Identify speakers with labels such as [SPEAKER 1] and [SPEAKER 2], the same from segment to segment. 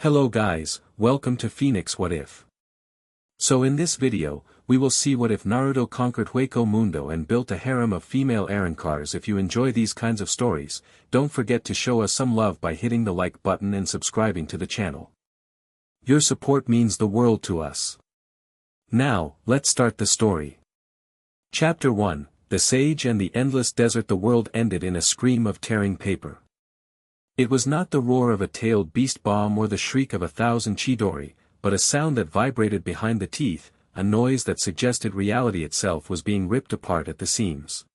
[SPEAKER 1] Hello guys, welcome to Phoenix What If. So in this video, we will see what if Naruto conquered Hueco Mundo and built a harem of female Arrancars. If you enjoy these kinds of stories, don't forget to show us some love by hitting the like button and subscribing to the channel. Your support means the world to us. Now, let's start the story. Chapter 1, The Sage and the Endless Desert. The world ended in a scream of tearing paper. It was not the roar of a tailed beast bomb or the shriek of 1,000 Chidori, but a sound that vibrated behind the teeth, a noise that suggested reality itself was being ripped apart at the seams.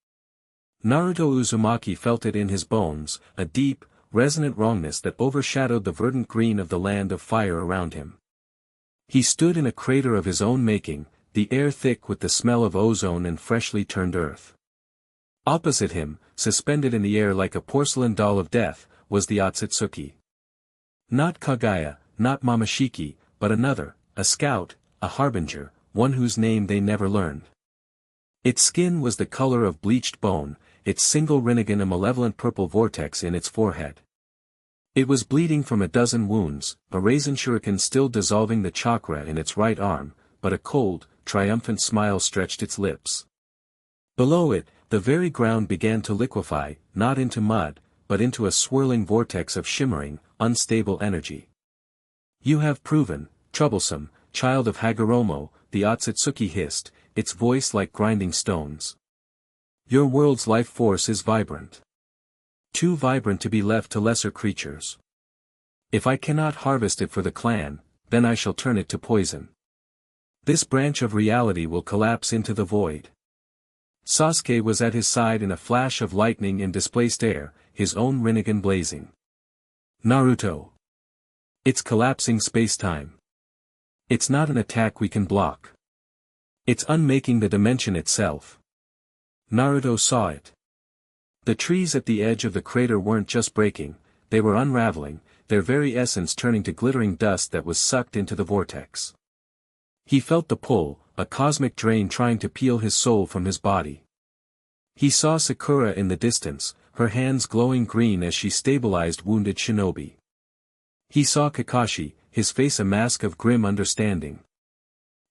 [SPEAKER 1] Naruto Uzumaki felt it in his bones, a deep, resonant wrongness that overshadowed the verdant green of the land of fire around him. He stood in a crater of his own making, the air thick with the smell of ozone and freshly turned earth. Opposite him, suspended in the air like a porcelain doll of death, was the Otsutsuki. Not Kagaya, not Momoshiki, but another, a scout, a harbinger, one whose name they never learned. Its skin was the color of bleached bone, its single rinnegan a malevolent purple vortex in its forehead. It was bleeding from a dozen wounds, a raisin shuriken still dissolving the chakra in its right arm, but a cold, triumphant smile stretched its lips. Below it, the very ground began to liquefy, not into mud, but into a swirling vortex of shimmering, unstable energy. "You have proven, troublesome, child of Hagoromo," the Otsutsuki hissed, its voice like grinding stones. "Your world's life force is vibrant. Too vibrant to be left to lesser creatures. If I cannot harvest it for the clan, then I shall turn it to poison. This branch of reality will collapse into the void." Sasuke was at his side in a flash of lightning in displaced air, his own rinnegan blazing. "Naruto. It's collapsing space-time. It's not an attack we can block. It's unmaking the dimension itself." Naruto saw it. The trees at the edge of the crater weren't just breaking, they were unraveling, their very essence turning to glittering dust that was sucked into the vortex. He felt the pull, a cosmic drain trying to peel his soul from his body. He saw Sakura in the distance, her hands glowing green as she stabilized wounded shinobi. He saw Kakashi, his face a mask of grim understanding.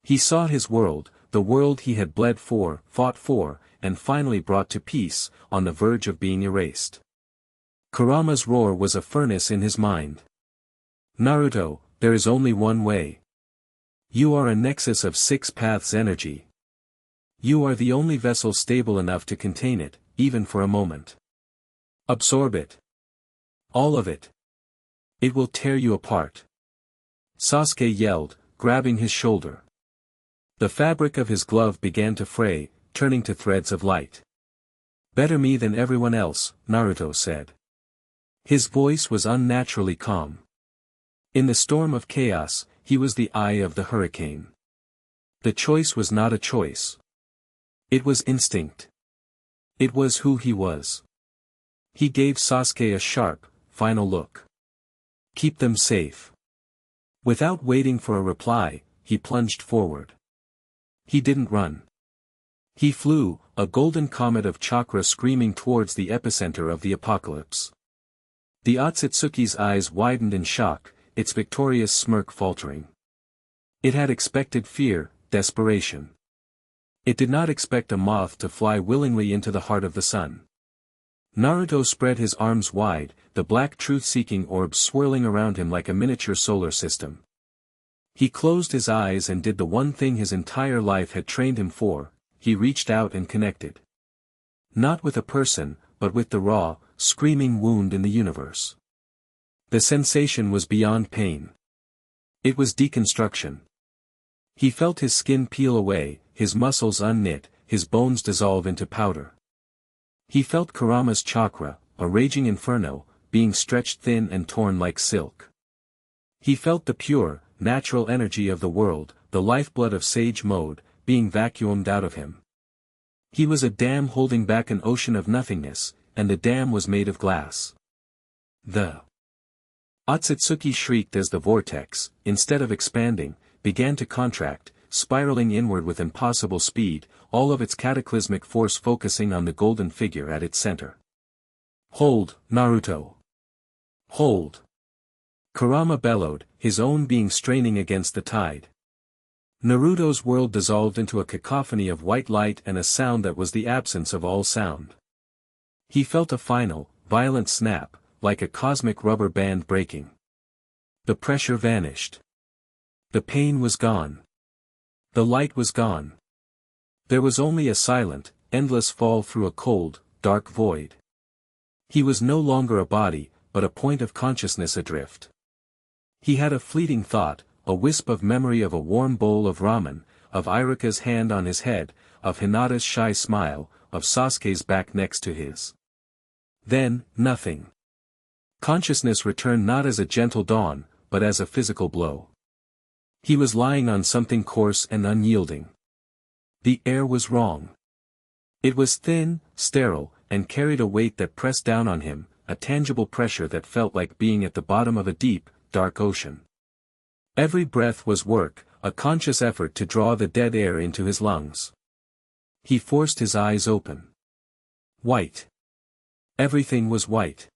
[SPEAKER 1] He saw his world, the world he had bled for, fought for, and finally brought to peace, on the verge of being erased. Kurama's roar was a furnace in his mind. "Naruto, there is only one way. You are a nexus of 6 paths energy. You are the only vessel stable enough to contain it, even for a moment. Absorb it. All of it. It will tear you apart." Sasuke yelled, grabbing his shoulder. The fabric of his glove began to fray, turning to threads of light. "Better me than everyone else," Naruto said. His voice was unnaturally calm. In the storm of chaos, he was the eye of the hurricane. The choice was not a choice. It was instinct. It was who he was. He gave Sasuke a sharp, final look. "Keep them safe." Without waiting for a reply, he plunged forward. He didn't run. He flew, a golden comet of chakra screaming towards the epicenter of the apocalypse. The Otsutsuki's eyes widened in shock, its victorious smirk faltering. It had expected fear, desperation. It did not expect a moth to fly willingly into the heart of the sun. Naruto spread his arms wide, the black truth-seeking orbs swirling around him like a miniature solar system. He closed his eyes and did the one thing his entire life had trained him for, he reached out and connected. Not with a person, but with the raw, screaming wound in the universe. The sensation was beyond pain. It was deconstruction. He felt his skin peel away, his muscles unknit, his bones dissolve into powder. He felt Kurama's chakra, a raging inferno, being stretched thin and torn like silk. He felt the pure, natural energy of the world, the lifeblood of Sage Mode, being vacuumed out of him. He was a dam holding back an ocean of nothingness, and the dam was made of glass. The Otsutsuki shrieked as the vortex, instead of expanding, began to contract, spiraling inward with impossible speed, all of its cataclysmic force focusing on the golden figure at its center. "Hold, Naruto. Hold." Kurama bellowed, his own being straining against the tide. Naruto's world dissolved into a cacophony of white light and a sound that was the absence of all sound. He felt a final, violent snap, like a cosmic rubber band breaking. The pressure vanished. The pain was gone. The light was gone. There was only a silent, endless fall through a cold, dark void. He was no longer a body, but a point of consciousness adrift. He had a fleeting thought, a wisp of memory of a warm bowl of ramen, of Iruka's hand on his head, of Hinata's shy smile, of Sasuke's back next to his. Then, nothing. Consciousness returned not as a gentle dawn, but as a physical blow. He was lying on something coarse and unyielding. The air was wrong. It was thin, sterile, and carried a weight that pressed down on him, a tangible pressure that felt like being at the bottom of a deep, dark ocean. Every breath was work, a conscious effort to draw the dead air into his lungs. He forced his eyes open. White. Everything was white.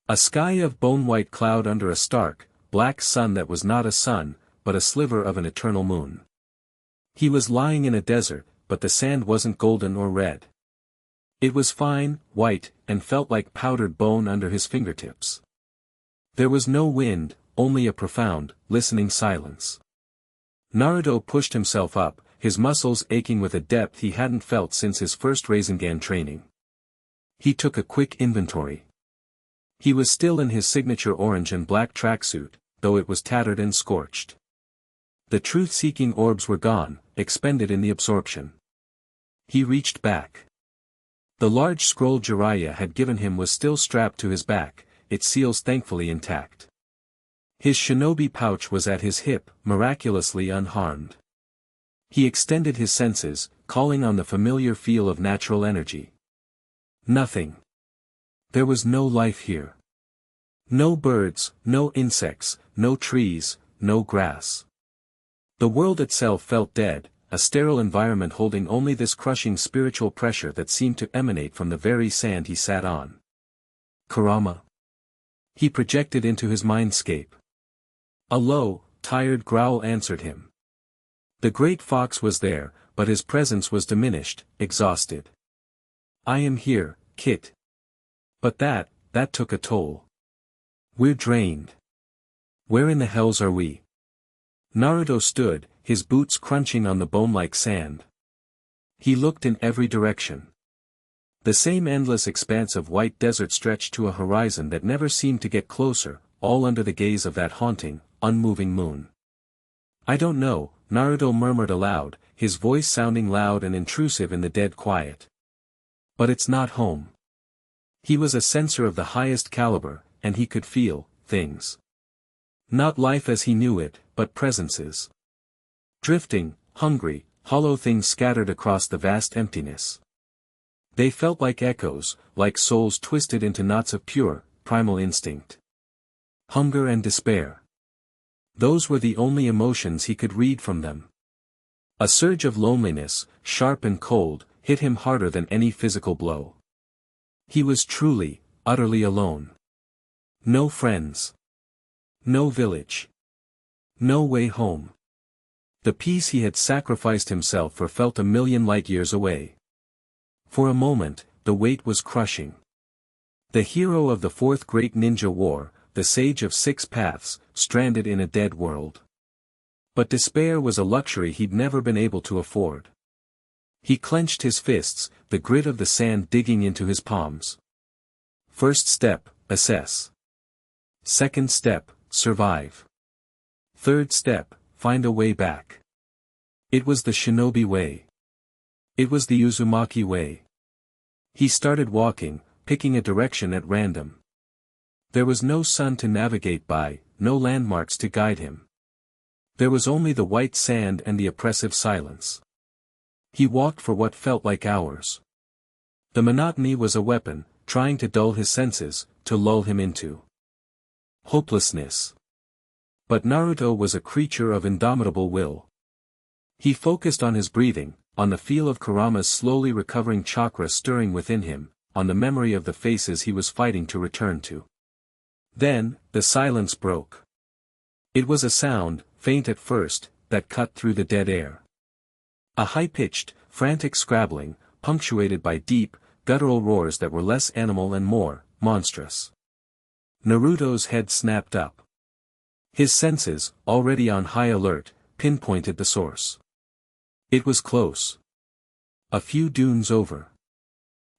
[SPEAKER 1] A sky of bone-white cloud under a stark, black sun that was not a sun, but a sliver of an eternal moon. He was lying in a desert, but the sand wasn't golden or red. It was fine, white, and felt like powdered bone under his fingertips. There was no wind, only a profound, listening silence. Naruto pushed himself up, his muscles aching with a depth he hadn't felt since his first Rasengan training. He took a quick inventory. He was still in his signature orange and black tracksuit, though it was tattered and scorched. The truth-seeking orbs were gone, expended in the absorption. He reached back. The large scroll Jiraiya had given him was still strapped to his back, its seals thankfully intact. His shinobi pouch was at his hip, miraculously unharmed. He extended his senses, calling on the familiar feel of natural energy. Nothing. There was no life here. No birds, no insects, no trees, no grass. The world itself felt dead, a sterile environment holding only this crushing spiritual pressure that seemed to emanate from the very sand he sat on. Kurama. He projected into his mindscape. A low, tired growl answered him. The great fox was there, but his presence was diminished, exhausted. I am here, Kit. But that took a toll. We're drained. Where in the hells are we? Naruto stood, his boots crunching on the bone-like sand. He looked in every direction. The same endless expanse of white desert stretched to a horizon that never seemed to get closer, all under the gaze of that haunting, unmoving moon. I don't know, Naruto murmured aloud, his voice sounding loud and intrusive in the dead quiet. But it's not home. He was a sensor of the highest caliber, and he could feel things. Not life as he knew it, but presences. Drifting, hungry, hollow things scattered across the vast emptiness. They felt like echoes, like souls twisted into knots of pure, primal instinct. Hunger and despair. Those were the only emotions he could read from them. A surge of loneliness, sharp and cold, hit him harder than any physical blow. He was truly, utterly alone. No friends. No village. No way home. The peace he had sacrificed himself for felt a million light years away. For a moment, the weight was crushing. The hero of the Fourth Great Ninja War, the sage of six paths, stranded in a dead world. But despair was a luxury he'd never been able to afford. He clenched his fists, the grit of the sand digging into his palms. First step, assess. Second step, survive. Third step, find a way back. It was the shinobi way. It was the Uzumaki way. He started walking, picking a direction at random. There was no sun to navigate by, no landmarks to guide him. There was only the white sand and the oppressive silence. He walked for what felt like hours. The monotony was a weapon, trying to dull his senses, to lull him into hopelessness. But Naruto was a creature of indomitable will. He focused on his breathing, on the feel of Kurama's slowly recovering chakra stirring within him, on the memory of the faces he was fighting to return to. Then, the silence broke. It was a sound, faint at first, that cut through the dead air. A high-pitched, frantic scrabbling, punctuated by deep, guttural roars that were less animal and more monstrous. Naruto's head snapped up. His senses, already on high alert, pinpointed the source. It was close. A few dunes over.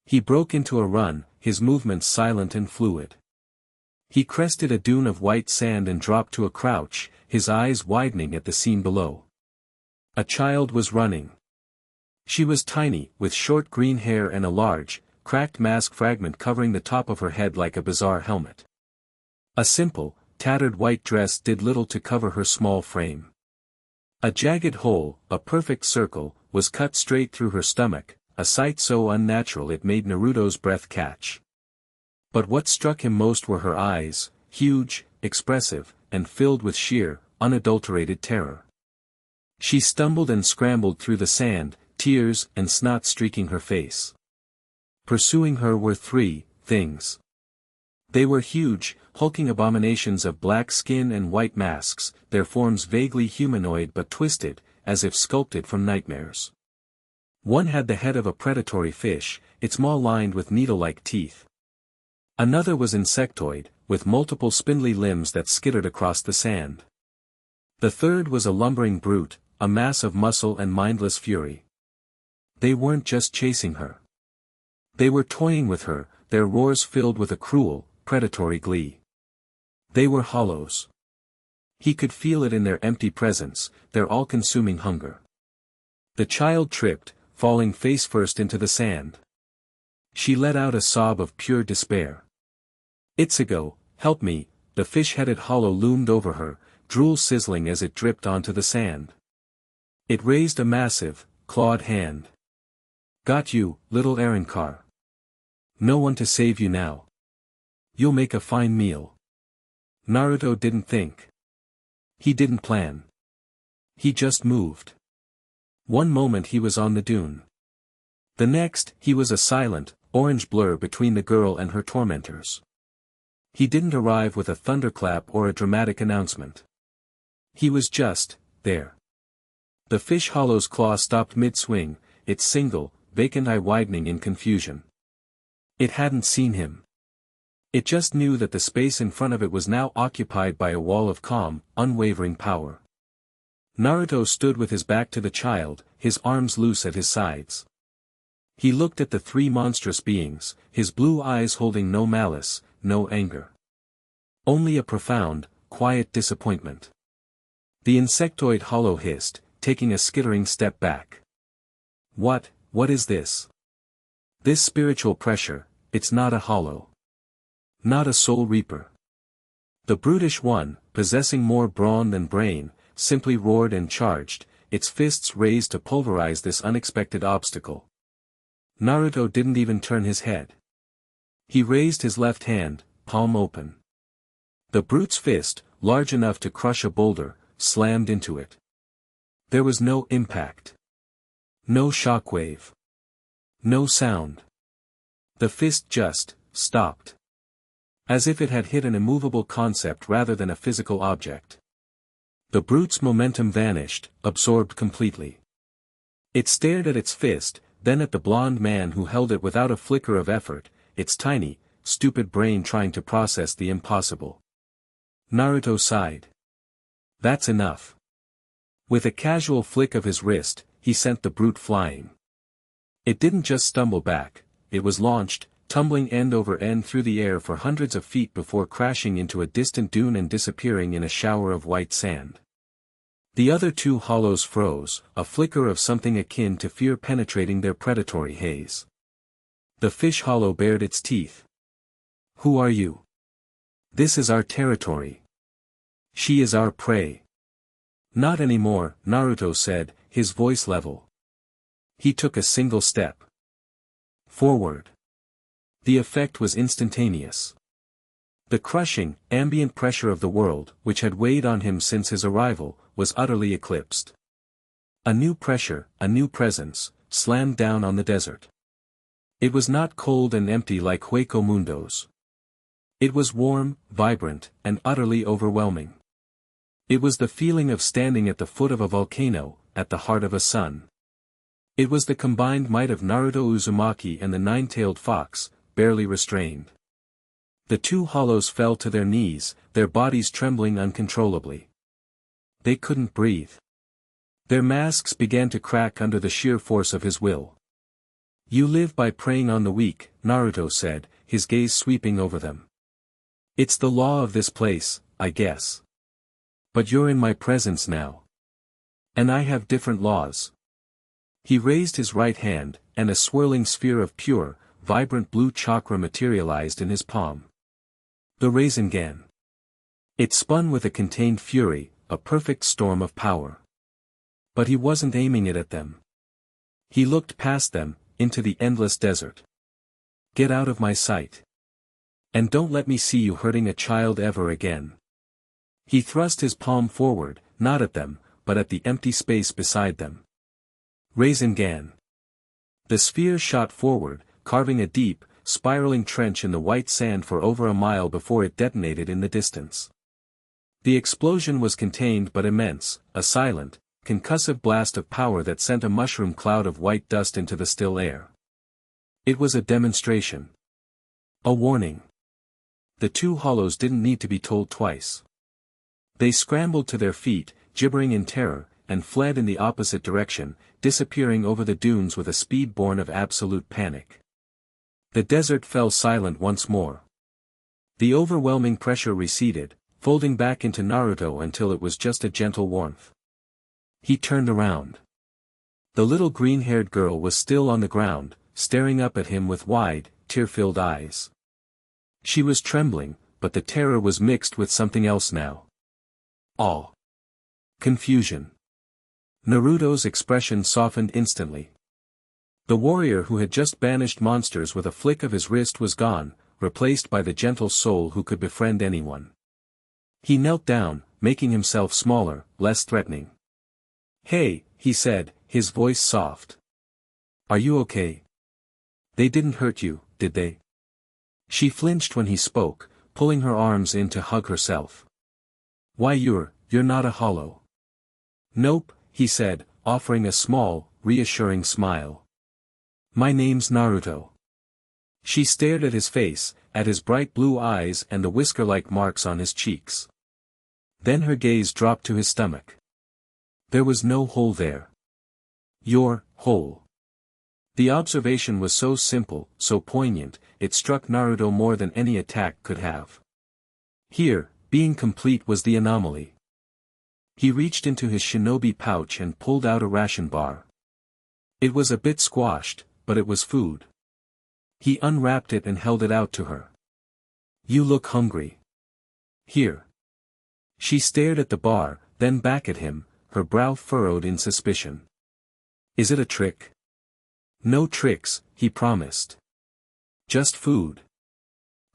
[SPEAKER 1] He broke into a run, his movements silent and fluid. He crested a dune of white sand and dropped to a crouch, his eyes widening at the scene below. A child was running. She was tiny, with short green hair and a large, cracked mask fragment covering the top of her head like a bizarre helmet. A simple, tattered white dress did little to cover her small frame. A jagged hole, a perfect circle, was cut straight through her stomach, a sight so unnatural it made Naruto's breath catch. But what struck him most were her eyes, huge, expressive, and filled with sheer, unadulterated terror. She stumbled and scrambled through the sand, tears and snot streaking her face. Pursuing her were three things. They were huge, hulking abominations of black skin and white masks, their forms vaguely humanoid but twisted, as if sculpted from nightmares. One had the head of a predatory fish, its maw lined with needle-like teeth. Another was insectoid, with multiple spindly limbs that skittered across the sand. The third was a lumbering brute, a mass of muscle and mindless fury. They weren't just chasing her. They were toying with her, their roars filled with a cruel, predatory glee. They were hollows. He could feel it in their empty presence, their all-consuming hunger. The child tripped, falling face-first into the sand. She let out a sob of pure despair. "Itsugo, help me," the fish-headed hollow loomed over her, drool sizzling as it dripped onto the sand. It raised a massive, clawed hand. "Got you, little Arrancar. No one to save you now. You'll make a fine meal." Naruto didn't think. He didn't plan. He just moved. One moment he was on the dune. The next, he was a silent, orange blur between the girl and her tormentors. He didn't arrive with a thunderclap or a dramatic announcement. He was just there. The fish hollow's claw stopped mid-swing, its single, vacant eye widening in confusion. It hadn't seen him. It just knew that the space in front of it was now occupied by a wall of calm, unwavering power. Naruto stood with his back to the child, his arms loose at his sides. He looked at the three monstrous beings, his blue eyes holding no malice, no anger. Only a profound, quiet disappointment. The insectoid hollow hissed, taking a skittering step back. What is this? This spiritual pressure, it's not a hollow. Not a soul reaper. The brutish one, possessing more brawn than brain, simply roared and charged, its fists raised to pulverize this unexpected obstacle. Naruto didn't even turn his head. He raised his left hand, palm open. The brute's fist, large enough to crush a boulder, slammed into it. There was no impact. No shockwave. No sound. The fist just stopped. As if it had hit an immovable concept rather than a physical object. The brute's momentum vanished, absorbed completely. It stared at its fist, then at the blond man who held it without a flicker of effort, its tiny, stupid brain trying to process the impossible. Naruto sighed. That's enough. With a casual flick of his wrist, he sent the brute flying. It didn't just stumble back, it was launched, tumbling end over end through the air for hundreds of feet before crashing into a distant dune and disappearing in a shower of white sand. The other two hollows froze, a flicker of something akin to fear penetrating their predatory haze. The fish hollow bared its teeth. "Who are you? This is our territory. She is our prey." "Not anymore," Naruto said, his voice level. He took a single step forward. The effect was instantaneous. The crushing, ambient pressure of the world, which had weighed on him since his arrival, was utterly eclipsed. A new pressure, a new presence, slammed down on the desert. It was not cold and empty like Hueco Mundo's. It was warm, vibrant, and utterly overwhelming. It was the feeling of standing at the foot of a volcano, at the heart of a sun. It was the combined might of Naruto Uzumaki and the nine-tailed fox, barely restrained. The two hollows fell to their knees, their bodies trembling uncontrollably. They couldn't breathe. Their masks began to crack under the sheer force of his will. "You live by preying on the weak," Naruto said, his gaze sweeping over them. "It's the law of this place, I guess. But you're in my presence now. And I have different laws." He raised his right hand, and a swirling sphere of pure, vibrant blue chakra materialized in his palm. The Rasengan. It spun with a contained fury, a perfect storm of power. But he wasn't aiming it at them. He looked past them, into the endless desert. "Get out of my sight. And don't let me see you hurting a child ever again." He thrust his palm forward, not at them, but at the empty space beside them. Rasengan. The sphere shot forward, carving a deep, spiraling trench in the white sand for over a mile before it detonated in the distance. The explosion was contained but immense, a silent, concussive blast of power that sent a mushroom cloud of white dust into the still air. It was a demonstration. A warning. The two hollows didn't need to be told twice. They scrambled to their feet, gibbering in terror, and fled in the opposite direction, disappearing over the dunes with a speed born of absolute panic. The desert fell silent once more. The overwhelming pressure receded, folding back into Naruto until it was just a gentle warmth. He turned around. The little green-haired girl was still on the ground, staring up at him with wide, tear-filled eyes. She was trembling, but the terror was mixed with something else now. Awe. Confusion. Naruto's expression softened instantly. The warrior who had just banished monsters with a flick of his wrist was gone, replaced by the gentle soul who could befriend anyone. He knelt down, making himself smaller, less threatening. "Hey," he said, his voice soft. "Are you okay? They didn't hurt you, did they?" She flinched when he spoke, pulling her arms in to hug herself. "Why you're not a hollow." "Nope," he said, offering a small, reassuring smile. "My name's Naruto." She stared at his face, at his bright blue eyes and the whisker-like marks on his cheeks. Then her gaze dropped to his stomach. There was no hole there. "You're whole." The observation was so simple, so poignant, it struck Naruto more than any attack could have. Here, being complete was the anomaly. He reached into his shinobi pouch and pulled out a ration bar. It was a bit squashed, but it was food. He unwrapped it and held it out to her. "You look hungry. Here." She stared at the bar, then back at him, her brow furrowed in suspicion. "Is it a trick?" "No tricks," he promised. "Just food.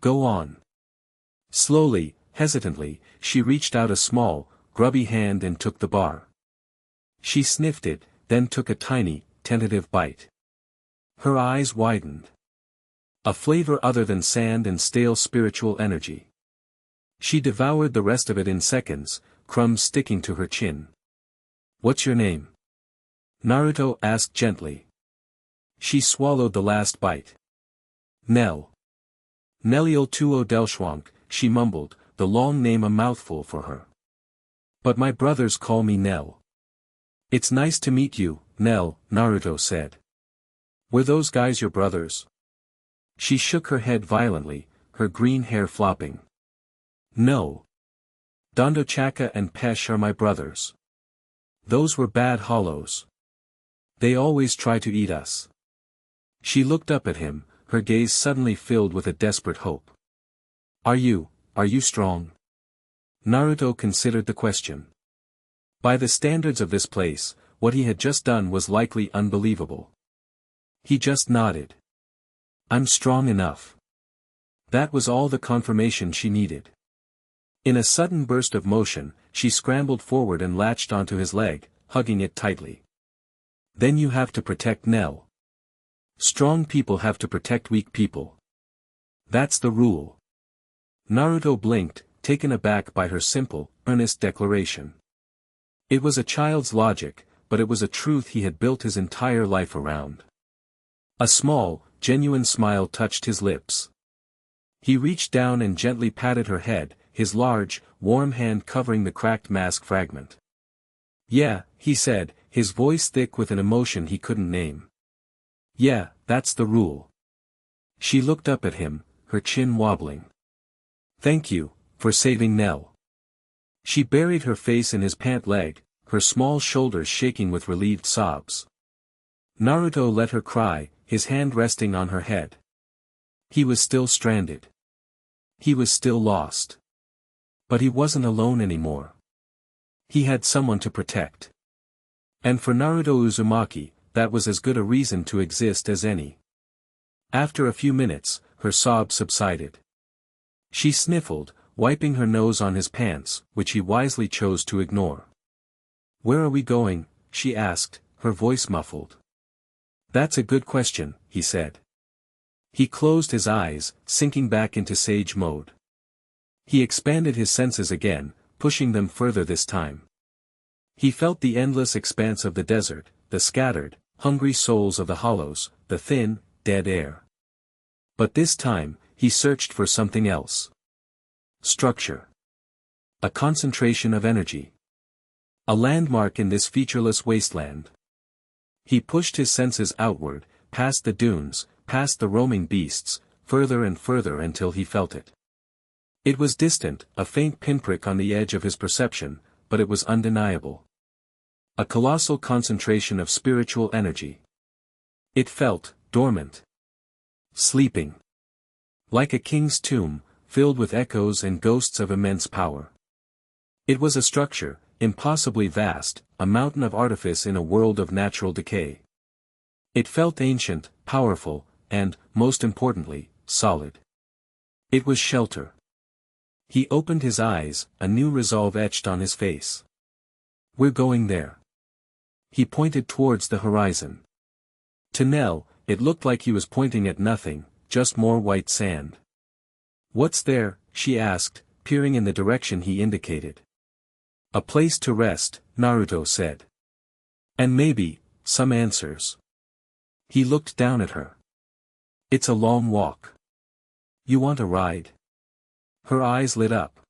[SPEAKER 1] Go on." Slowly, hesitantly, she reached out a small, grubby hand and took the bar. She sniffed it, then took a tiny, tentative bite. Her eyes widened. A flavor other than sand and stale spiritual energy. She devoured the rest of it in seconds, crumbs sticking to her chin. "What's your name?" Naruto asked gently. She swallowed the last bite. "Nell. Neliel Tuo Delschwank," she mumbled, the long name a mouthful for her. "But my brothers call me Nell." "It's nice to meet you, Nell," Naruto said. "Were those guys your brothers?" She shook her head violently, her green hair flopping. "No. Dondochaka and Pesh are my brothers. Those were bad hollows. They always try to eat us." She looked up at him, her gaze suddenly filled with a desperate hope. Are you strong?" Naruto considered the question. By the standards of this place, what he had just done was likely unbelievable. He just nodded. "I'm strong enough." That was all the confirmation she needed. In a sudden burst of motion, she scrambled forward and latched onto his leg, hugging it tightly. "Then you have to protect Nell. Strong people have to protect weak people. That's the rule." Naruto blinked, taken aback by her simple, earnest declaration. It was a child's logic, but it was a truth he had built his entire life around. A small, genuine smile touched his lips. He reached down and gently patted her head, his large, warm hand covering the cracked mask fragment. "Yeah," he said, his voice thick with an emotion he couldn't name. "Yeah, that's the rule." She looked up at him, her chin wobbling. "Thank you, for saving Nell." She buried her face in his pant leg, her small shoulders shaking with relieved sobs. Naruto let her cry, his hand resting on her head. He was still stranded. He was still lost. But he wasn't alone anymore. He had someone to protect. And for Naruto Uzumaki, that was as good a reason to exist as any. After a few minutes, her sobs subsided. She sniffled, wiping her nose on his pants, which he wisely chose to ignore. "Where are we going?" she asked, her voice muffled. "That's a good question," he said. He closed his eyes, sinking back into sage mode. He expanded his senses again, pushing them further this time. He felt the endless expanse of the desert, the scattered, hungry souls of the hollows, the thin, dead air. But this time, he searched for something else. Structure. A concentration of energy. A landmark in this featureless wasteland. He pushed his senses outward, past the dunes, past the roaming beasts, further and further until he felt it. It was distant, a faint pinprick on the edge of his perception, but it was undeniable. A colossal concentration of spiritual energy. It felt dormant. Sleeping. Like a king's tomb, filled with echoes and ghosts of immense power. It was a structure, impossibly vast, a mountain of artifice in a world of natural decay. It felt ancient, powerful, and, most importantly, solid. It was shelter. He opened his eyes, a new resolve etched on his face. "We're going there." He pointed towards the horizon. To Nell, it looked like he was pointing at nothing, just more white sand. "What's there?" she asked, peering in the direction he indicated. "A place to rest," Naruto said. "And maybe, some answers." He looked down at her. "It's a long walk. You want a ride?" Her eyes lit up.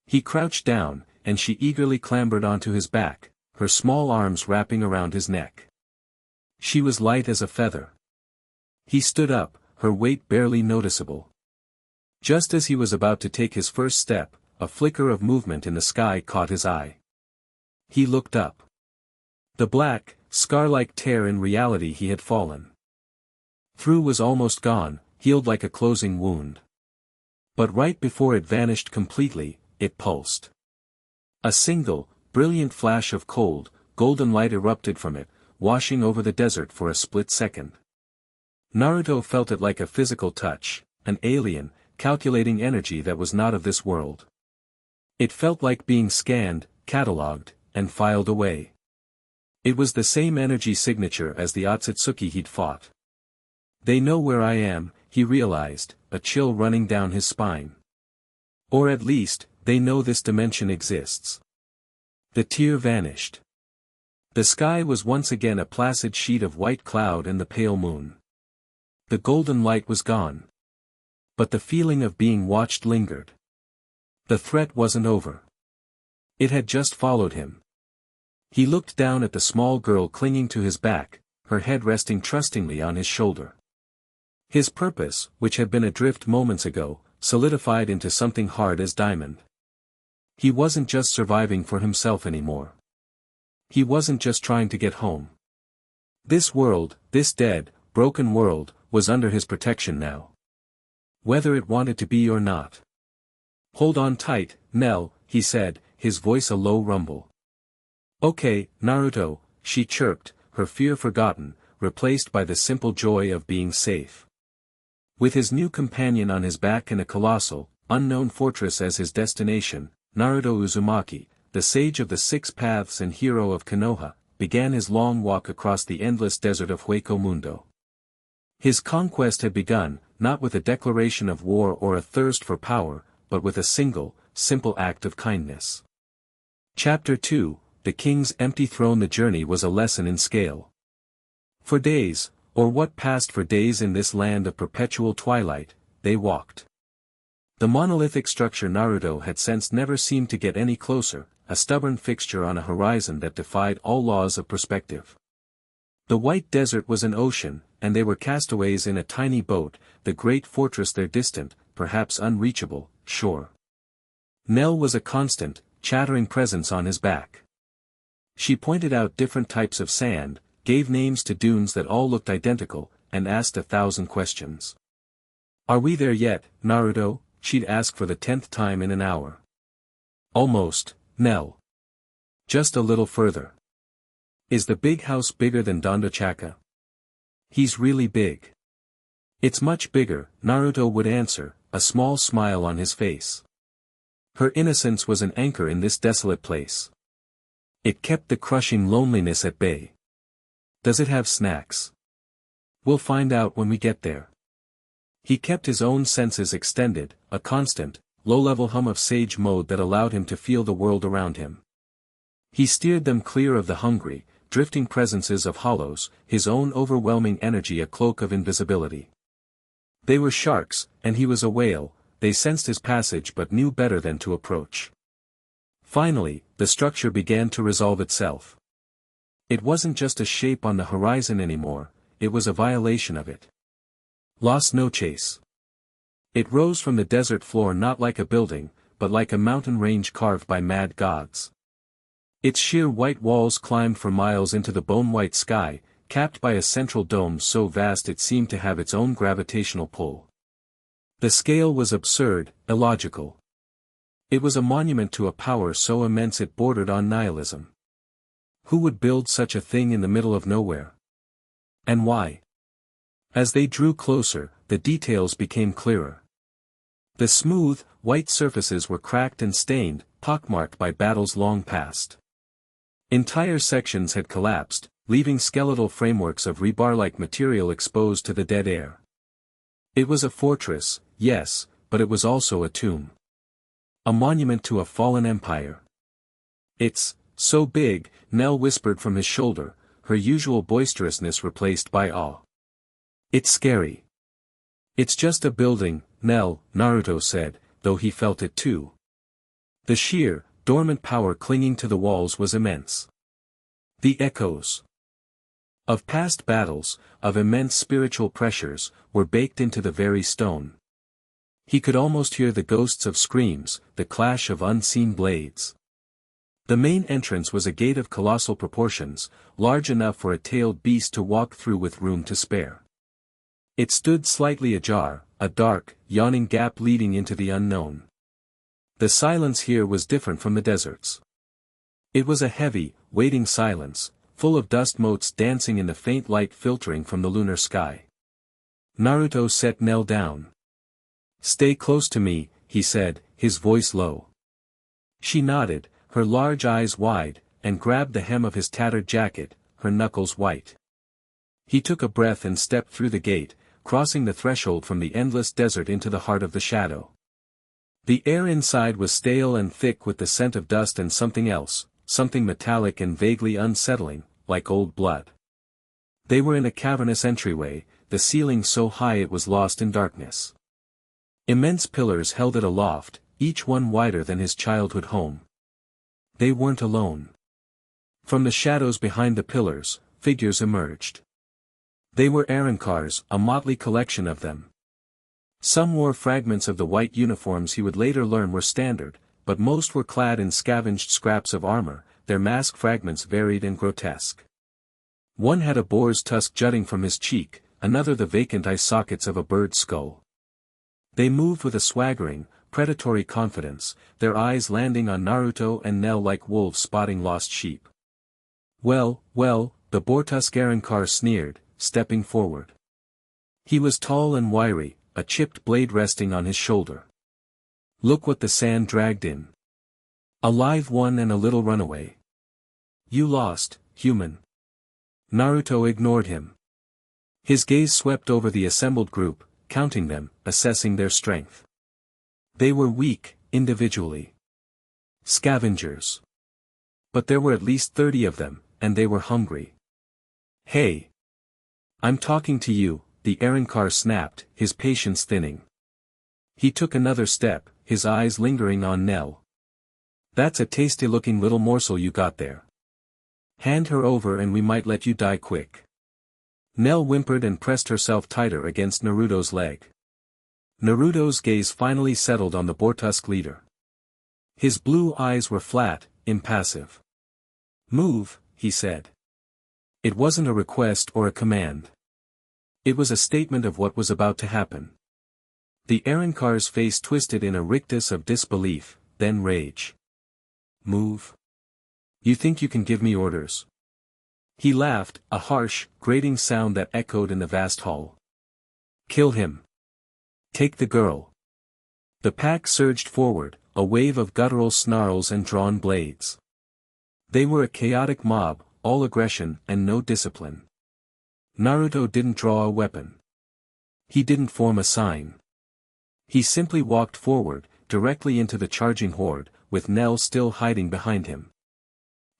[SPEAKER 1] He crouched down, and she eagerly clambered onto his back, her small arms wrapping around his neck. She was light as a feather. He stood up, her weight barely noticeable. Just as he was about to take his first step, a flicker of movement in the sky caught his eye. He looked up. The black, scar-like tear in reality he had fallen through was almost gone, healed like a closing wound. But right before it vanished completely, it pulsed. A single, brilliant flash of cold, golden light erupted from it, washing over the desert for a split second. Naruto felt it like a physical touch, an alien, calculating energy that was not of this world. It felt like being scanned, catalogued, and filed away. It was the same energy signature as the Otsutsuki he'd fought. "They know where I am," he realized, a chill running down his spine. Or at least, they know this dimension exists. The tear vanished. The sky was once again a placid sheet of white cloud and the pale moon. The golden light was gone. But the feeling of being watched lingered. The threat wasn't over. It had just followed him. He looked down at the small girl clinging to his back, her head resting trustingly on his shoulder. His purpose, which had been adrift moments ago, solidified into something hard as diamond. He wasn't just surviving for himself anymore. He wasn't just trying to get home. This world, this dead, broken world, was under his protection now. Whether it wanted to be or not. "Hold on tight, Nell," he said, his voice a low rumble. "Okay, Naruto," she chirped, her fear forgotten, replaced by the simple joy of being safe. With his new companion on his back and a colossal, unknown fortress as his destination, Naruto Uzumaki, the sage of the six paths and hero of Konoha, began his long walk across the endless desert of Hueco Mundo. His conquest had begun, not with a declaration of war or a thirst for power, but with a single, simple act of kindness. Chapter 2, The King's Empty Throne. The journey was a lesson in scale. For days, or what passed for days in this land of perpetual twilight, they walked. The monolithic structure Naruto had sensed never seemed to get any closer, a stubborn fixture on a horizon that defied all laws of perspective. The white desert was an ocean, and they were castaways in a tiny boat, the great fortress their distant, perhaps unreachable, shore. Nell was a constant, chattering presence on his back. She pointed out different types of sand, gave names to dunes that all looked identical, and asked 1,000 questions. "Are we there yet, Naruto?" she'd ask for the 10th time in an hour. "Almost, Nell. Just a little further." "Is the big house bigger than Dondochaka?" "He's really big." "It's much bigger," Naruto would answer, a small smile on his face. Her innocence was an anchor in this desolate place. It kept the crushing loneliness at bay. "Does it have snacks?" "We'll find out when we get there." He kept his own senses extended, a constant, low-level hum of sage mode that allowed him to feel the world around him. He steered them clear of the hungry, drifting presences of hollows, his own overwhelming energy a cloak of invisibility. They were sharks, and he was a whale, they sensed his passage but knew better than to approach. Finally, the structure began to resolve itself. It wasn't just a shape on the horizon anymore, it was a violation of it. Las Noches. It rose from the desert floor not like a building, but like a mountain range carved by mad gods. Its sheer white walls climbed for miles into the bone-white sky, capped by a central dome so vast it seemed to have its own gravitational pull. The scale was absurd, illogical. It was a monument to a power so immense it bordered on nihilism. Who would build such a thing in the middle of nowhere? And why? As they drew closer, the details became clearer. The smooth, white surfaces were cracked and stained, pockmarked by battles long past. Entire sections had collapsed, leaving skeletal frameworks of rebar-like material exposed to the dead air. It was a fortress, yes, but it was also a tomb. A monument to a fallen empire. "It's so big," Nell whispered from his shoulder, her usual boisterousness replaced by awe. "It's scary." "It's just a building, Nell," Naruto said, though he felt it too. The sheer, dormant power clinging to the walls was immense. The echoes of past battles, of immense spiritual pressures, were baked into the very stone. He could almost hear the ghosts of screams, the clash of unseen blades. The main entrance was a gate of colossal proportions, large enough for a tailed beast to walk through with room to spare. It stood slightly ajar, a dark, yawning gap leading into the unknown. The silence here was different from the deserts. It was a heavy, waiting silence, full of dust motes dancing in the faint light filtering from the lunar sky. Naruto set Nell down. "Stay close to me," he said, his voice low. She nodded, her large eyes wide, and grabbed the hem of his tattered jacket, her knuckles white. He took a breath and stepped through the gate, crossing the threshold from the endless desert into the heart of the shadow. The air inside was stale and thick with the scent of dust and something else, something metallic and vaguely unsettling, like old blood. They were in a cavernous entryway, the ceiling so high it was lost in darkness. Immense pillars held it aloft, each one wider than his childhood home. They weren't alone. From the shadows behind the pillars, figures emerged. They were Arrancars, a motley collection of them. Some wore fragments of the white uniforms he would later learn were standard, but most were clad in scavenged scraps of armor, their mask fragments varied and grotesque. One had a boar's tusk jutting from his cheek, another the vacant eye sockets of a bird's skull. They moved with a swaggering, predatory confidence, their eyes landing on Naruto and Nell like wolves spotting lost sheep. Well, the boar-tusk Arrancars sneered, stepping forward. He was tall and wiry, a chipped blade resting on his shoulder. "Look what the sand dragged in. A live one and a little runaway. You lost, human." Naruto ignored him. His gaze swept over the assembled group, counting them, assessing their strength. They were weak, individually. Scavengers. But there were at least 30 of them, and they were hungry. Hey! I'm talking to you, the Arrancars snapped, his patience thinning. He took another step, his eyes lingering on Nell. That's a tasty-looking little morsel you got there. Hand her over and we might let you die quick. Nell whimpered and pressed herself tighter against Naruto's leg. Naruto's gaze finally settled on the Bortusk leader. His blue eyes were flat, impassive. Move, he said. It wasn't a request or a command. It was a statement of what was about to happen. The Arrancar's face twisted in a rictus of disbelief, then rage. Move? You think you can give me orders? He laughed, a harsh, grating sound that echoed in the vast hall. Kill him. Take the girl. The pack surged forward, a wave of guttural snarls and drawn blades. They were a chaotic mob, all aggression and no discipline. Naruto didn't draw a weapon. He didn't form a sign. He simply walked forward, directly into the charging horde, with Nell still hiding behind him.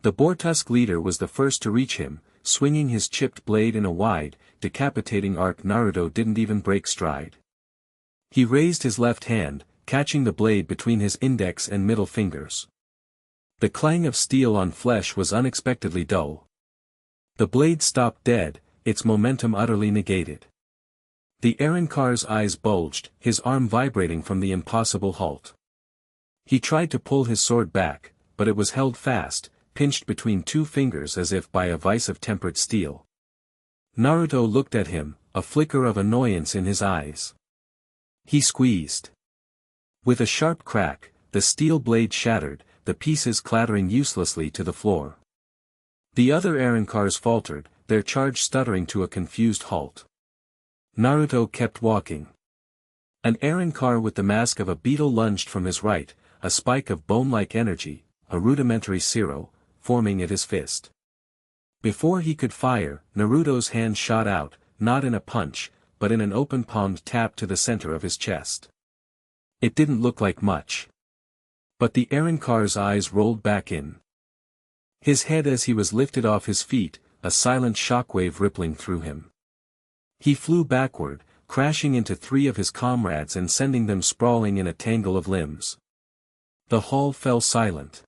[SPEAKER 1] The Bortusk leader was the first to reach him, swinging his chipped blade in a wide, decapitating arc. Naruto didn't even break stride. He raised his left hand, catching the blade between his index and middle fingers. The clang of steel on flesh was unexpectedly dull. The blade stopped dead, its momentum utterly negated. The Arrancar's eyes bulged, his arm vibrating from the impossible halt. He tried to pull his sword back, but it was held fast, pinched between two fingers as if by a vice of tempered steel. Naruto looked at him, a flicker of annoyance in his eyes. He squeezed. With a sharp crack, the steel blade shattered, the pieces clattering uselessly to the floor. The other Arrancars faltered, their charge stuttering to a confused halt. Naruto kept walking. An Arrancar with the mask of a beetle lunged from his right, a spike of bone-like energy, a rudimentary Zero, forming at his fist. Before he could fire, Naruto's hand shot out, not in a punch, but in an open-palmed tap to the center of his chest. It didn't look like much. But the Arrancar's eyes rolled back in his head as he was lifted off his feet, a silent shockwave rippling through him. He flew backward, crashing into 3 of his comrades and sending them sprawling in a tangle of limbs. The hall fell silent.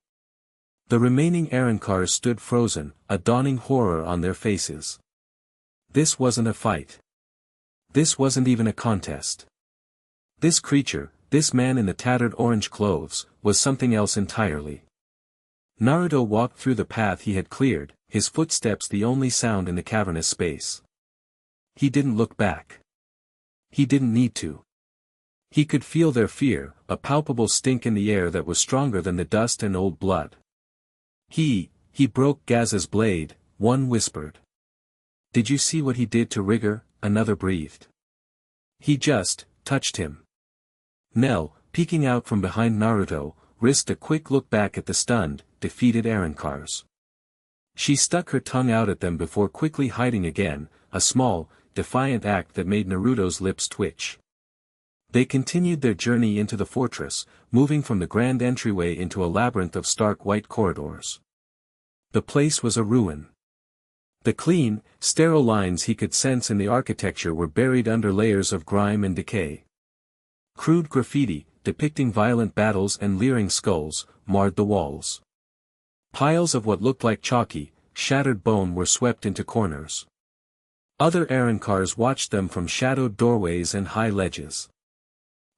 [SPEAKER 1] The remaining Arrancars stood frozen, a dawning horror on their faces. This wasn't a fight. This wasn't even a contest. This creature, this man in the tattered orange clothes, was something else entirely. Naruto walked through the path he had cleared, his footsteps the only sound in the cavernous space. He didn't look back. He didn't need to. He could feel their fear, a palpable stink in the air that was stronger than the dust and old blood. He broke Gaz's blade, one whispered. Did you see what he did to Rigor? Another breathed. He just touched him. Nell, peeking out from behind Naruto, risked a quick look back at the stunned, defeated Arrancars. She stuck her tongue out at them before quickly hiding again, a small, defiant act that made Naruto's lips twitch. They continued their journey into the fortress, moving from the grand entryway into a labyrinth of stark white corridors. The place was a ruin. The clean, sterile lines he could sense in the architecture were buried under layers of grime and decay. Crude graffiti, depicting violent battles and leering skulls, marred the walls. Piles of what looked like chalky, shattered bone were swept into corners. Other Arrancars watched them from shadowed doorways and high ledges.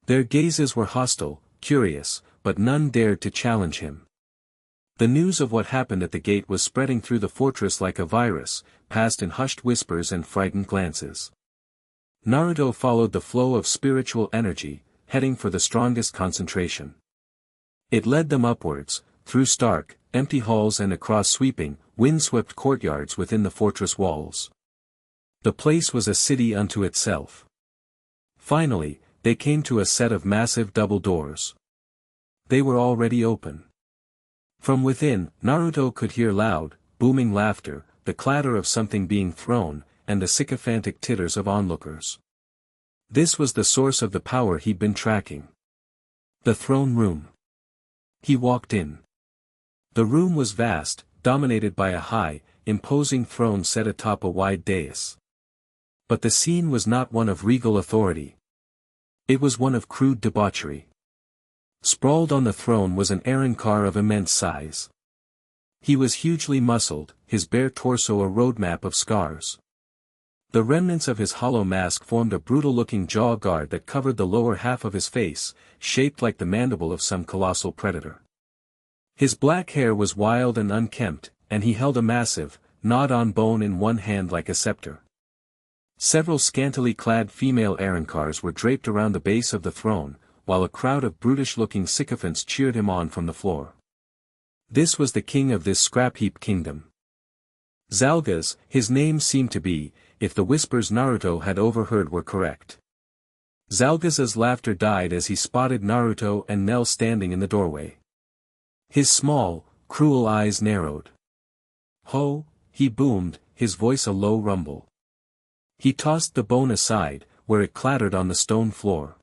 [SPEAKER 1] Their gazes were hostile, curious, but none dared to challenge him. The news of what happened at the gate was spreading through the fortress like a virus, passed in hushed whispers and frightened glances. Naruto followed the flow of spiritual energy, heading for the strongest concentration. It led them upwards, through stark, empty halls and across sweeping, wind-swept courtyards within the fortress walls. The place was a city unto itself. Finally, they came to a set of massive double doors. They were already open. From within, Naruto could hear loud, booming laughter, the clatter of something being thrown, and the sycophantic titters of onlookers. This was the source of the power he'd been tracking. The throne room. He walked in. The room was vast, dominated by a high, imposing throne set atop a wide dais. But the scene was not one of regal authority. It was one of crude debauchery. Sprawled on the throne was an Arrancar of immense size. He was hugely muscled, his bare torso a roadmap of scars. The remnants of his hollow mask formed a brutal-looking jaw guard that covered the lower half of his face, shaped like the mandible of some colossal predator. His black hair was wild and unkempt, and he held a massive, gnawed-on bone in one hand like a scepter. Several scantily clad female Arrancars were draped around the base of the throne, while a crowd of brutish-looking sycophants cheered him on from the floor. This was the king of this scrap-heap kingdom. Zalgas, his name seemed to be, if the whispers Naruto had overheard were correct. Zalgas's laughter died as he spotted Naruto and Nell standing in the doorway. His small, cruel eyes narrowed. "Ho," he boomed, his voice a low rumble. He tossed the bone aside, where it clattered on the stone floor.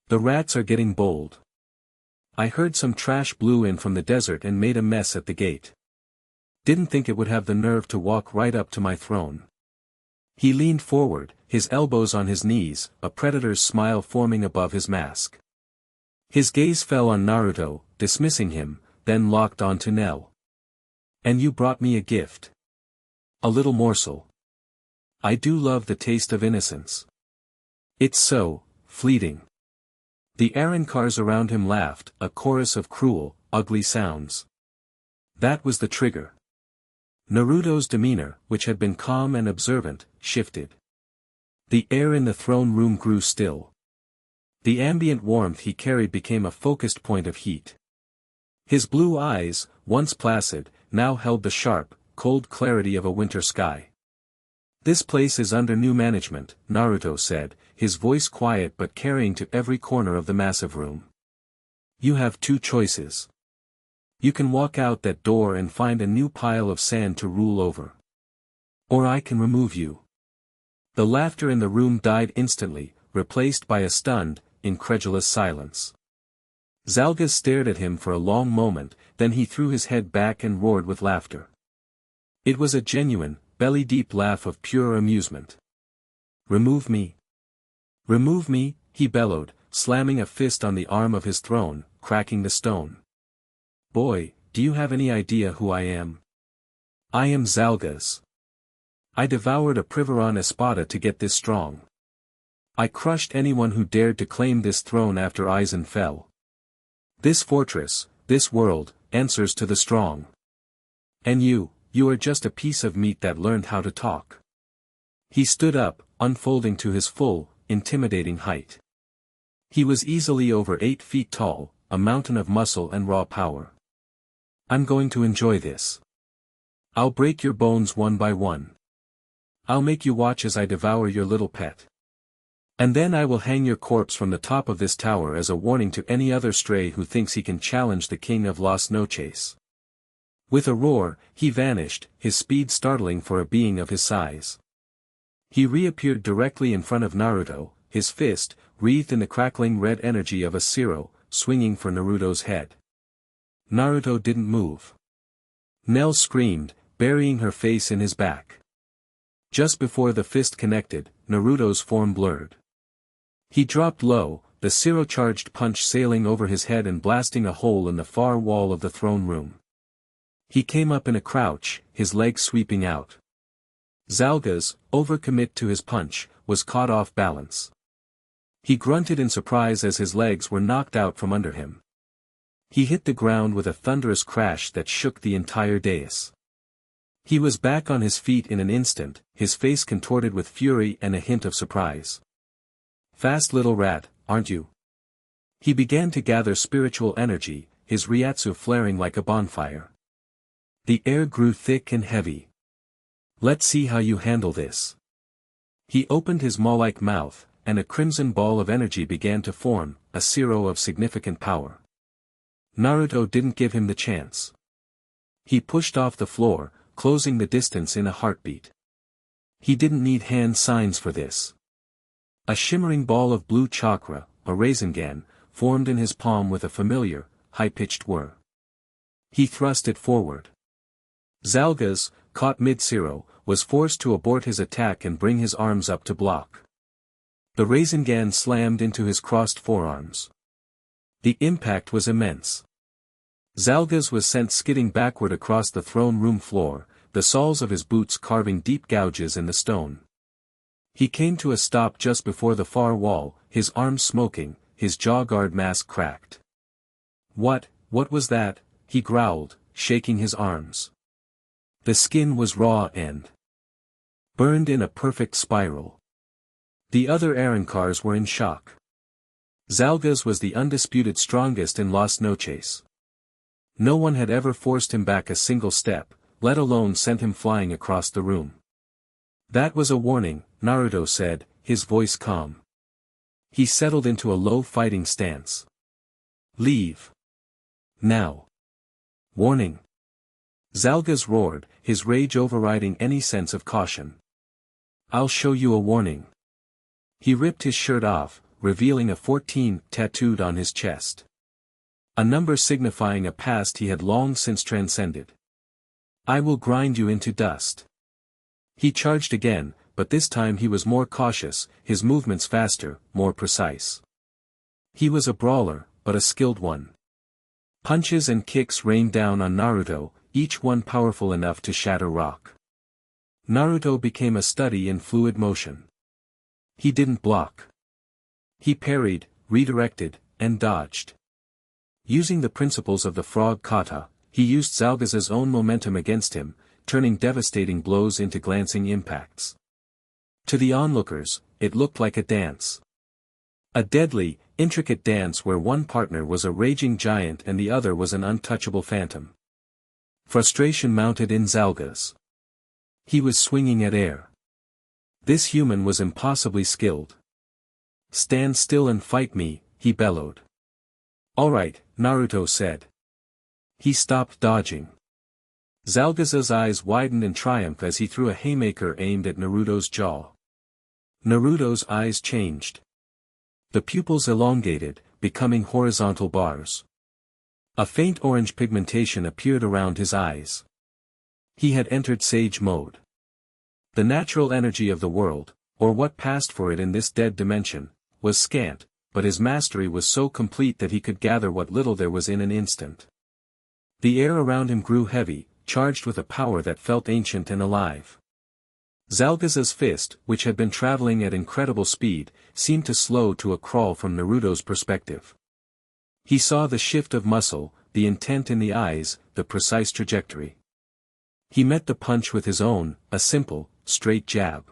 [SPEAKER 1] "The rats are getting bold. I heard some trash blew in from the desert and made a mess at the gate. Didn't think it would have the nerve to walk right up to my throne." He leaned forward, his elbows on his knees, a predator's smile forming above his mask. His gaze fell on Naruto, dismissing him, then locked onto Nell. "And you brought me a gift. A little morsel. I do love the taste of innocence. It's so fleeting." The Arrancars around him laughed, a chorus of cruel, ugly sounds. That was the trigger. Naruto's demeanor, which had been calm and observant, shifted. The air in the throne room grew still. The ambient warmth he carried became a focused point of heat. His blue eyes, once placid, now held the sharp, cold clarity of a winter sky. "This place is under new management," Naruto said, his voice quiet but carrying to every corner of the massive room. "You have two choices. You can walk out that door and find a new pile of sand to rule over. Or I can remove you." The laughter in the room died instantly, replaced by a stunned, incredulous silence. Zalgas stared at him for a long moment, then he threw his head back and roared with laughter. It was a genuine, belly-deep laugh of pure amusement. "Remove me. Remove me," he bellowed, slamming a fist on the arm of his throne, cracking the stone. "Boy, do you have any idea who I am? I am Zalgas. I devoured a Privaron Espada to get this strong. I crushed anyone who dared to claim this throne after Aizen fell. This fortress, this world, answers to the strong. And you are just a piece of meat that learned how to talk." He stood up, unfolding to his full, intimidating height. He was easily over 8 feet tall, a mountain of muscle and raw power. "I'm going to enjoy this. I'll break your bones one by one. I'll make you watch as I devour your little pet. And then I will hang your corpse from the top of this tower as a warning to any other stray who thinks he can challenge the king of Las Noches." With a roar, he vanished, his speed startling for a being of his size. He reappeared directly in front of Naruto, his fist, wreathed in the crackling red energy of a Zero, swinging for Naruto's head. Naruto didn't move. Nell screamed, burying her face in his back. Just before the fist connected, Naruto's form blurred. He dropped low, the Zero-charged punch sailing over his head and blasting a hole in the far wall of the throne room. He came up in a crouch, his legs sweeping out. Zalgas, overcommit to his punch, was caught off balance. He grunted in surprise as his legs were knocked out from under him. He hit the ground with a thunderous crash that shook the entire dais. He was back on his feet in an instant, his face contorted with fury and a hint of surprise. "Fast little rat, aren't you?" He began to gather spiritual energy, his Ryatsu flaring like a bonfire. The air grew thick and heavy. "Let's see how you handle this." He opened his maw-like mouth, and a crimson ball of energy began to form, a Zero of significant power. Naruto didn't give him the chance. He pushed off the floor, closing the distance in a heartbeat. He didn't need hand signs for this. A shimmering ball of blue chakra, a Rasengan, formed in his palm with a familiar, high-pitched whir. He thrust it forward. Zalgas, caught mid-zero, was forced to abort his attack and bring his arms up to block. The Rasengan slammed into his crossed forearms. The impact was immense. Zalgas was sent skidding backward across the throne room floor, the soles of his boots carving deep gouges in the stone. He came to a stop just before the far wall, his arms smoking, his jaw-guard mask cracked. What was that?" he growled, shaking his arms. The skin was raw and burned in a perfect spiral. The other Arrancars were in shock. Zalgas was the undisputed strongest in Las Noches. No one had ever forced him back a single step, let alone sent him flying across the room. "That was a warning," Naruto said, his voice calm. He settled into a low fighting stance. "Leave. Now." "Warning." Zalgas roared, his rage overriding any sense of caution. "I'll show you a warning." He ripped his shirt off, revealing a 14 tattooed on his chest. A number signifying a past he had long since transcended. "I will grind you into dust." He charged again, but this time he was more cautious, his movements faster, more precise. He was a brawler, but a skilled one. Punches and kicks rained down on Naruto, each one powerful enough to shatter rock. Naruto became a study in fluid motion. He didn't block. He parried, redirected, and dodged. Using the principles of the frog kata, he used Zalgas's own momentum against him, turning devastating blows into glancing impacts. To the onlookers, it looked like a dance. A deadly, intricate dance where one partner was a raging giant and the other was an untouchable phantom. Frustration mounted in Zalgas. He was swinging at air. This human was impossibly skilled. "Stand still and fight me," he bellowed. "All right," Naruto said. He stopped dodging. Zalgas's eyes widened in triumph as he threw a haymaker aimed at Naruto's jaw. Naruto's eyes changed. The pupils elongated, becoming horizontal bars. A faint orange pigmentation appeared around his eyes. He had entered sage mode. The natural energy of the world, or what passed for it in this dead dimension, was scant, but his mastery was so complete that he could gather what little there was in an instant. The air around him grew heavy, charged with a power that felt ancient and alive. Zalgas's fist, which had been traveling at incredible speed, seemed to slow to a crawl from Naruto's perspective. He saw the shift of muscle, the intent in the eyes, the precise trajectory. He met the punch with his own, a simple, straight jab.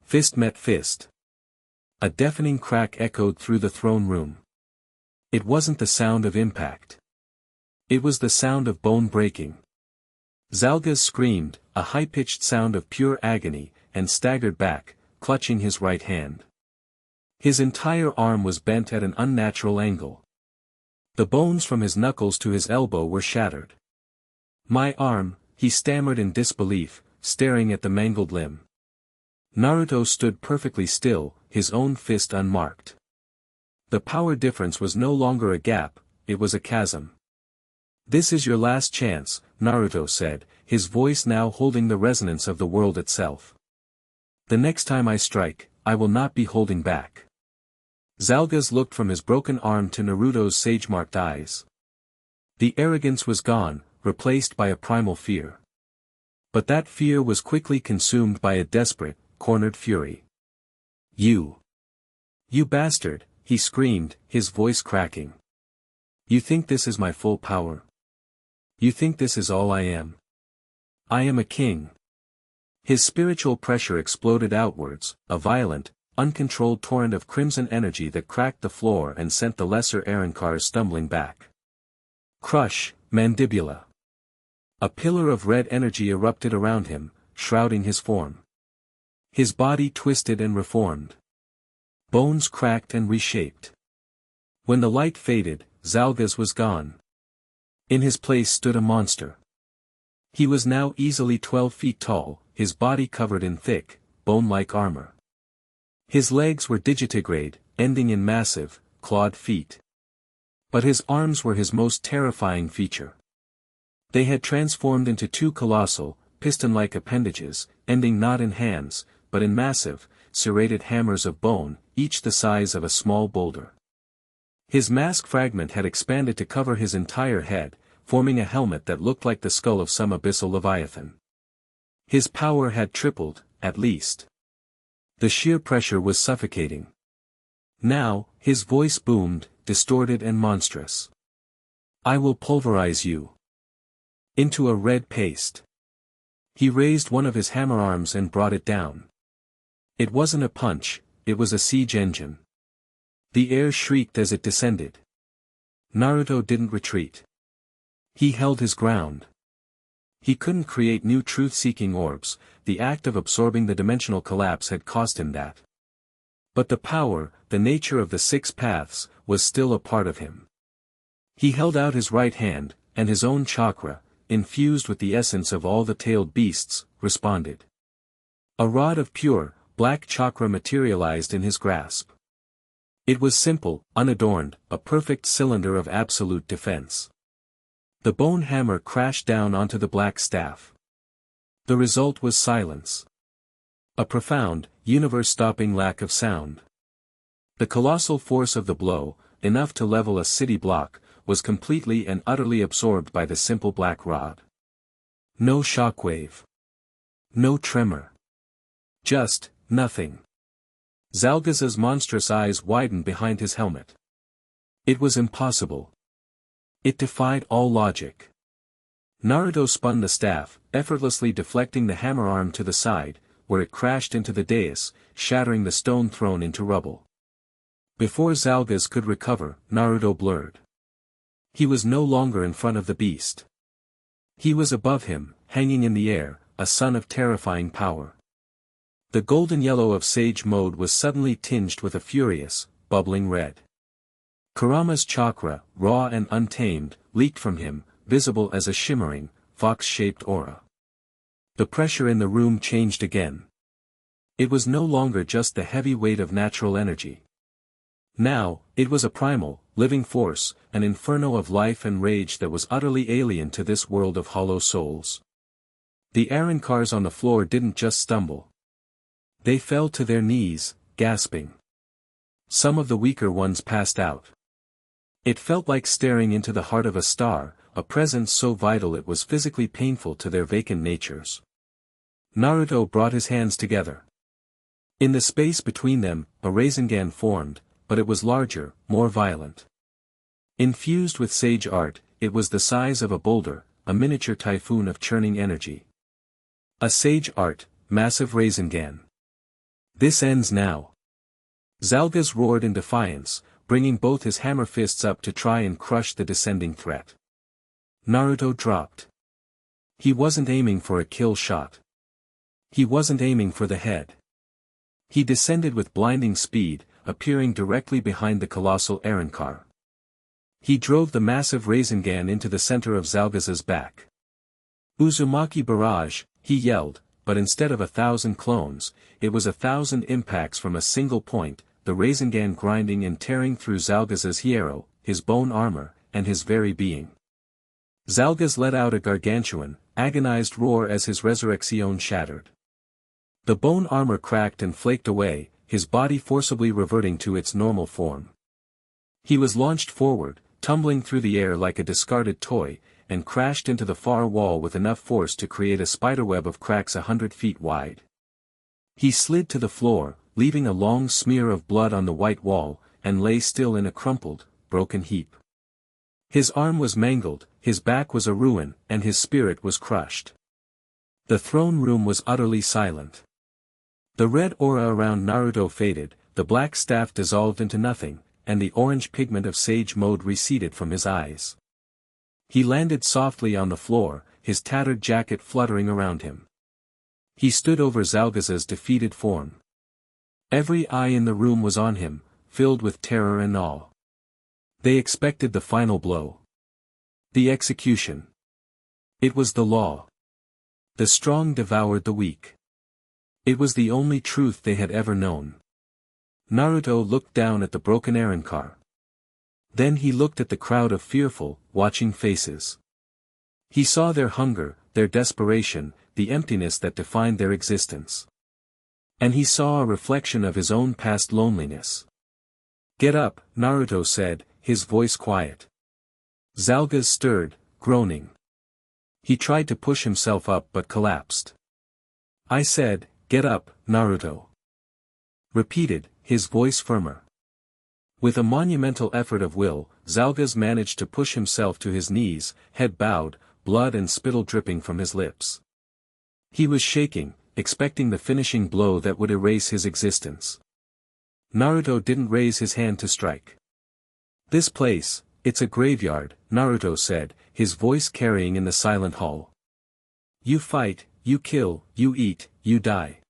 [SPEAKER 1] Fist met fist. A deafening crack echoed through the throne room. It wasn't the sound of impact. It was the sound of bone breaking. Zalgas screamed, a high-pitched sound of pure agony, and staggered back, clutching his right hand. His entire arm was bent at an unnatural angle. The bones from his knuckles to his elbow were shattered. "My arm," he stammered in disbelief, staring at the mangled limb. Naruto stood perfectly still, his own fist unmarked. The power difference was no longer a gap, it was a chasm. "This is your last chance," Naruto said, his voice now holding the resonance of the world itself. "The next time I strike, I will not be holding back." Zalgas looked from his broken arm to Naruto's sage-marked eyes. The arrogance was gone, replaced by a primal fear. But that fear was quickly consumed by a desperate, cornered fury. You bastard," he screamed, his voice cracking. "You think this is my full power? You think this is all I am? I am a king." His spiritual pressure exploded outwards, a violent, uncontrolled torrent of crimson energy that cracked the floor and sent the lesser Arrancars stumbling back. Crush, mandibula. A pillar of red energy erupted around him, shrouding his form. His body twisted and reformed. Bones cracked and reshaped. When the light faded, Zalgas was gone. In his place stood a monster. He was now easily 12 feet tall, his body covered in thick, bone-like armor. His legs were digitigrade, ending in massive, clawed feet. But his arms were his most terrifying feature. They had transformed into two colossal, piston-like appendages, ending not in hands, but in massive, serrated hammers of bone, each the size of a small boulder. His mask fragment had expanded to cover his entire head, forming a helmet that looked like the skull of some abyssal leviathan. His power had tripled, at least. The sheer pressure was suffocating. Now, his voice boomed, distorted and monstrous. "I will pulverize you into a red paste." He raised one of his hammer arms and brought it down. It wasn't a punch, it was a siege engine. The air shrieked as it descended. Naruto didn't retreat. He held his ground. He couldn't create new truth-seeking orbs, the act of absorbing the dimensional collapse had cost him that. But the power, the nature of the six paths, was still a part of him. He held out his right hand, and his own chakra, infused with the essence of all the tailed beasts, responded. A rod of pure, black chakra materialized in his grasp. It was simple, unadorned, a perfect cylinder of absolute defense. The bone hammer crashed down onto the black staff. The result was silence. A profound, universe-stopping lack of sound. The colossal force of the blow, enough to level a city block, was completely and utterly absorbed by the simple black rod. No shockwave. No tremor. Just, nothing. Zalgaza's monstrous eyes widened behind his helmet. It was impossible. It defied all logic. Naruto spun the staff, effortlessly deflecting the hammer arm to the side, where it crashed into the dais, shattering the stone throne into rubble. Before Zalgaz could recover, Naruto blurred. He was no longer in front of the beast. He was above him, hanging in the air, a sun of terrifying power. The golden yellow of Sage Mode was suddenly tinged with a furious, bubbling red. Kurama's chakra, raw and untamed, leaked from him, visible as a shimmering, fox-shaped aura. The pressure in the room changed again. It was no longer just the heavy weight of natural energy. Now, it was a primal, living force, an inferno of life and rage that was utterly alien to this world of hollow souls. The Arrancars on the floor didn't just stumble. They fell to their knees, gasping. Some of the weaker ones passed out. It felt like staring into the heart of a star, a presence so vital it was physically painful to their vacant natures. Naruto brought his hands together. In the space between them, a Rasengan formed, but it was larger, more violent. Infused with sage art, it was the size of a boulder, a miniature typhoon of churning energy. A sage art, massive Rasengan. This ends now. Zalgaz roared in defiance, bringing both his hammer fists up to try and crush the descending threat. Naruto dropped. He wasn't aiming for a kill shot. He wasn't aiming for the head. He descended with blinding speed, appearing directly behind the colossal Arrancar. He drove the massive Rasengan into the center of Zalgaz's back. Uzumaki barrage, he yelled, but instead of 1,000 clones, it was 1,000 impacts from a single point, the Rasengan grinding and tearing through Zalgaz's hierro, his bone armor, and his very being. Zalgaz let out a gargantuan, agonized roar as his resurrection shattered. The bone armor cracked and flaked away, his body forcibly reverting to its normal form. He was launched forward, tumbling through the air like a discarded toy, and crashed into the far wall with enough force to create a spiderweb of cracks 100 feet wide. He slid to the floor, leaving a long smear of blood on the white wall, and lay still in a crumpled, broken heap. His arm was mangled, his back was a ruin, and his spirit was crushed. The throne room was utterly silent. The red aura around Naruto faded, the black staff dissolved into nothing, and the orange pigment of Sage Mode receded from his eyes. He landed softly on the floor, his tattered jacket fluttering around him. He stood over Zalgaz's defeated form. Every eye in the room was on him, filled with terror and awe. They expected the final blow. The execution. It was the law. The strong devoured the weak. It was the only truth they had ever known. Naruto looked down at the broken Arrancar. Then he looked at the crowd of fearful, watching faces. He saw their hunger, their desperation, the emptiness that defined their existence. And he saw a reflection of his own past loneliness. "Get up," Naruto said, his voice quiet. Zalgas stirred, groaning. He tried to push himself up but collapsed. "I said, get up, Naruto." Repeated, his voice firmer. With a monumental effort of will, Zalgas managed to push himself to his knees, head bowed, blood and spittle dripping from his lips. He was shaking, expecting the finishing blow that would erase his existence. Naruto didn't raise his hand to strike. "This place, it's a graveyard," Naruto said, his voice carrying in the silent hall. "You fight, you kill, you eat, you die.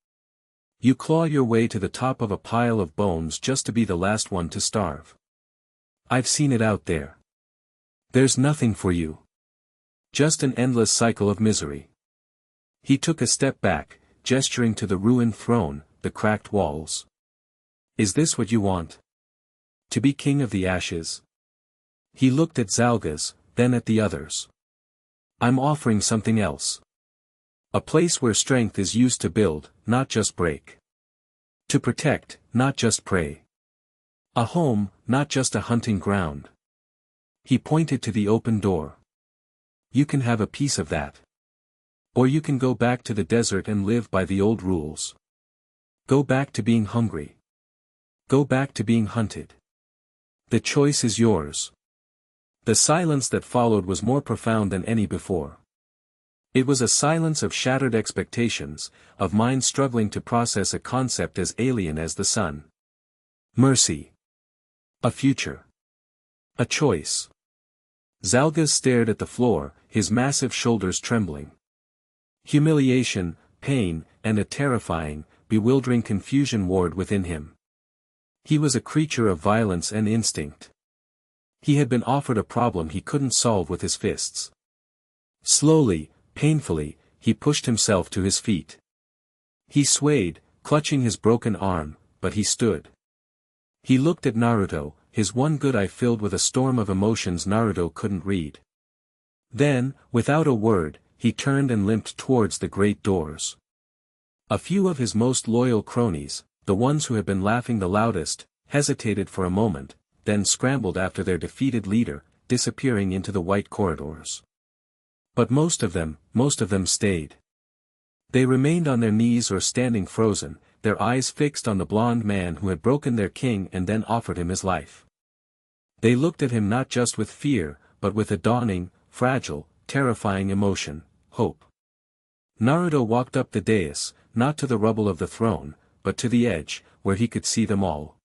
[SPEAKER 1] You claw your way to the top of a pile of bones just to be the last one to starve. I've seen it out there. There's nothing for you. Just an endless cycle of misery." He took a step back, gesturing to the ruined throne, the cracked walls. "Is this what you want? To be king of the ashes?" He looked at Zalgas, then at the others. "I'm offering something else. A place where strength is used to build, not just break. To protect, not just prey. A home, not just a hunting ground." He pointed to the open door. "You can have a piece of that. Or you can go back to the desert and live by the old rules. Go back to being hungry. Go back to being hunted. The choice is yours." The silence that followed was more profound than any before. It was a silence of shattered expectations, of minds struggling to process a concept as alien as the sun. Mercy. A future. A choice. Zalgas stared at the floor, his massive shoulders trembling. Humiliation, pain, and a terrifying, bewildering confusion warred within him. He was a creature of violence and instinct. He had been offered a problem he couldn't solve with his fists. Slowly, painfully, he pushed himself to his feet. He swayed, clutching his broken arm, but he stood. He looked at Naruto, his one good eye filled with a storm of emotions Naruto couldn't read. Then, without a word, he turned and limped towards the great doors. A few of his most loyal cronies, the ones who had been laughing the loudest, hesitated for a moment, then scrambled after their defeated leader, disappearing into the white corridors. But most of them stayed. They remained on their knees or standing frozen, their eyes fixed on the blond man who had broken their king and then offered him his life. They looked at him not just with fear, but with a dawning, fragile, terrifying emotion, hope. Naruto walked up the dais, not to the rubble of the throne, but to the edge, where he could see them all.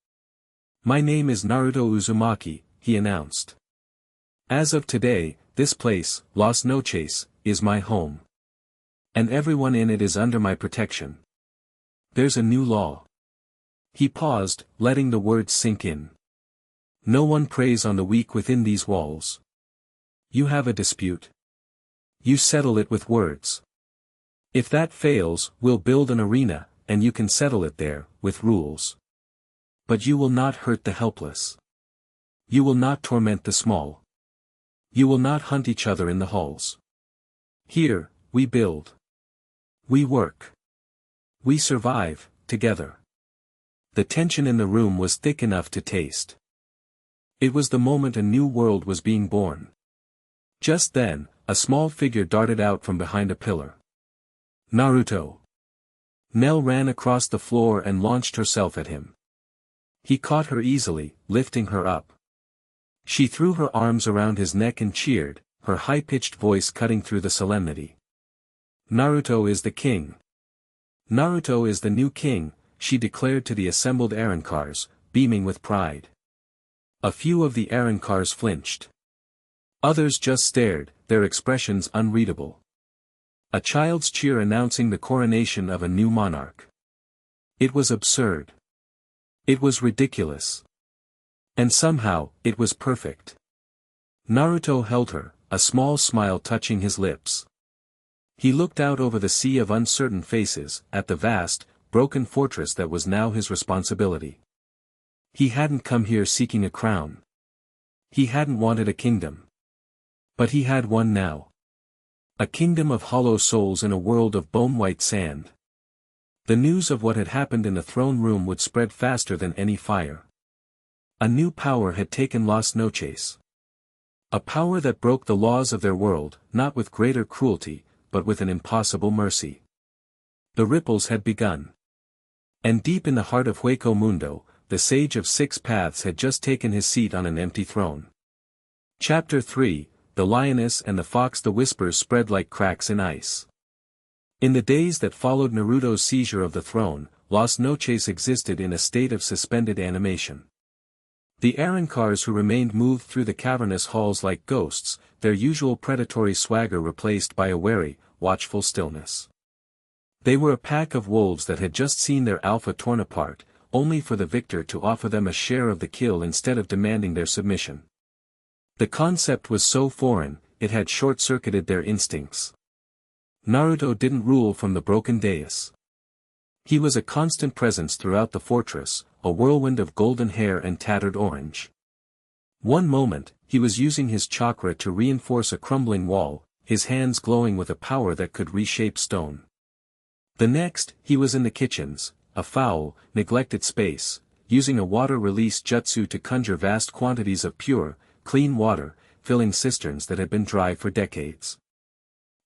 [SPEAKER 1] "My name is Naruto Uzumaki," he announced. "As of today, this place, Las Noches, is my home. And everyone in it is under my protection. There's a new law." He paused, letting the words sink in. "No one preys on the weak within these walls. You have a dispute. You settle it with words. If that fails, we'll build an arena, and you can settle it there, with rules. But you will not hurt the helpless. You will not torment the small. You will not hunt each other in the halls. Here, we build. We work. We survive, together." The tension in the room was thick enough to taste. It was the moment a new world was being born. Just then, a small figure darted out from behind a pillar. "Naruto." Nell ran across the floor and launched herself at him. He caught her easily, lifting her up. She threw her arms around his neck and cheered, her high-pitched voice cutting through the solemnity. "Naruto is the king. Naruto is the new king," she declared to the assembled Arrancars, beaming with pride. A few of the Arrancars flinched. Others just stared, their expressions unreadable. A child's cheer announcing the coronation of a new monarch. It was absurd. It was ridiculous. And somehow, it was perfect. Naruto held her, a small smile touching his lips. He looked out over the sea of uncertain faces, at the vast, broken fortress that was now his responsibility. He hadn't come here seeking a crown. He hadn't wanted a kingdom. But he had one now. A kingdom of hollow souls in a world of bone-white sand. The news of what had happened in the throne room would spread faster than any fire. A new power had taken Las Noches. A power that broke the laws of their world, not with greater cruelty, but with an impossible mercy. The ripples had begun. And deep in the heart of Hueco Mundo, the Sage of Six Paths had just taken his seat on an empty throne. Chapter 3, The Lioness and the Fox. The whispers spread like cracks in ice. In the days that followed Naruto's seizure of the throne, Las Noches existed in a state of suspended animation. The Arrancars who remained moved through the cavernous halls like ghosts, their usual predatory swagger replaced by a wary, watchful stillness. They were a pack of wolves that had just seen their alpha torn apart, only for the victor to offer them a share of the kill instead of demanding their submission. The concept was so foreign, it had short-circuited their instincts. Naruto didn't rule from the broken dais. He was a constant presence throughout the fortress, a whirlwind of golden hair and tattered orange. One moment, he was using his chakra to reinforce a crumbling wall, his hands glowing with a power that could reshape stone. The next, he was in the kitchens, a foul, neglected space, using a water-release jutsu to conjure vast quantities of pure, clean water, filling cisterns that had been dry for decades.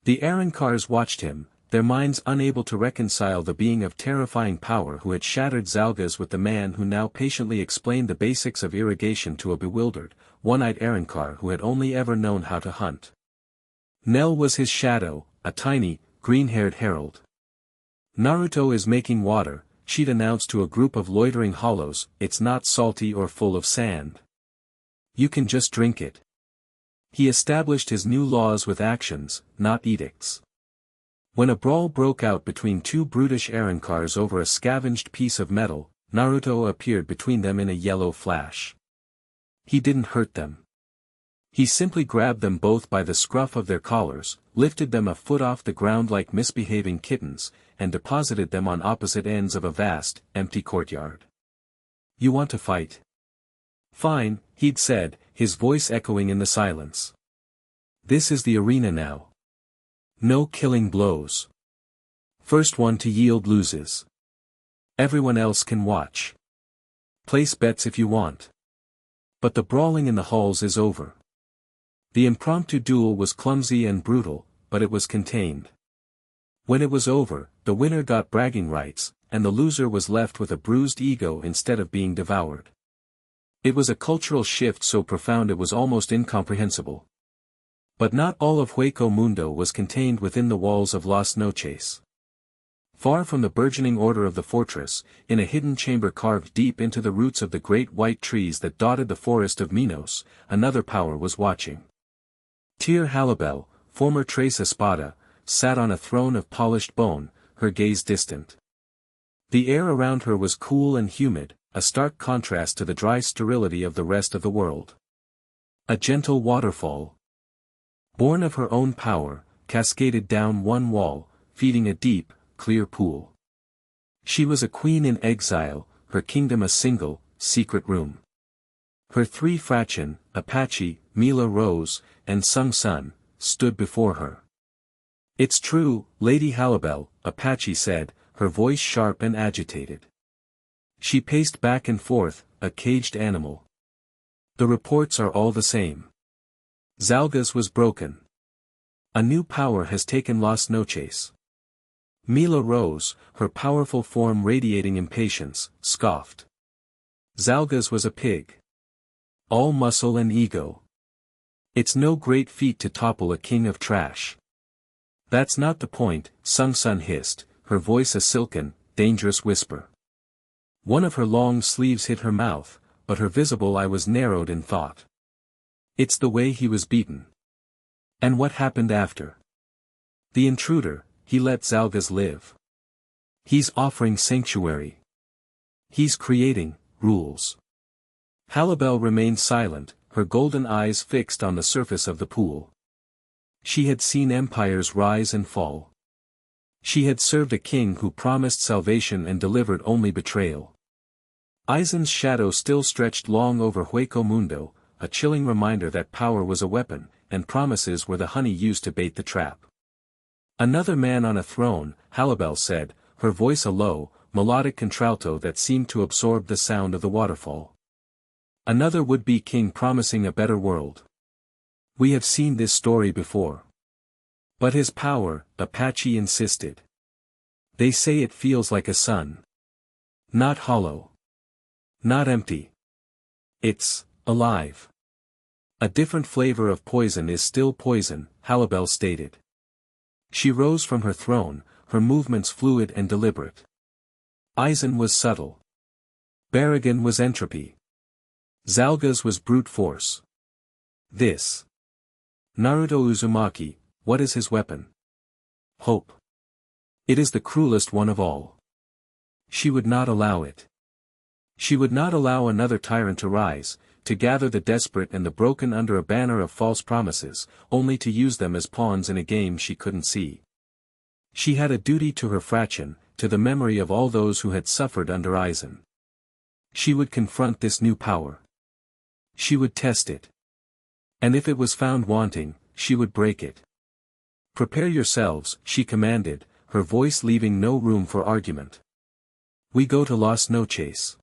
[SPEAKER 1] The Arrancars watched him, their minds unable to reconcile the being of terrifying power who had shattered Zalgas with the man who now patiently explained the basics of irrigation to a bewildered, one-eyed Arrancar who had only ever known how to hunt. Nell was his shadow, a tiny, green-haired herald. Naruto is making water, she'd announced to a group of loitering hollows. It's not salty or full of sand. You can just drink it. He established his new laws with actions, not edicts. When a brawl broke out between two brutish Arrancars over a scavenged piece of metal, Naruto appeared between them in a yellow flash. He didn't hurt them. He simply grabbed them both by the scruff of their collars, lifted them a foot off the ground like misbehaving kittens, and deposited them on opposite ends of a vast, empty courtyard. You want to fight? Fine, he'd said, his voice echoing in the silence. This is the arena now. No killing blows. First one to yield loses. Everyone else can watch. Place bets if you want. But the brawling in the halls is over. The impromptu duel was clumsy and brutal, but it was contained. When it was over, the winner got bragging rights, and the loser was left with a bruised ego instead of being devoured. It was a cultural shift so profound it was almost incomprehensible. But not all of Hueco Mundo was contained within the walls of Las Noches. Far from the burgeoning order of the fortress, in a hidden chamber carved deep into the roots of the great white trees that dotted the forest of Minos, another power was watching. Tyr Halibel, former Tres Espada, sat on a throne of polished bone, her gaze distant. The air around her was cool and humid, a stark contrast to the dry sterility of the rest of the world. A gentle waterfall, born of her own power, cascaded down one wall, feeding a deep, clear pool. She was a queen in exile, her kingdom a single, secret room. Her three Frachin, Apache, Mila Rose, and Sung Sun, stood before her. It's true, Lady Halibel, Apache said, her voice sharp and agitated. She paced back and forth, a caged animal. The reports are all the same. Zalgas was broken. A new power has taken Las Noches. Mila Rose, her powerful form radiating impatience, scoffed. Zalgas was a pig. All muscle and ego. It's no great feat to topple a king of trash. That's not the point, Sung Sun hissed, her voice a silken, dangerous whisper. One of her long sleeves hid her mouth, but her visible eye was narrowed in thought. It's the way he was beaten. And what happened after? The intruder, he let Zalgas live. He's offering sanctuary. He's creating rules. Halibel remained silent, her golden eyes fixed on the surface of the pool. She had seen empires rise and fall. She had served a king who promised salvation and delivered only betrayal. Aizen's shadow still stretched long over Hueco Mundo, a chilling reminder that power was a weapon, and promises were the honey used to bait the trap. Another man on a throne, Halibel said, her voice a low, melodic contralto that seemed to absorb the sound of the waterfall. Another would-be king promising a better world. We have seen this story before. But his power, Apache insisted. They say it feels like a sun. Not hollow. Not empty. It's alive. A different flavor of poison is still poison, Halibel stated. She rose from her throne, her movements fluid and deliberate. Aizen was subtle. Barragan was entropy. Zalgas was brute force. This. Naruto Uzumaki, what is his weapon? Hope. It is the cruelest one of all. She would not allow it. She would not allow another tyrant to rise, to gather the desperate and the broken under a banner of false promises, only to use them as pawns in a game she couldn't see. She had a duty to her fraction, to the memory of all those who had suffered under Aizen. She would confront this new power. She would test it. And if it was found wanting, she would break it. Prepare yourselves, she commanded, her voice leaving no room for argument. We go to Las Noches.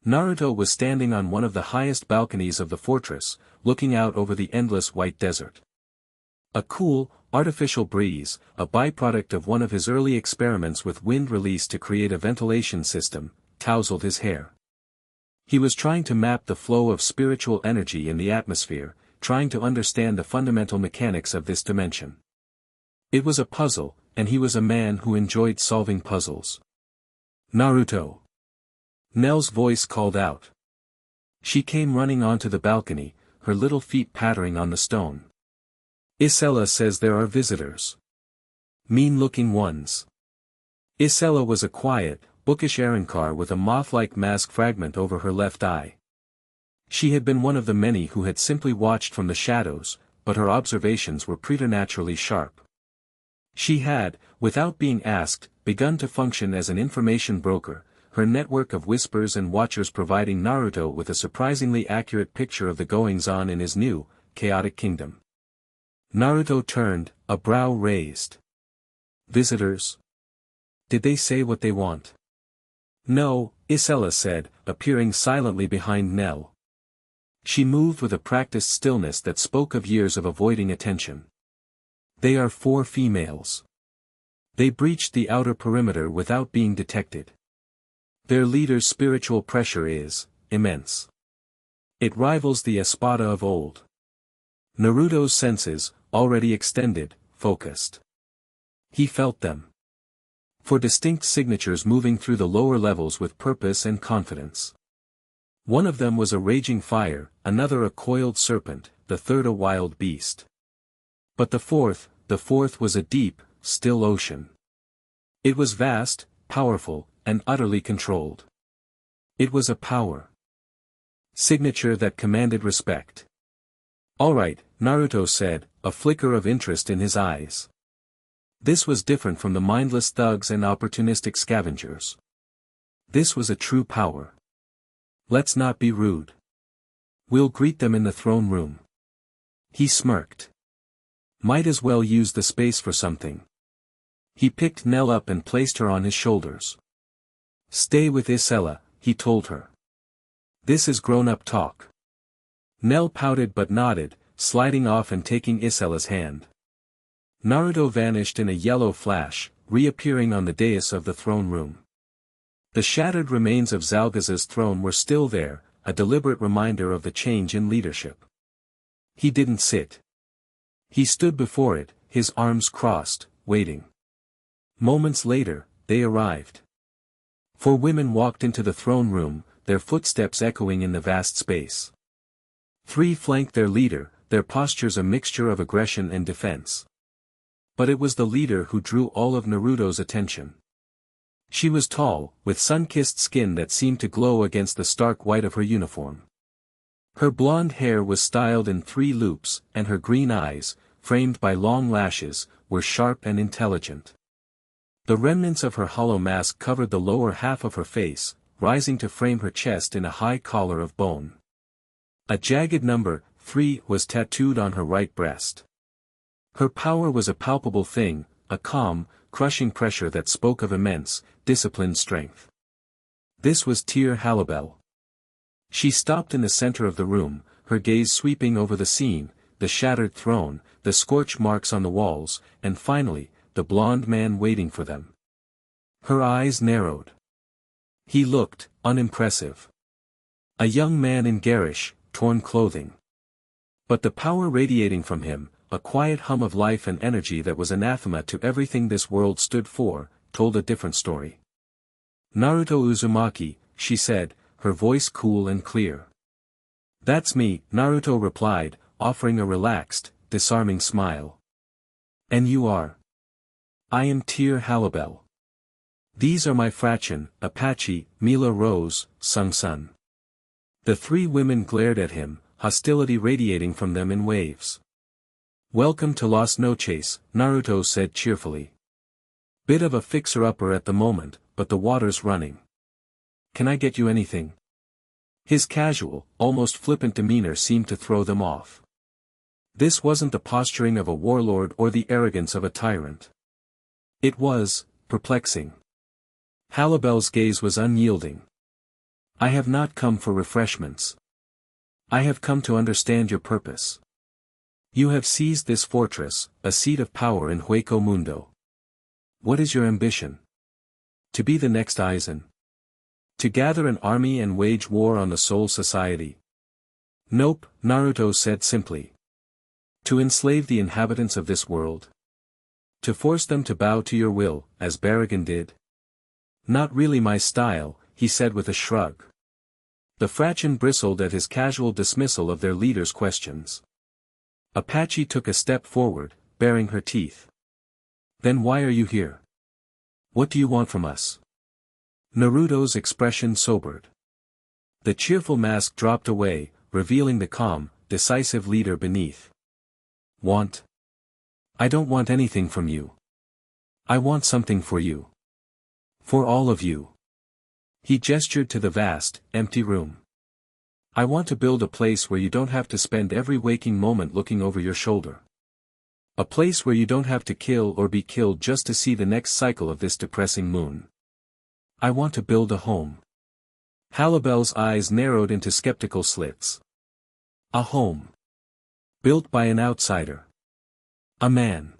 [SPEAKER 1] Naruto was standing on one of the highest balconies of the fortress, looking out over the endless white desert. A cool, artificial breeze, a byproduct of one of his early experiments with wind release to create a ventilation system, tousled his hair. He was trying to map the flow of spiritual energy in the atmosphere, trying to understand the fundamental mechanics of this dimension. It was a puzzle, and he was a man who enjoyed solving puzzles. Naruto. Nell's voice called out. She came running onto the balcony, her little feet pattering on the stone. Isella says there are visitors. Mean-looking ones. Isella was a quiet, bookish Arrancars with a moth-like mask fragment over her left eye. She had been one of the many who had simply watched from the shadows, but her observations were preternaturally sharp. She had, without being asked, begun to function as an information broker, her network of whispers and watchers providing Naruto with a surprisingly accurate picture of the goings-on in his new, chaotic kingdom. Naruto turned, a brow raised. Visitors? Did they say what they want? No, Isella said, appearing silently behind Nell. She moved with a practiced stillness that spoke of years of avoiding attention. They are 4 females. They breached the outer perimeter without being detected. Their leader's spiritual pressure is immense. It rivals the Espada of old. Naruto's senses, already extended, focused. He felt them. For distinct signatures moving through the lower levels with purpose and confidence. One of them was a raging fire, another a coiled serpent, the third a wild beast. But the fourth was a deep, still ocean. It was vast, powerful, and utterly controlled. It was a power signature that commanded respect. All right, Naruto said, a flicker of interest in his eyes. This was different from the mindless thugs and opportunistic scavengers. This was a true power. Let's not be rude. We'll greet them in the throne room. He smirked. Might as well use the space for something. He picked Nell up and placed her on his shoulders. Stay with Isella, he told her. This is grown-up talk. Nell pouted but nodded, sliding off and taking Isella's hand. Naruto vanished in a yellow flash, reappearing on the dais of the throne room. The shattered remains of Zalgaz's throne were still there, a deliberate reminder of the change in leadership. He didn't sit. He stood before it, his arms crossed, waiting. Moments later, they arrived. 4 women walked into the throne room, their footsteps echoing in the vast space. 3 flanked their leader, their postures a mixture of aggression and defense. But it was the leader who drew all of Naruto's attention. She was tall, with sun-kissed skin that seemed to glow against the stark white of her uniform. Her blonde hair was styled in 3 loops, and her green eyes, framed by long lashes, were sharp and intelligent. The remnants of her hollow mask covered the lower half of her face, rising to frame her chest in a high collar of bone. A jagged number, 3, was tattooed on her right breast. Her power was a palpable thing, a calm, crushing pressure that spoke of immense, disciplined strength. This was Tyr Halibel. She stopped in the center of the room, her gaze sweeping over the scene, the shattered throne, the scorch marks on the walls, and finally, the blond man waiting for them. Her eyes narrowed. He looked unimpressive. A young man in garish, torn clothing. But the power radiating from him, a quiet hum of life and energy that was anathema to everything this world stood for, told a different story. "Naruto Uzumaki," she said, her voice cool and clear. "That's me," Naruto replied, offering a relaxed, disarming smile. "And you are?" "I am Tyr Halibel. These are my fraction, Apache, Mila Rose, Sung Sun." The 3 women glared at him, hostility radiating from them in waves. "Welcome to Las Noches," Naruto said cheerfully. "Bit of a fixer-upper at the moment, but the water's running. Can I get you anything?" His casual, almost flippant demeanor seemed to throw them off. This wasn't the posturing of a warlord or the arrogance of a tyrant. It was perplexing. Halibel's gaze was unyielding. "I have not come for refreshments. I have come to understand your purpose. You have seized this fortress, a seat of power in Hueco Mundo. What is your ambition? To be the next Aizen? To gather an army and wage war on the Soul Society?" "Nope," Naruto said simply. "To enslave the inhabitants of this world? To force them to bow to your will, as Barragan did? Not really my style," he said with a shrug. The fraction bristled at his casual dismissal of their leader's questions. Apache took a step forward, baring her teeth. "Then why are you here? What do you want from us?" Naruto's expression sobered. The cheerful mask dropped away, revealing the calm, decisive leader beneath. "Want? I don't want anything from you. I want something for you. For all of you." He gestured to the vast, empty room. "I want to build a place where you don't have to spend every waking moment looking over your shoulder. A place where you don't have to kill or be killed just to see the next cycle of this depressing moon. I want to build a home." Halibel's eyes narrowed into skeptical slits. "A home. Built by an outsider. A man.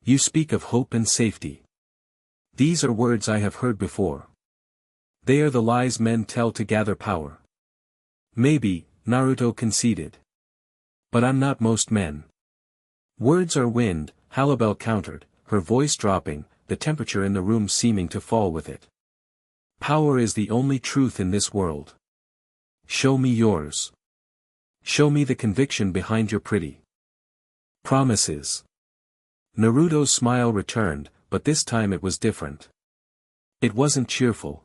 [SPEAKER 1] You speak of hope and safety. These are words I have heard before. They are the lies men tell to gather power." "Maybe," Naruto conceded. "But I'm not most men." "Words are wind," Halibel countered, her voice dropping, the temperature in the room seeming to fall with it. "Power is the only truth in this world. Show me yours. Show me the conviction behind your pretty promises." Naruto's smile returned, but this time it was different. It wasn't cheerful.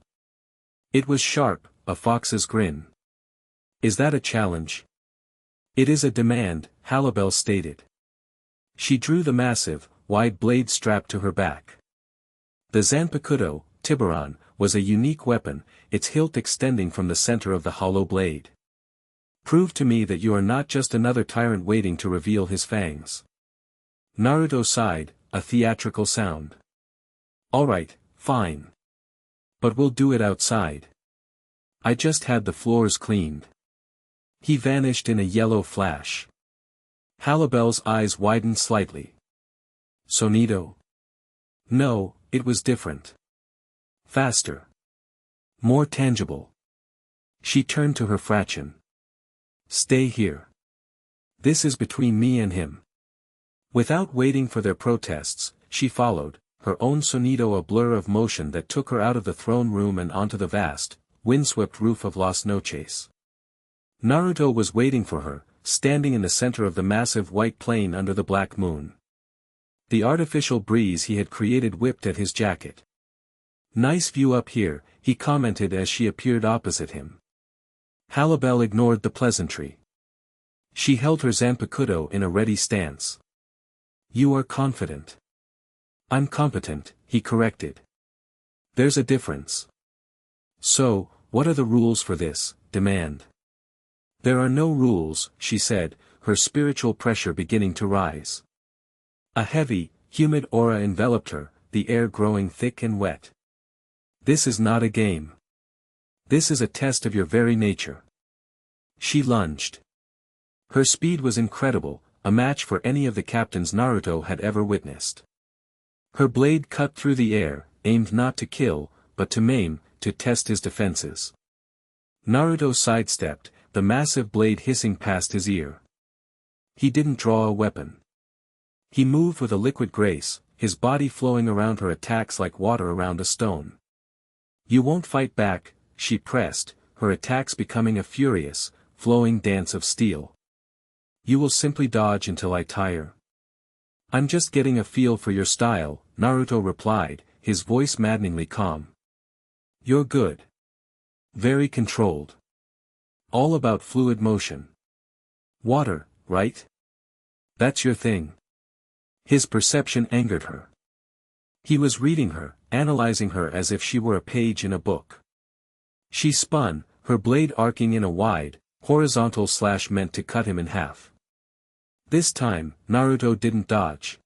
[SPEAKER 1] It was sharp, a fox's grin. "Is that a challenge?" "It is a demand," Halibel stated. She drew the massive, wide blade strapped to her back. The Zanpakuto, Tiburon, was a unique weapon, its hilt extending from the center of the hollow blade. "Prove to me that you are not just another tyrant waiting to reveal his fangs." Naruto sighed, a theatrical sound. "All right, fine. But we'll do it outside. I just had the floors cleaned." He vanished in a yellow flash. Halibel's eyes widened slightly. "Sonido?" "No, it was different. Faster. More tangible." She turned to her fraction. "Stay here. This is between me and him." Without waiting for their protests, she followed, her own sonido a blur of motion that took her out of the throne room and onto the vast, windswept roof of Las Noches. Naruto was waiting for her, standing in the center of the massive white plain under the black moon. The artificial breeze he had created whipped at his jacket. "Nice view up here," he commented as she appeared opposite him. Halibel ignored the pleasantry. She held her Zanpakuto in a ready stance. "You are confident." "I'm competent," he corrected. "There's a difference." So, what are the rules for this demand? There are no rules, she said, her spiritual pressure beginning to rise. A heavy, humid aura enveloped her, the air growing thick and wet. This is not a game. This is a test of your very nature. She lunged. Her speed was incredible, a match for any of the captains Naruto had ever witnessed. Her blade cut through the air, aimed not to kill, but to maim, to test his defenses. Naruto sidestepped, the massive blade hissing past his ear. He didn't draw a weapon. He moved with a liquid grace, his body flowing around her attacks like water around a stone. You won't fight back, she pressed, her attacks becoming a furious, flowing dance of steel. You will simply dodge until I tire. I'm just getting a feel for your style, Naruto replied, his voice maddeningly calm. You're good. Very controlled. All about fluid motion. Water, right? That's your thing. His perception angered her. He was reading her, analyzing her as if she were a page in a book. She spun, her blade arcing in a wide, horizontal slash meant to cut him in half. This time, Naruto didn't dodge.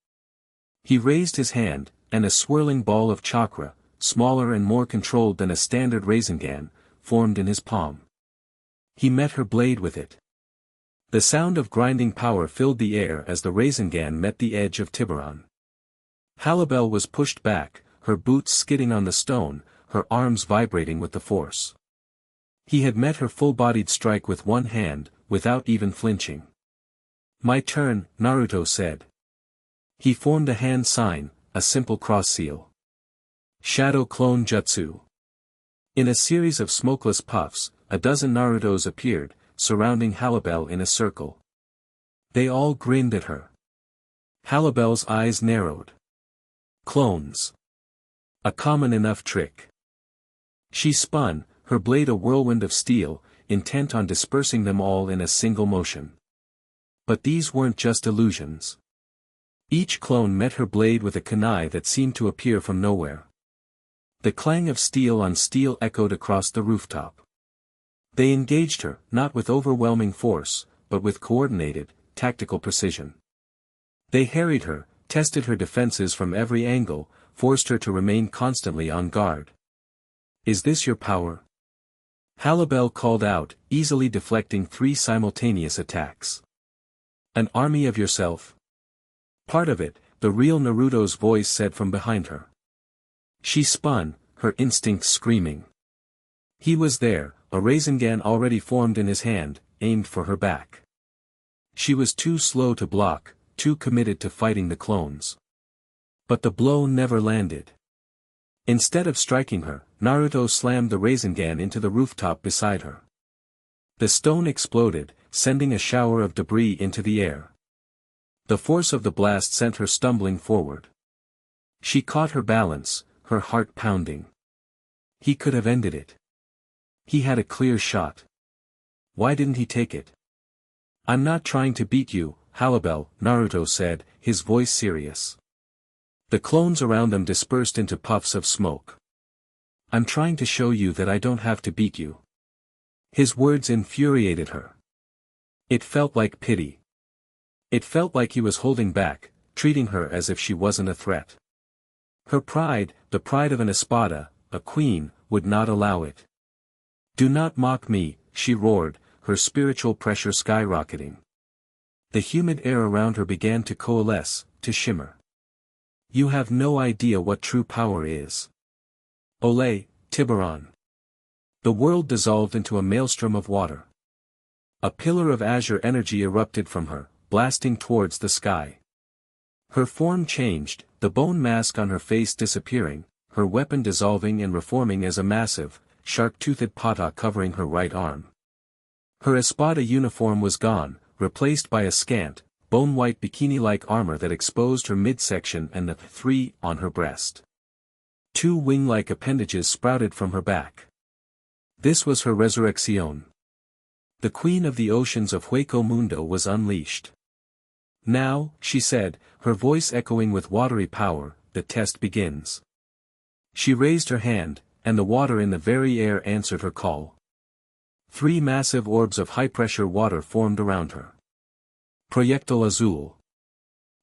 [SPEAKER 1] He raised his hand, and a swirling ball of chakra, smaller and more controlled than a standard Rasengan, formed in his palm. He met her blade with it. The sound of grinding power filled the air as the Rasengan met the edge of Tiburon. Halibel was pushed back, her boots skidding on the stone, her arms vibrating with the force. He had met her full-bodied strike with one hand, without even flinching. My turn, Naruto said. He formed a hand sign, a simple cross seal. Shadow Clone Jutsu. In a series of smokeless puffs, a dozen Narutos appeared, surrounding Halibel in a circle. They all grinned at her. Halibel's eyes narrowed. Clones. A common enough trick. She spun, her blade a whirlwind of steel, intent on dispersing them all in a single motion. But these weren't just illusions. Each clone met her blade with a kunai that seemed to appear from nowhere. The clang of steel on steel echoed across the rooftop. They engaged her, not with overwhelming force, but with coordinated, tactical precision. They harried her, tested her defenses from every angle, forced her to remain constantly on guard. Is this your power? Halibel called out, easily deflecting 3 simultaneous attacks. An army of yourself? Part of it, the real Naruto's voice said from behind her. She spun, her instincts screaming. He was there, a Rasengan already formed in his hand, aimed for her back. She was too slow to block, too committed to fighting the clones. But the blow never landed. Instead of striking her, Naruto slammed the Rasengan into the rooftop beside her. The stone exploded, sending a shower of debris into the air. The force of the blast sent her stumbling forward. She caught her balance, her heart pounding. He could have ended it. He had a clear shot. Why didn't he take it? I'm not trying to beat you, Halibel, Naruto said, his voice serious. The clones around them dispersed into puffs of smoke. I'm trying to show you that I don't have to beat you. His words infuriated her. It felt like pity. It felt like he was holding back, treating her as if she wasn't a threat. Her pride, the pride of an espada, a queen, would not allow it. Do not mock me, she roared, her spiritual pressure skyrocketing. The humid air around her began to coalesce, to shimmer. You have no idea what true power is. Ole, Tiburon. The world dissolved into a maelstrom of water. A pillar of azure energy erupted from her, blasting towards the sky. Her form changed, the bone mask on her face disappearing, her weapon dissolving and reforming as a massive, shark-toothed pata covering her right arm. Her espada uniform was gone, replaced by a scant, bone-white bikini-like armor that exposed her midsection and the 3 on her breast. 2 wing-like appendages sprouted from her back. This was her resurrection. The queen of the oceans of Hueco Mundo was unleashed. Now, she said, her voice echoing with watery power, the test begins. She raised her hand, and the water in the very air answered her call. 3 massive orbs of high-pressure water formed around her. Proyectil Azul.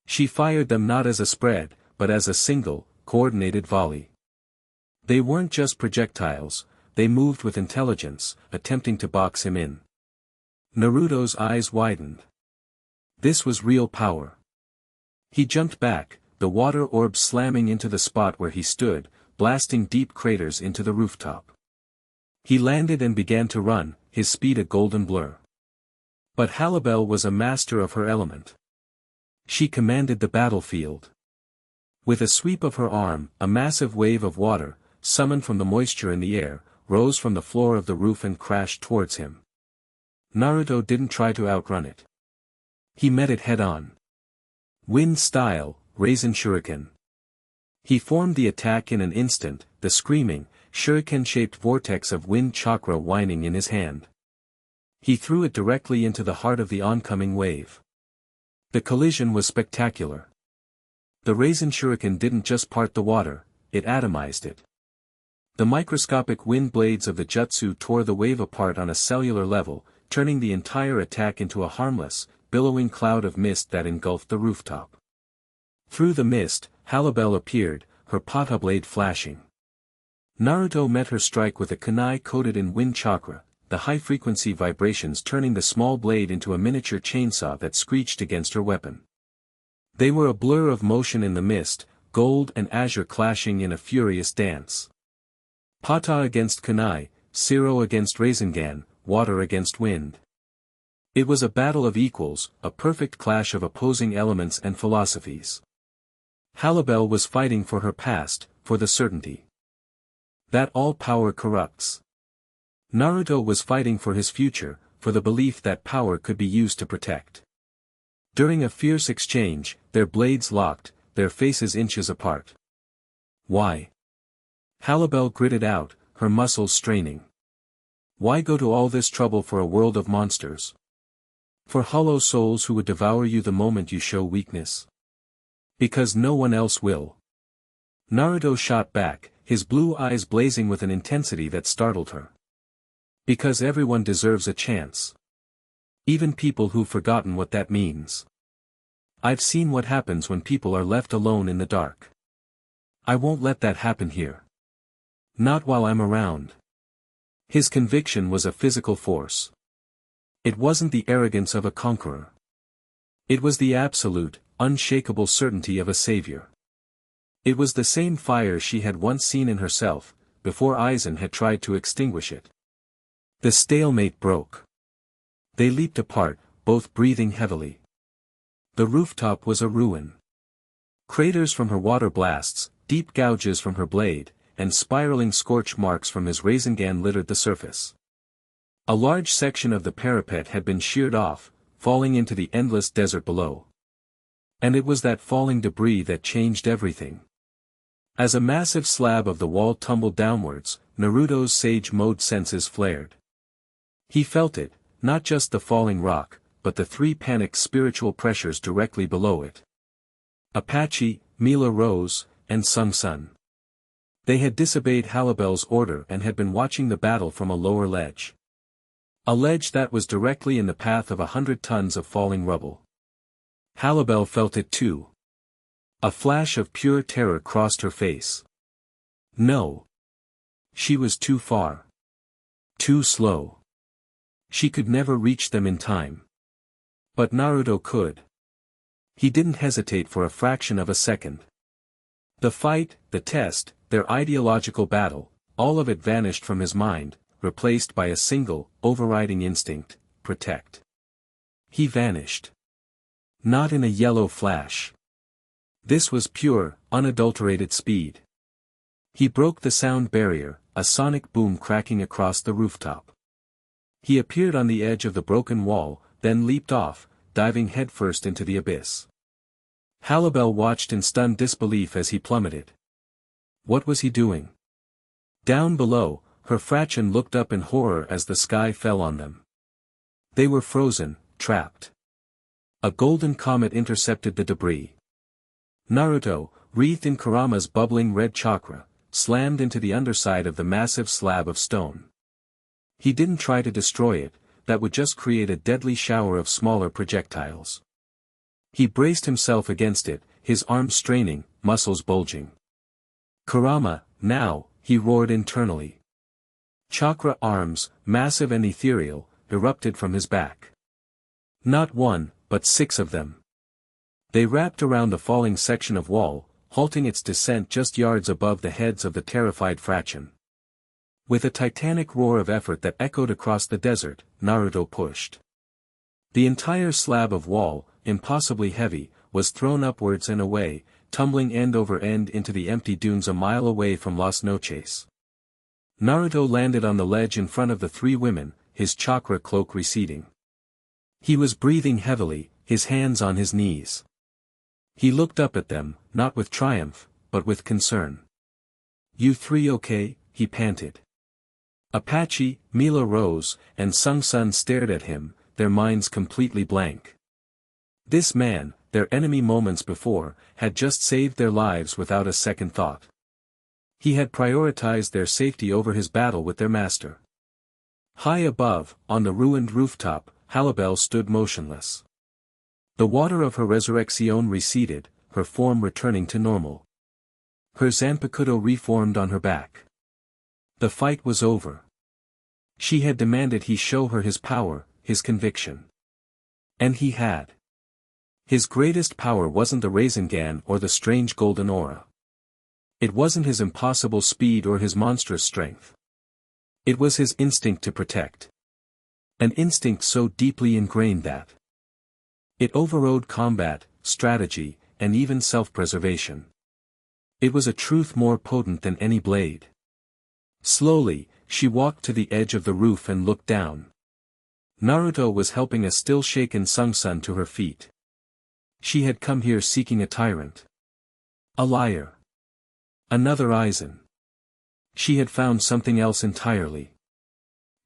[SPEAKER 1] She fired them not as a spread, but as a single, coordinated volley. They weren't just projectiles, they moved with intelligence, attempting to box him in. Naruto's eyes widened. This was real power. He jumped back, the water orbs slamming into the spot where he stood, blasting deep craters into the rooftop. He landed and began to run, his speed a golden blur. But Halibel was a master of her element. She commanded the battlefield. With a sweep of her arm, a massive wave of water, summoned from the moisture in the air, rose from the floor of the roof and crashed towards him. Naruto didn't try to outrun it. He met it head-on. Wind style, Raisin Shuriken. He formed the attack in an instant, the screaming, shuriken-shaped vortex of wind chakra whining in his hand. He threw it directly into the heart of the oncoming wave. The collision was spectacular. The Raisin Shuriken didn't just part the water, it atomized it. The microscopic wind blades of the jutsu tore the wave apart on a cellular level, turning the entire attack into a harmless, billowing cloud of mist that engulfed the rooftop. Through the mist, Halibel appeared, her pata blade flashing. Naruto met her strike with a kunai coated in wind chakra, the high-frequency vibrations turning the small blade into a miniature chainsaw that screeched against her weapon. They were a blur of motion in the mist, gold and azure clashing in a furious dance. Pata against kunai, Zero against Rasengan, water against wind. It was a battle of equals, a perfect clash of opposing elements and philosophies. Halibel was fighting for her past, for the certainty that all power corrupts. Naruto was fighting for his future, for the belief that power could be used to protect. During a fierce exchange, their blades locked, their faces inches apart. Why? Halibel gritted out, her muscles straining. Why go to all this trouble for a world of monsters? For hollow souls who would devour you the moment you show weakness? Because no one else will. Naruto shot back, his blue eyes blazing with an intensity that startled her. Because everyone deserves a chance. Even people who've forgotten what that means. I've seen what happens when people are left alone in the dark. I won't let that happen here. Not while I'm around. His conviction was a physical force. It wasn't the arrogance of a conqueror. It was the absolute, unshakable certainty of a savior. It was the same fire she had once seen in herself, before Aizen had tried to extinguish it. The stalemate broke. They leaped apart, both breathing heavily. The rooftop was a ruin. Craters from her water blasts, deep gouges from her blade, and spiraling scorch marks from his Rasengan littered the surface. A large section of the parapet had been sheared off, falling into the endless desert below. And it was that falling debris that changed everything. As a massive slab of the wall tumbled downwards, Naruto's sage mode senses flared. He felt it, not just the falling rock, but the 3 panicked spiritual pressures directly below it. Apache, Mila Rose, and Sung Sun. They had disobeyed Halibel's order and had been watching the battle from a lower ledge. A ledge that was directly in the path of 100 tons of falling rubble. Halibel felt it too. A flash of pure terror crossed her face. No. She was too far. Too slow. She could never reach them in time. But Naruto could. He didn't hesitate for a fraction of a second. The fight, the test, their ideological battle, all of it vanished from his mind, replaced by a single, overriding instinct, protect. He vanished. Not in a yellow flash. This was pure, unadulterated speed. He broke the sound barrier, a sonic boom cracking across the rooftop. He appeared on the edge of the broken wall, then leaped off, diving headfirst into the abyss. Halibel watched in stunned disbelief as he plummeted. What was he doing? Down below, her fraction looked up in horror as the sky fell on them. They were frozen, trapped. A golden comet intercepted the debris. Naruto, wreathed in Kurama's bubbling red chakra, slammed into the underside of the massive slab of stone. He didn't try to destroy it, that would just create a deadly shower of smaller projectiles. He braced himself against it, his arms straining, muscles bulging. Kurama, now, he roared internally. Chakra arms, massive and ethereal, erupted from his back. Not one, but 6 of them. They wrapped around the falling section of wall, halting its descent just yards above the heads of the terrified fraction. With a titanic roar of effort that echoed across the desert, Naruto pushed. The entire slab of wall, impossibly heavy, was thrown upwards and away, tumbling end over end into the empty dunes a mile away from Las Noches. Naruto landed on the ledge in front of the 3 women, his chakra cloak receding. He was breathing heavily, his hands on his knees. He looked up at them, not with triumph, but with concern. "You 3 okay?" he panted. Apache, Mila rose, and Sung-sun stared at him, their minds completely blank. This man, their enemy moments before, had just saved their lives without a second thought. He had prioritized their safety over his battle with their master. High above, on the ruined rooftop, Halabel stood motionless. The water of her resurrection receded, her form returning to normal. Her zanpakuto reformed on her back. The fight was over. She had demanded he show her his power, his conviction. And he had. His greatest power wasn't the Rasengan or the strange golden aura. It wasn't his impossible speed or his monstrous strength. It was his instinct to protect. An instinct so deeply ingrained that it overrode combat, strategy, and even self-preservation. It was a truth more potent than any blade. Slowly, she walked to the edge of the roof and looked down. Naruto was helping a still-shaken Sung-sun to her feet. She had come here seeking a tyrant. A liar. Another Aizen. She had found something else entirely.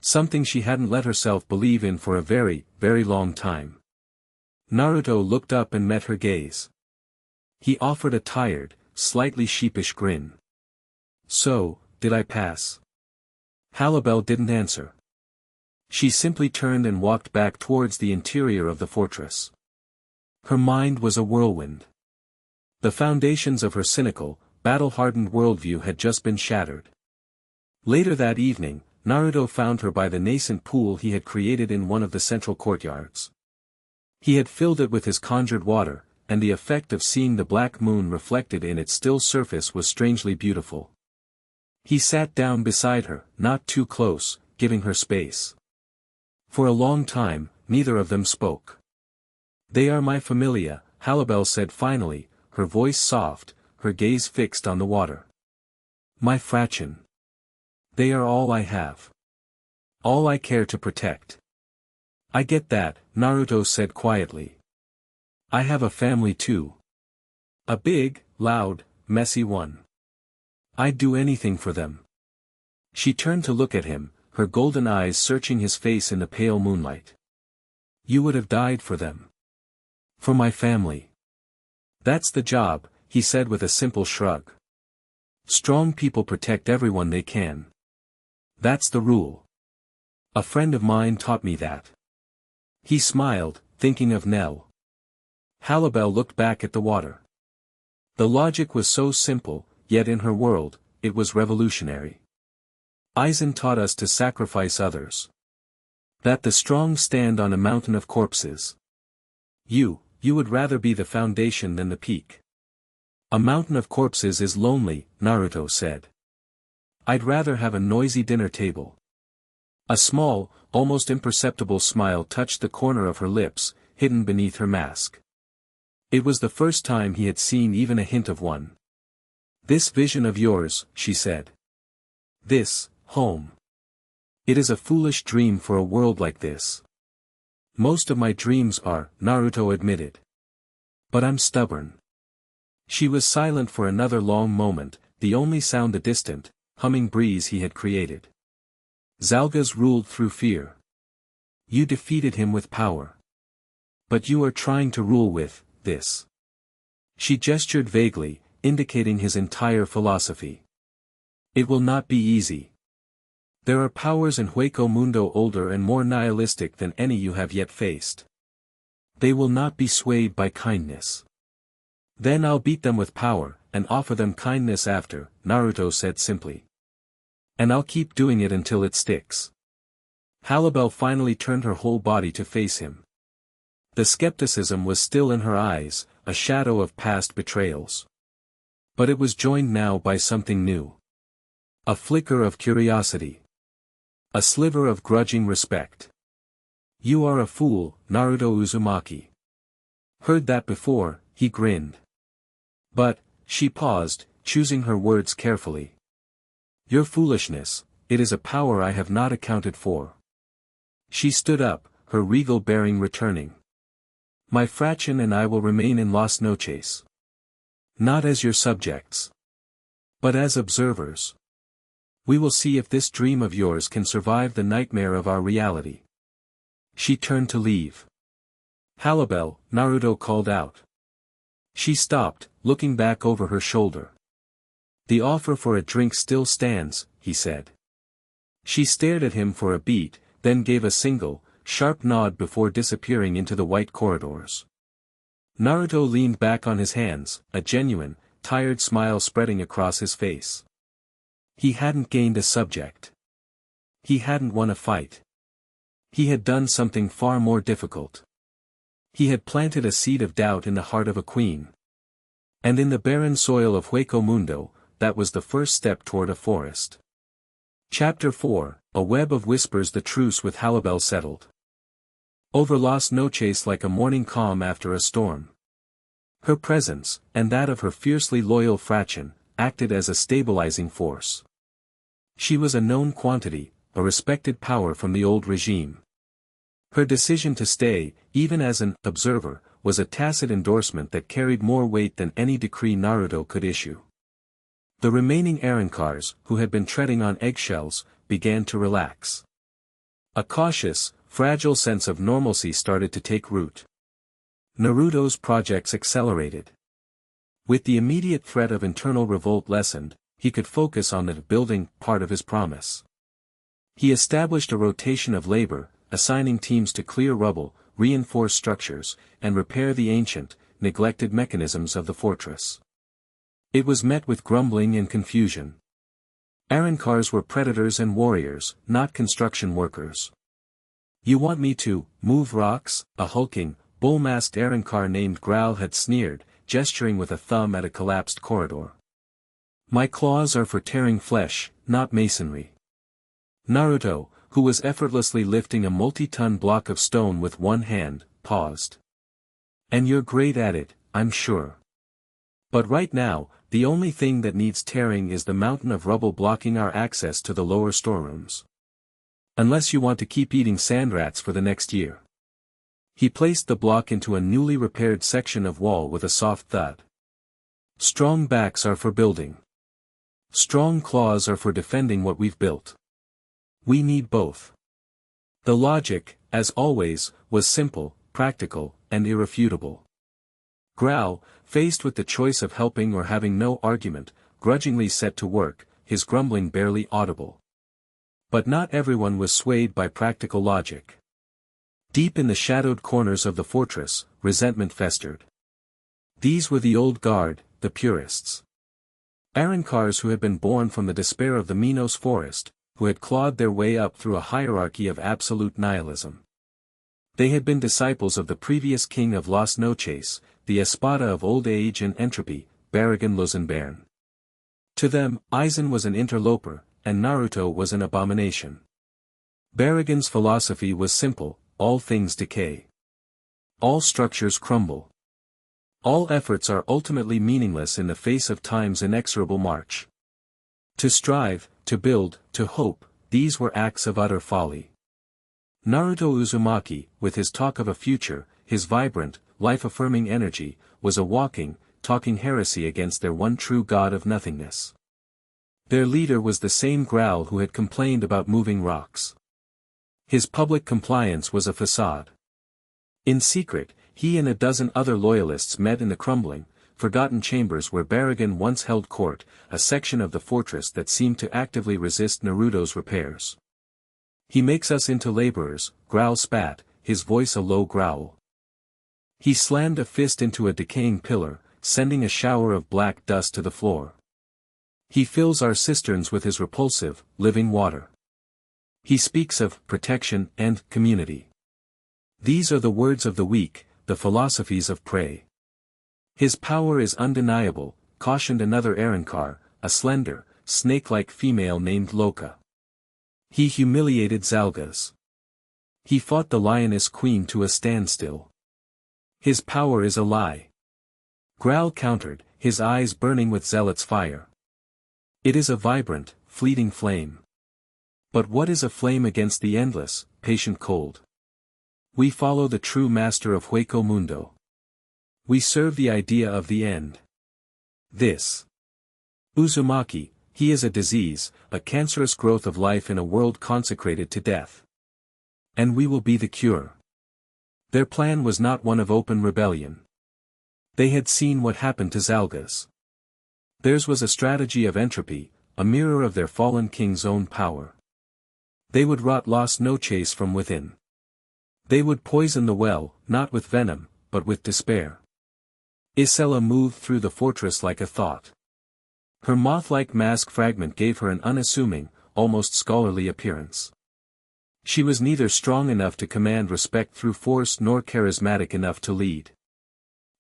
[SPEAKER 1] Something she hadn't let herself believe in for a very, very long time. Naruto looked up and met her gaze. He offered a tired, slightly sheepish grin. "So, did I pass?" Halabel didn't answer. She simply turned and walked back towards the interior of the fortress. Her mind was a whirlwind. The foundations of her cynical, battle-hardened worldview had just been shattered. Later that evening, Naruto found her by the nascent pool he had created in one of the central courtyards. He had filled it with his conjured water, and the effect of seeing the black moon reflected in its still surface was strangely beautiful. He sat down beside her, not too close, giving her space. For a long time, neither of them spoke. "They are my familia," Halabel said finally, her voice soft, her gaze fixed on the water. "My fraction. They are all I have. All I care to protect." "I get that," Naruto said quietly. "I have a family too. A big, loud, messy one. I'd do anything for them." She turned to look at him, her golden eyes searching his face in the pale moonlight. "You would have died for them. For my family." "That's the job," he said with a simple shrug. "Strong people protect everyone they can. That's the rule. A friend of mine taught me that." He smiled, thinking of Nell. Halabel looked back at the water. The logic was so simple, yet in her world, it was revolutionary. Aizen taught us to sacrifice others. That the strong stand on a mountain of corpses. You would rather be the foundation than the peak. "A mountain of corpses is lonely," Naruto said. "I'd rather have a noisy dinner table." A small, almost imperceptible smile touched the corner of her lips, hidden beneath her mask. It was the first time he had seen even a hint of one. "This vision of yours," she said. "This, home. It is a foolish dream for a world like this." "Most of my dreams are," Naruto admitted. "But I'm stubborn." She was silent for another long moment, the only sound the distant, humming breeze he had created. "Zalgas ruled through fear. You defeated him with power. But you are trying to rule with this." She gestured vaguely, indicating his entire philosophy. It will not be easy. There are powers in Hueco Mundo older and more nihilistic than any you have yet faced. They will not be swayed by kindness. Then I'll beat them with power, and offer them kindness after, Naruto said simply. And I'll keep doing it until it sticks. Halibel finally turned her whole body to face him. The skepticism was still in her eyes, a shadow of past betrayals. But it was joined now by something new. A flicker of curiosity. A sliver of grudging respect. You are a fool, Naruto Uzumaki. Heard that before, he grinned. But, she paused, choosing her words carefully. Your foolishness, it is a power I have not accounted for. She stood up, her regal bearing returning. My fraction and I will remain in Las Noches. Not as your subjects. But as observers. We will see if this dream of yours can survive the nightmare of our reality. She turned to leave. Halibel, Naruto called out. She stopped, looking back over her shoulder. The offer for a drink still stands, he said. She stared at him for a beat, then gave a single, sharp nod before disappearing into the white corridors. Naruto leaned back on his hands, a genuine, tired smile spreading across his face. He hadn't gained a subject. He hadn't won a fight. He had done something far more difficult. He had planted a seed of doubt in the heart of a queen. And in the barren soil of Hueco Mundo, that was the first step toward a forest. Chapter 4, A Web of Whispers. The truce with Halibel settled. Over Las Noches like a morning calm after a storm. Her presence, and that of her fiercely loyal fraction, acted as a stabilizing force. She was a known quantity, a respected power from the old regime. Her decision to stay, even as an observer, was a tacit endorsement that carried more weight than any decree Naruto could issue. The remaining Arrancars, who had been treading on eggshells, began to relax. A cautious, fragile sense of normalcy started to take root. Naruto's projects accelerated. With the immediate threat of internal revolt lessened, he could focus on the building part of his promise. He established a rotation of labor, assigning teams to clear rubble, reinforce structures, and repair the ancient, neglected mechanisms of the fortress. It was met with grumbling and confusion. Arrancars were predators and warriors, not construction workers. You want me to move rocks? A hulking, bull-masked Arrancar named Growl had sneered, gesturing with a thumb at a collapsed corridor. My claws are for tearing flesh, not masonry. Naruto, who was effortlessly lifting a multi-ton block of stone with one hand, paused. And you're great at it, I'm sure. But right now, the only thing that needs tearing is the mountain of rubble blocking our access to the lower storerooms. Unless you want to keep eating sand rats for the next year. He placed the block into a newly repaired section of wall with a soft thud. Strong backs are for building. Strong claws are for defending what we've built. We need both. The logic, as always, was simple, practical, and irrefutable. Growl, faced with the choice of helping or having no argument, grudgingly set to work, his grumbling barely audible. But not everyone was swayed by practical logic. Deep in the shadowed corners of the fortress, resentment festered. These were the old guard, the purists. Arrancars who had been born from the despair of the Minos forest, who had clawed their way up through a hierarchy of absolute nihilism. They had been disciples of the previous king of Las Noches, the Espada of old age and entropy, Barragan Luzenbern. To them, Aizen was an interloper, and Naruto was an abomination. Barragan's philosophy was simple: all things decay. All structures crumble. All efforts are ultimately meaningless in the face of time's inexorable march. To strive, to build, to hope, these were acts of utter folly. Naruto Uzumaki, with his talk of a future, his vibrant, life-affirming energy, was a walking, talking heresy against their one true god of nothingness. Their leader was the same Growl who had complained about moving rocks. His public compliance was a facade. In secret, he and a dozen other loyalists met in the crumbling, forgotten chambers where Baragon once held court, a section of the fortress that seemed to actively resist Naruto's repairs. "He makes us into laborers," Growl spat, his voice a low growl. He slammed a fist into a decaying pillar, sending a shower of black dust to the floor. "He fills our cisterns with his repulsive, living water. He speaks of protection and community. These are the words of the weak, the philosophies of prey. His power is undeniable," cautioned another Arrancars, a slender, snake-like female named Loka. "He humiliated Zalgas. He fought the lioness queen to a standstill. His power is a lie." Growl countered, his eyes burning with zealot's fire. "It is a vibrant, fleeting flame. But what is a flame against the endless, patient cold? We follow the true master of Hueco Mundo. We serve the idea of the end. This Uzumaki, he is a disease, a cancerous growth of life in a world consecrated to death. And we will be the cure." Their plan was not one of open rebellion. They had seen what happened to Zalgas. Theirs was a strategy of entropy, a mirror of their fallen king's own power. They would rot Las Noches from within. They would poison the well, not with venom, but with despair. Isella moved through the fortress like a thought. Her moth-like mask fragment gave her an unassuming, almost scholarly appearance. She was neither strong enough to command respect through force nor charismatic enough to lead.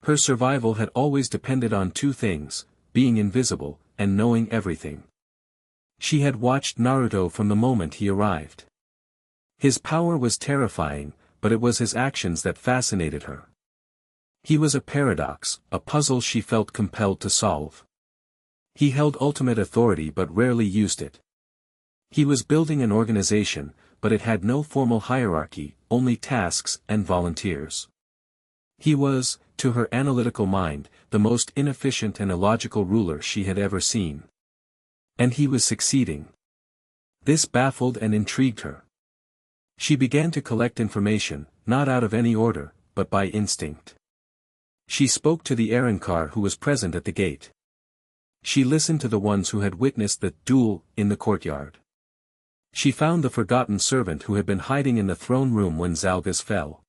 [SPEAKER 1] Her survival had always depended on two things, being invisible, and knowing everything. She had watched Naruto from the moment he arrived. His power was terrifying, but it was his actions that fascinated her. He was a paradox, a puzzle she felt compelled to solve. He held ultimate authority but rarely used it. He was building an organization, but it had no formal hierarchy, only tasks and volunteers. He was, to her analytical mind, the most inefficient and illogical ruler she had ever seen. And he was succeeding. This baffled and intrigued her. She began to collect information, not out of any order, but by instinct. She spoke to the Arrancars who was present at the gate. She listened to the ones who had witnessed the duel in the courtyard. She found the forgotten servant who had been hiding in the throne room when Zalgas fell.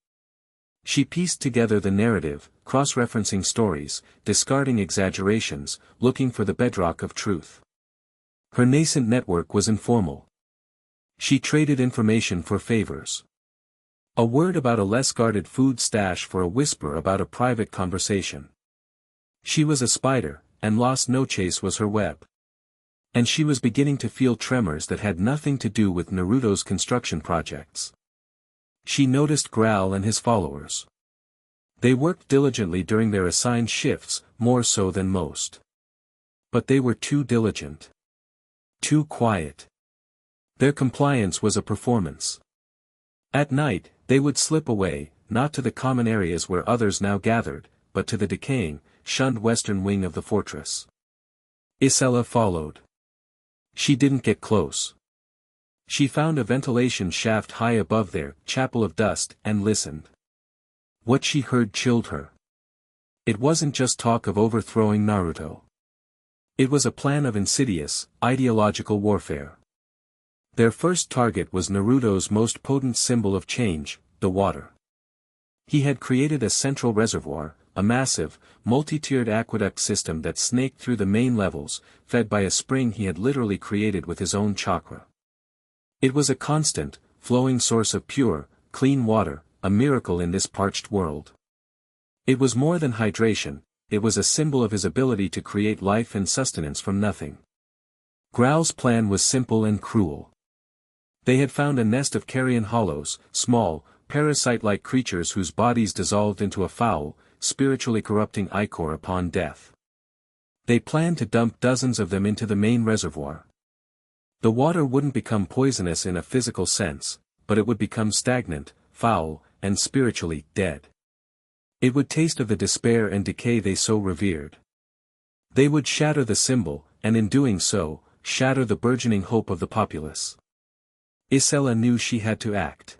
[SPEAKER 1] She pieced together the narrative, cross-referencing stories, discarding exaggerations, looking for the bedrock of truth. Her nascent network was informal. She traded information for favors. A word about a less guarded food stash for a whisper about a private conversation. She was a spider, and Las Noches was her web. And she was beginning to feel tremors that had nothing to do with Naruto's construction projects. She noticed Growl and his followers. They worked diligently during their assigned shifts, more so than most. But they were too diligent. Too quiet. Their compliance was a performance. At night, they would slip away, not to the common areas where others now gathered, but to the decaying, shunned western wing of the fortress. Isella followed. She didn't get close. She found a ventilation shaft high above their chapel of dust and listened. What she heard chilled her. It wasn't just talk of overthrowing Naruto. It was a plan of insidious, ideological warfare. Their first target was Naruto's most potent symbol of change, the water. He had created a central reservoir, a massive, multi-tiered aqueduct system that snaked through the main levels, fed by a spring he had literally created with his own chakra. It was a constant, flowing source of pure, clean water, a miracle in this parched world. It was more than hydration, it was a symbol of his ability to create life and sustenance from nothing. Growl's plan was simple and cruel. They had found a nest of carrion hollows, small, parasite-like creatures whose bodies dissolved into a foul, spiritually corrupting ichor upon death. They planned to dump dozens of them into the main reservoir. The water wouldn't become poisonous in a physical sense, but it would become stagnant, foul, and spiritually dead. It would taste of the despair and decay they so revered. They would shatter the symbol, and in doing so, shatter the burgeoning hope of the populace. Isella knew she had to act.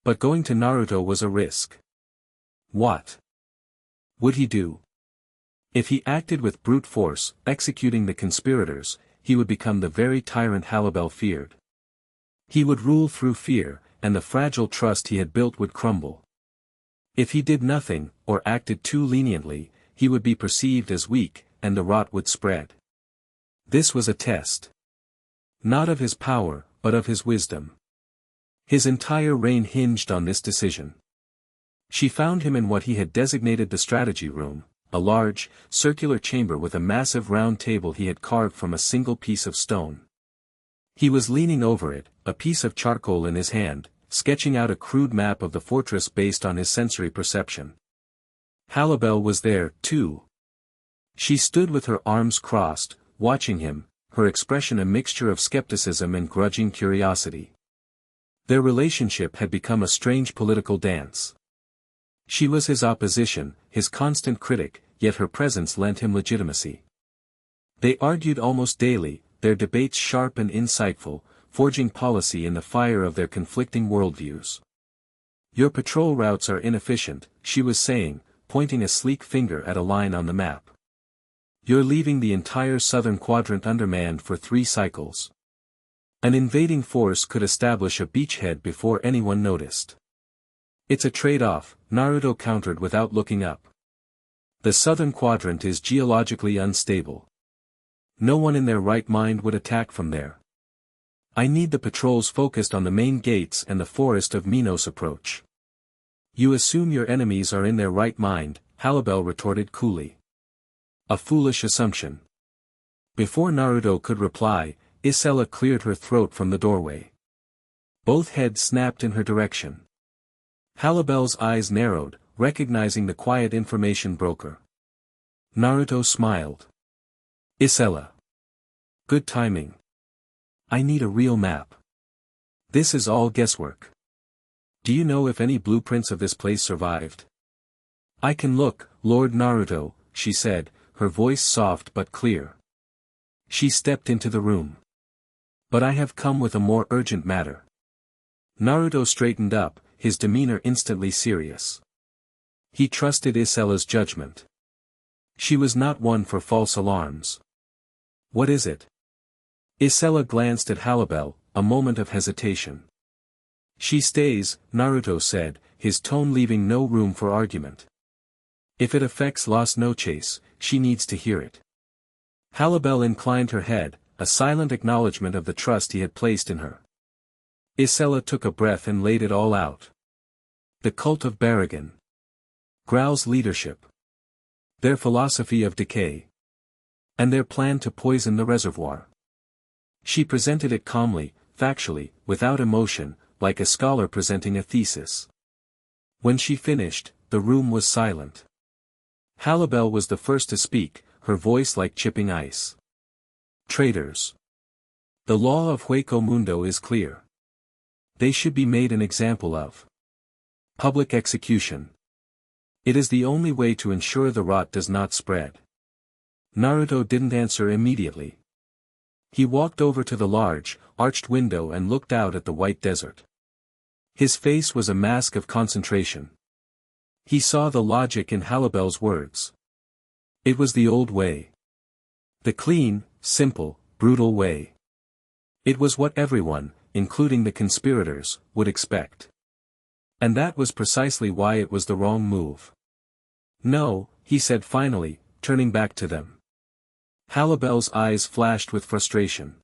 [SPEAKER 1] But going to Naruto was a risk. What would he do? If he acted with brute force, executing the conspirators, he would become the very tyrant Halabel feared. He would rule through fear, and the fragile trust he had built would crumble. If he did nothing, or acted too leniently, he would be perceived as weak, and the rot would spread. This was a test. Not of his power, but of his wisdom. His entire reign hinged on this decision. She found him in what he had designated the strategy room, a large, circular chamber with a massive round table he had carved from a single piece of stone. He was leaning over it, a piece of charcoal in his hand, sketching out a crude map of the fortress based on his sensory perception. Halabel was there, too. She stood with her arms crossed, watching him, her expression a mixture of skepticism and grudging curiosity. Their relationship had become a strange political dance. She was his opposition, his constant critic, yet her presence lent him legitimacy. They argued almost daily, their debates sharp and insightful, forging policy in the fire of their conflicting worldviews. "Your patrol routes are inefficient," she was saying, pointing a sleek finger at a line on the map. "You're leaving the entire southern quadrant undermanned for 3 cycles. An invading force could establish a beachhead before anyone noticed." "It's a trade-off," Naruto countered without looking up. "The southern quadrant is geologically unstable. No one in their right mind would attack from there. I need the patrols focused on the main gates and the Forest of Minos approach." "You assume your enemies are in their right mind," Halabel retorted coolly. "A foolish assumption." Before Naruto could reply, Isella cleared her throat from the doorway. Both heads snapped in her direction. Halabel's eyes narrowed, recognizing the quiet information broker. Naruto smiled. "Isella. Good timing. I need a real map. This is all guesswork. Do you know if any blueprints of this place survived?" "I can look, Lord Naruto," she said, her voice soft but clear. She stepped into the room. "But I have come with a more urgent matter." Naruto straightened up, his demeanor instantly serious. He trusted Isella's judgment. She was not one for false alarms. "What is it?" Isella glanced at Halabel, a moment of hesitation. "She stays," Naruto said, his tone leaving no room for argument. "If it affects Las Noches, she needs to hear it." Halabel inclined her head, a silent acknowledgement of the trust he had placed in her. Isella took a breath and laid it all out. The cult of Barragan. Grau's leadership. Their philosophy of decay. And their plan to poison the reservoir. She presented it calmly, factually, without emotion, like a scholar presenting a thesis. When she finished, the room was silent. Halabel was the first to speak, her voice like chipping ice. "Traitors. The law of Hueco Mundo is clear. They should be made an example of. Public execution. It is the only way to ensure the rot does not spread." Naruto didn't answer immediately. He walked over to the large, arched window and looked out at the white desert. His face was a mask of concentration. He saw the logic in Halabel's words. It was the old way. The clean, simple, brutal way. It was what everyone, including the conspirators, would expect. And that was precisely why it was the wrong move. "No," he said finally, turning back to them. Halabel's eyes flashed with frustration.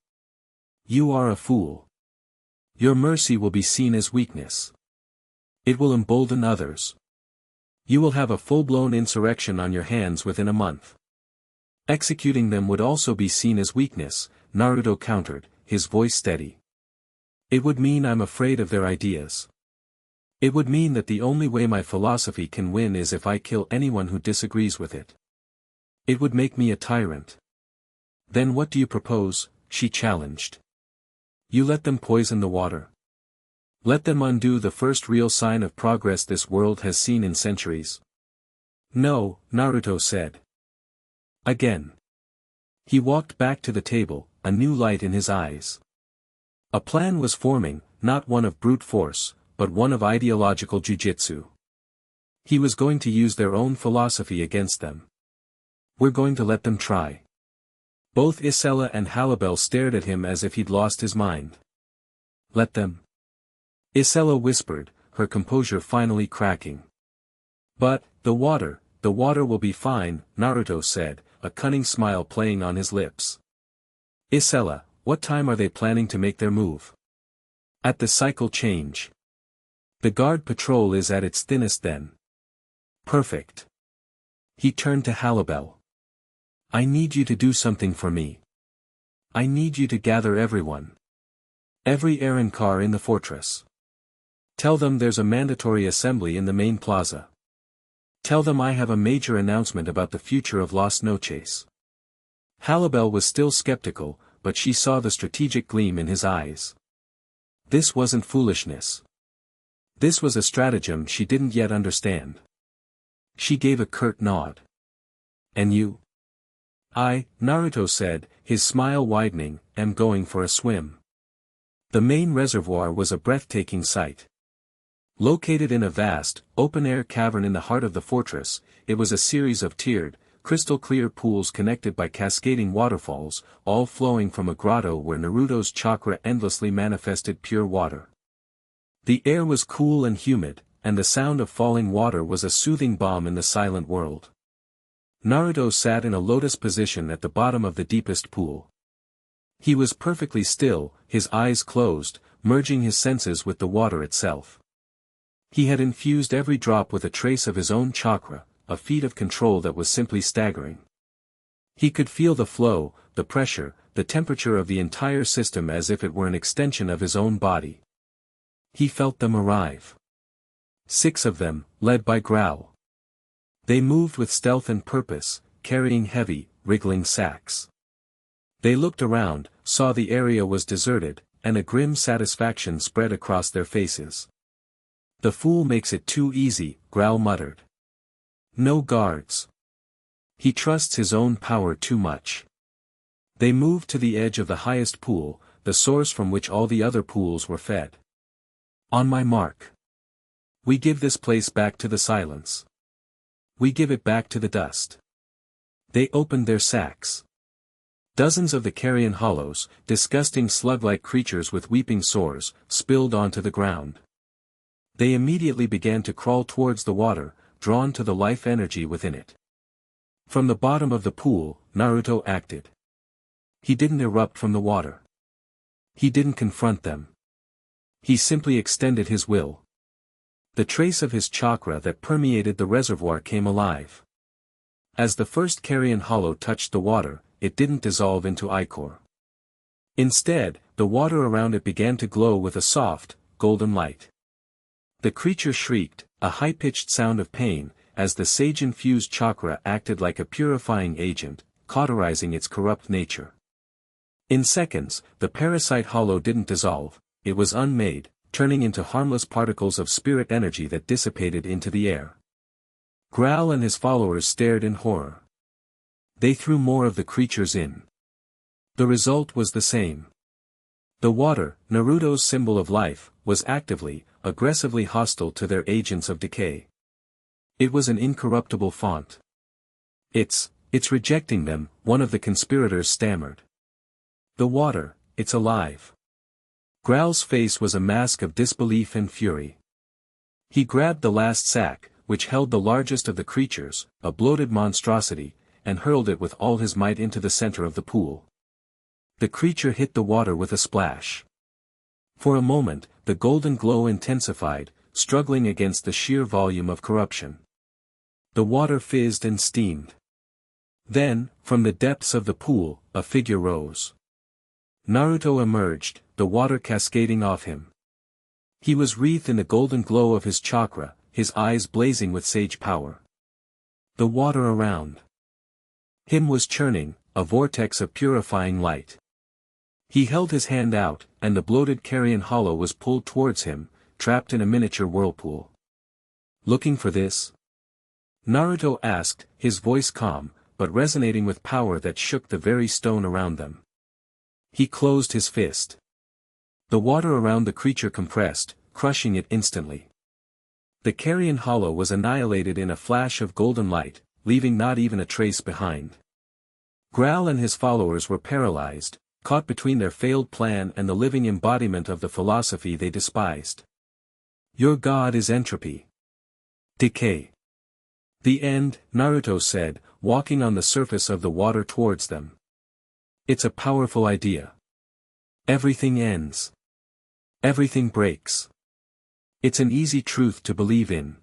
[SPEAKER 1] "You are a fool. Your mercy will be seen as weakness. It will embolden others. You will have a full-blown insurrection on your hands within a month. Executing them would also be seen as weakness," Naruto countered, his voice steady. "It would mean I'm afraid of their ideas. It would mean that the only way my philosophy can win is if I kill anyone who disagrees with it. It would make me a tyrant." "Then what do you propose?" she challenged. "You let them poison the water. Let them undo the first real sign of progress this world has seen in centuries." "No," Naruto said. Again. He walked back to the table, a new light in his eyes. A plan was forming, not one of brute force, but one of ideological jujitsu. He was going to use their own philosophy against them. We're going to let them try. Both Isella and Halibel stared at him as if he'd lost his mind. Let them. Isella whispered, her composure finally cracking. But, the water will be fine, Naruto said, a cunning smile playing on his lips. Isella, what time are they planning to make their move? At the cycle change. The guard patrol is at its thinnest then. Perfect. He turned to Halibel. I need you to do something for me. I need you to gather everyone. Every Arrancar in the fortress. Tell them there's a mandatory assembly in the main plaza. Tell them I have a major announcement about the future of Las Noches. Halibel was still skeptical, but she saw the strategic gleam in his eyes. This wasn't foolishness. This was a stratagem she didn't yet understand. She gave a curt nod. And you? Naruto said, his smile widening, am going for a swim. The main reservoir was a breathtaking sight. Located in a vast, open-air cavern in the heart of the fortress, it was a series of tiered, crystal-clear pools connected by cascading waterfalls, all flowing from a grotto where Naruto's chakra endlessly manifested pure water. The air was cool and humid, and the sound of falling water was a soothing balm in the silent world. Naruto sat in a lotus position at the bottom of the deepest pool. He was perfectly still, his eyes closed, merging his senses with the water itself. He had infused every drop with a trace of his own chakra, a feat of control that was simply staggering. He could feel the flow, the pressure, the temperature of the entire system as if it were an extension of his own body. He felt them arrive. 6 of them, led by Growl. They moved with stealth and purpose, carrying heavy, wriggling sacks. They looked around, saw the area was deserted, and a grim satisfaction spread across their faces. The fool makes it too easy, Growl muttered. No guards. He trusts his own power too much. They moved to the edge of the highest pool, the source from which all the other pools were fed. On my mark. We give this place back to the silence. We give it back to the dust. They opened their sacks. Dozens of the carrion hollows, disgusting slug-like creatures with weeping sores, spilled onto the ground. They immediately began to crawl towards the water, drawn to the life energy within it. From the bottom of the pool, Naruto acted. He didn't erupt from the water. He didn't confront them. He simply extended his will. The trace of his chakra that permeated the reservoir came alive. As the first carrion hollow touched the water, it didn't dissolve into ichor. Instead, the water around it began to glow with a soft, golden light. The creature shrieked, a high-pitched sound of pain, as the sage-infused chakra acted like a purifying agent, cauterizing its corrupt nature. In seconds, the parasite hollow didn't dissolve, it was unmade, turning into harmless particles of spirit energy that dissipated into the air. Growl and his followers stared in horror. They threw more of the creatures in. The result was the same. The water, Naruto's symbol of life, was actively, aggressively hostile to their agents of decay. It was an incorruptible font. It's rejecting them, one of the conspirators stammered. The water, it's alive. Growl's face was a mask of disbelief and fury. He grabbed the last sack, which held the largest of the creatures, a bloated monstrosity, and hurled it with all his might into the center of the pool. The creature hit the water with a splash. For a moment, the golden glow intensified, struggling against the sheer volume of corruption. The water fizzed and steamed. Then, from the depths of the pool, a figure rose. Naruto emerged, the water cascading off him. He was wreathed in the golden glow of his chakra, his eyes blazing with sage power. The water around him was churning, a vortex of purifying light. He held his hand out, and the bloated carrion hollow was pulled towards him, trapped in a miniature whirlpool. Looking for this? Naruto asked, his voice calm, but resonating with power that shook the very stone around them. He closed his fist. The water around the creature compressed, crushing it instantly. The carrion hollow was annihilated in a flash of golden light, leaving not even a trace behind. Growl and his followers were paralyzed, caught between their failed plan and the living embodiment of the philosophy they despised. Your god is entropy. Decay. The end, Naruto said, walking on the surface of the water towards them. It's a powerful idea. Everything ends. Everything breaks. It's an easy truth to believe in.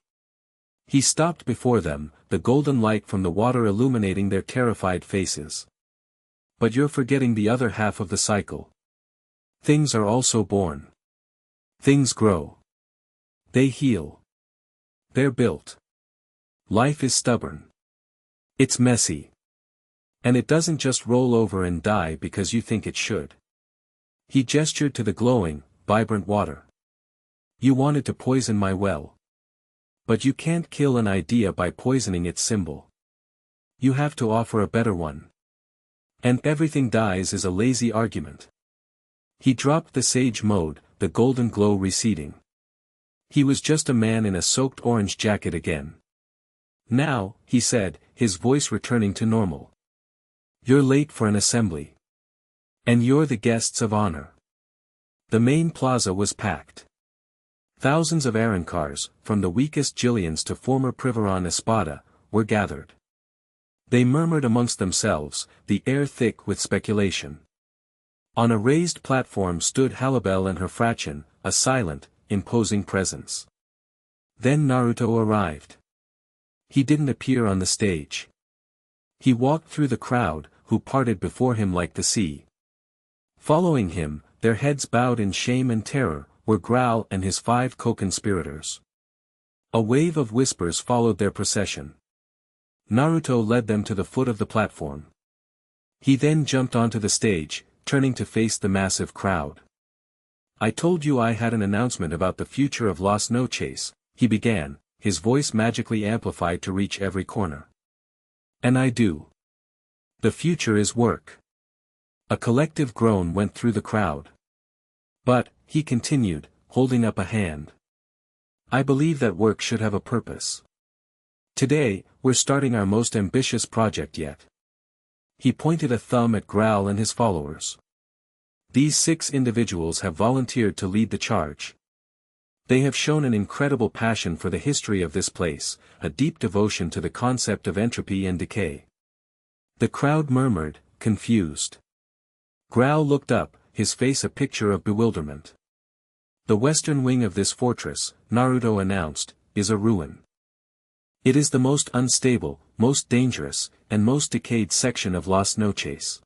[SPEAKER 1] He stopped before them, the golden light from the water illuminating their terrified faces. But you're forgetting the other half of the cycle. Things are also born. Things grow. They heal. They're built. Life is stubborn. It's messy. And it doesn't just roll over and die because you think it should. He gestured to the glowing, vibrant water. You wanted to poison my well. But you can't kill an idea by poisoning its symbol. You have to offer a better one. And everything dies is a lazy argument. He dropped the sage mode, the golden glow receding. He was just a man in a soaked orange jacket again. Now, he said, his voice returning to normal. You're late for an assembly. And you're the guests of honor. The main plaza was packed. Thousands of Arrancars, from the weakest Jillians to former Privaron Espada, were gathered. They murmured amongst themselves, the air thick with speculation. On a raised platform stood Halibel and her fraction, a silent, imposing presence. Then Naruto arrived. He didn't appear on the stage. He walked through the crowd, who parted before him like the sea. Following him, their heads bowed in shame and terror, were Growl and his 5 co-conspirators. A wave of whispers followed their procession. Naruto led them to the foot of the platform. He then jumped onto the stage, turning to face the massive crowd. I told you I had an announcement about the future of Las Noches, he began, his voice magically amplified to reach every corner. And I do. The future is work. A collective groan went through the crowd. But, he continued, holding up a hand. I believe that work should have a purpose. Today, we're starting our most ambitious project yet. He pointed a thumb at Growl and his followers. These 6 individuals have volunteered to lead the charge. They have shown an incredible passion for the history of this place, a deep devotion to the concept of entropy and decay. The crowd murmured, confused. Growl looked up, his face a picture of bewilderment. The western wing of this fortress, Naruto announced, is a ruin. It is the most unstable, most dangerous, and most decayed section of Las Noches.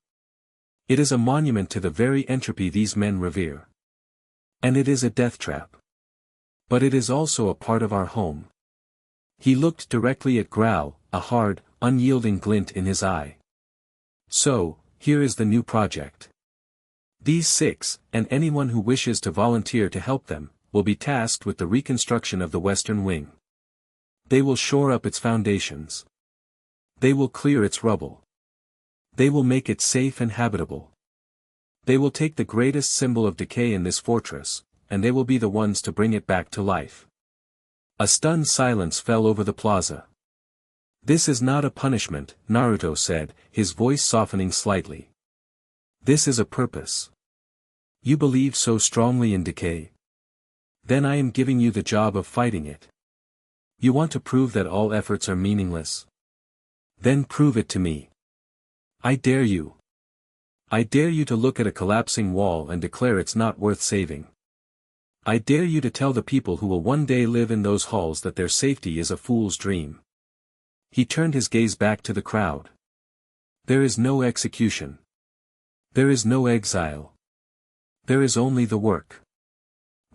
[SPEAKER 1] It is a monument to the very entropy these men revere. And it is a death trap. But it is also a part of our home. He looked directly at Growl, a hard, unyielding glint in his eye. So, here is the new project. These 6, and anyone who wishes to volunteer to help them, will be tasked with the reconstruction of the western wing. They will shore up its foundations. They will clear its rubble. They will make it safe and habitable. They will take the greatest symbol of decay in this fortress, and they will be the ones to bring it back to life. A stunned silence fell over the plaza. This is not a punishment, Naruto said, his voice softening slightly. This is a purpose. You believe so strongly in decay? Then I am giving you the job of fighting it. You want to prove that all efforts are meaningless? Then prove it to me. I dare you. I dare you to look at a collapsing wall and declare it's not worth saving. I dare you to tell the people who will one day live in those halls that their safety is a fool's dream. He turned his gaze back to the crowd. There is no execution. There is no exile. There is only the work.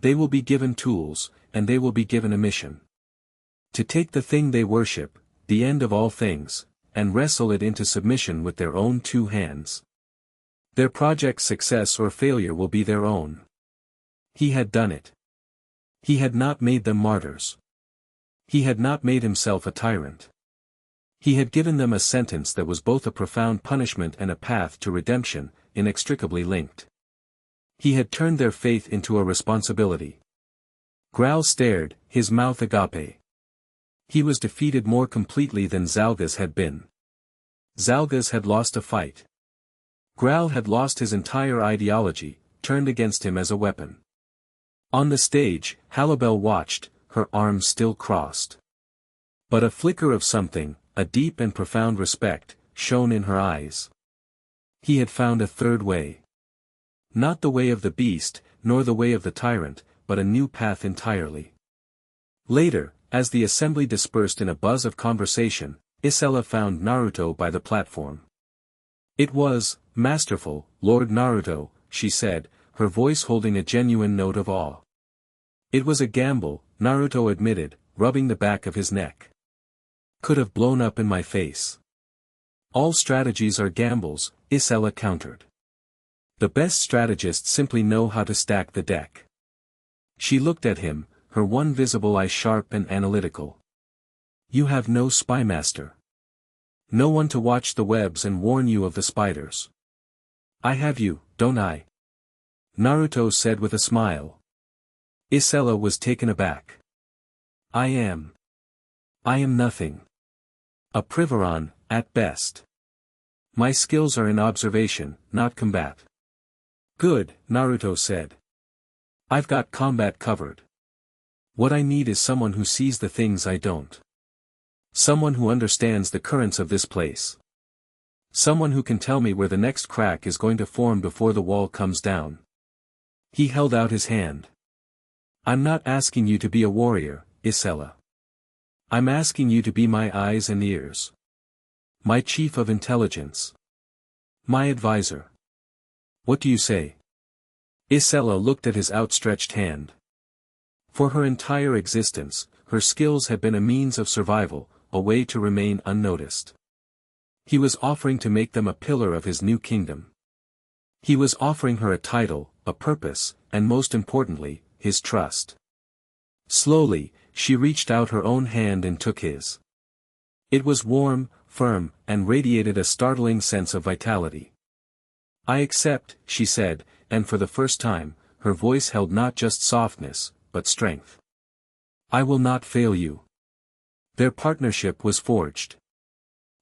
[SPEAKER 1] They will be given tools, and they will be given a mission. To take the thing they worship, the end of all things, and wrestle it into submission with their own 2 hands. Their project's success or failure will be their own. He had done it. He had not made them martyrs. He had not made himself a tyrant. He had given them a sentence that was both a profound punishment and a path to redemption, inextricably linked. He had turned their faith into a responsibility. Growl stared, his mouth agape. He was defeated more completely than Zalgas had been. Zalgas had lost a fight. Growl had lost his entire ideology, turned against him as a weapon. On the stage, Halibel watched, her arms still crossed. But a flicker of something, a deep and profound respect, shone in her eyes. He had found a third way. Not the way of the beast, nor the way of the tyrant, but a new path entirely. Later, as the assembly dispersed in a buzz of conversation, Isella found Naruto by the platform. "It was masterful, Lord Naruto," she said, her voice holding a genuine note of awe. "It was a gamble," Naruto admitted, rubbing the back of his neck. "Could have blown up in my face." "All strategies are gambles," Isella countered. "The best strategists simply know how to stack the deck." She looked at him, her one visible eye sharp and analytical. "You have no spymaster. No one to watch the webs and warn you of the spiders." "I have you, don't I?" Naruto said with a smile. Isella was taken aback. I am nothing. A privaron, at best. My skills are in observation, not combat." "Good," Naruto said. "I've got combat covered. What I need is someone who sees the things I don't. Someone who understands the currents of this place. Someone who can tell me where the next crack is going to form before the wall comes down." He held out his hand. "I'm not asking you to be a warrior, Isella. I'm asking you to be my eyes and ears. My chief of intelligence. My advisor. What do you say?" Isella looked at his outstretched hand. For her entire existence, her skills had been a means of survival, a way to remain unnoticed. He was offering to make them a pillar of his new kingdom. He was offering her a title, a purpose, and most importantly, his trust. Slowly, she reached out her own hand and took his. It was warm, firm, and radiated a startling sense of vitality. "I accept," she said, and for the first time, her voice held not just softness, but strength. "I will not fail you." Their partnership was forged.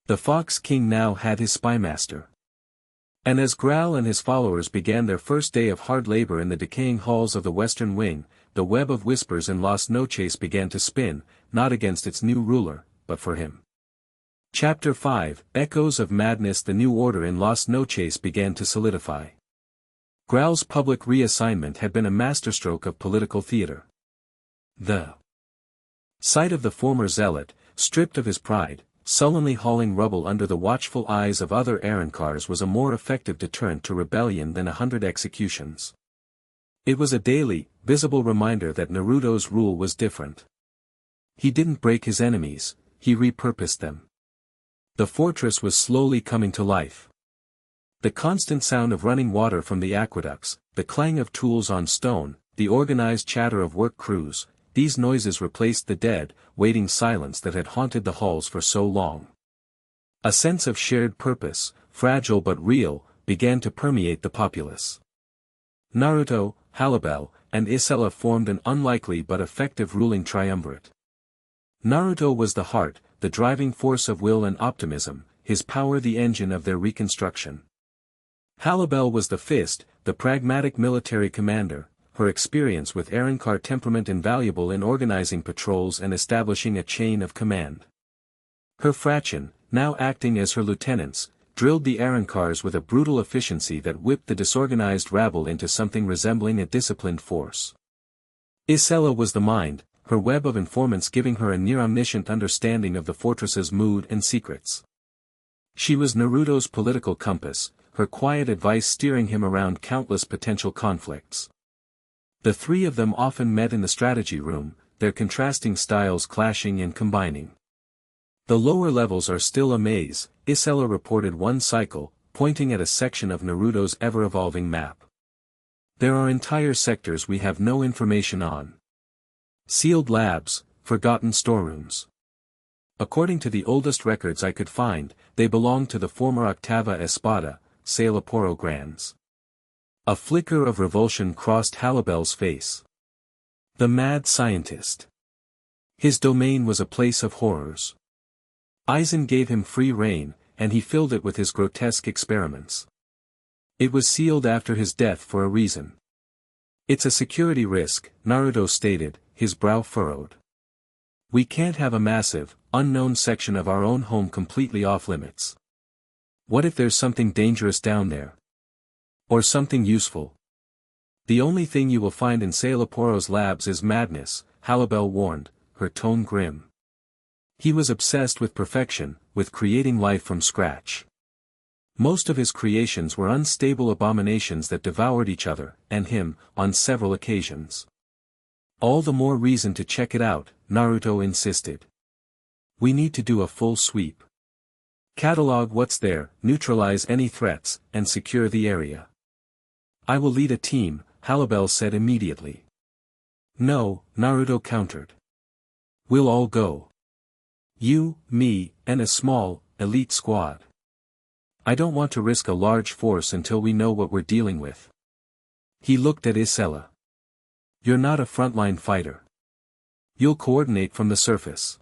[SPEAKER 1] The Fox King now had his spymaster. And as Growl and his followers began their first day of hard labor in the decaying halls of the Western Wing, the web of whispers in Las Noches began to spin, not against its new ruler, but for him. Chapter 5, Echoes of Madness. The new order in Las Noches began to solidify. Growl's public reassignment had been a masterstroke of political theater. The sight of the former zealot, stripped of his pride, sullenly hauling rubble under the watchful eyes of other Arrancars was a more effective deterrent to rebellion than 100 executions. It was a daily, visible reminder that Naruto's rule was different. He didn't break his enemies, he repurposed them. The fortress was slowly coming to life. The constant sound of running water from the aqueducts, the clang of tools on stone, the organized chatter of work crews, these noises replaced the dead, waiting silence that had haunted the halls for so long. A sense of shared purpose, fragile but real, began to permeate the populace. Naruto, Halibel, and Isella formed an unlikely but effective ruling triumvirate. Naruto was the heart, the driving force of will and optimism, his power the engine of their reconstruction. Halibel was the fist, the pragmatic military commander, her experience with Arrancar temperament invaluable in organizing patrols and establishing a chain of command. Her fraction, now acting as her lieutenants, drilled the Arrancars with a brutal efficiency that whipped the disorganized rabble into something resembling a disciplined force. Isella was the mind, her web of informants giving her a near-omniscient understanding of the fortress's mood and secrets. She was Naruto's political compass, her quiet advice steering him around countless potential conflicts. The three of them often met in the strategy room, their contrasting styles clashing and combining. "The lower levels are still a maze," Isella reported one cycle, pointing at a section of Naruto's ever-evolving map. "There are entire sectors we have no information on. Sealed labs, forgotten storerooms. According to the oldest records I could find, they belong to the former Octava Espada, Sailaporo Grands." A flicker of revulsion crossed Halibel's face. The mad scientist. His domain was a place of horrors. Aizen gave him free rein, and he filled it with his grotesque experiments. It was sealed after his death for a reason. It's a security risk, Naruto stated, his brow furrowed. We can't have a massive, unknown section of our own home completely off limits. What if there's something dangerous down there? Or something useful? The only thing you will find in Sailaporo's labs is madness, Halibel warned, her tone grim. He was obsessed with perfection, with creating life from scratch. Most of his creations were unstable abominations that devoured each other, and him, on several occasions. All the more reason to check it out, Naruto insisted. We need to do a full sweep. Catalog what's there, neutralize any threats, and secure the area. I will lead a team, Halibel said immediately. No, Naruto countered. We'll all go. You, me, and a small, elite squad. I don't want to risk a large force until we know what we're dealing with. He looked at Isella. You're not a frontline fighter. You'll coordinate from the surface.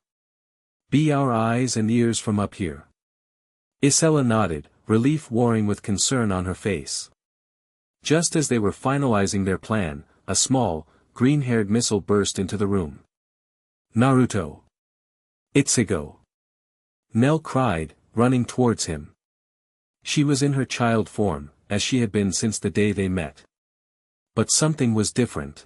[SPEAKER 1] Be our eyes and ears from up here. Isella nodded, relief warring with concern on her face. Just as they were finalizing their plan, a small, green-haired missile burst into the room. Naruto. Ichigo. Nell cried, running towards him. She was in her child form, as she had been since the day they met. But something was different.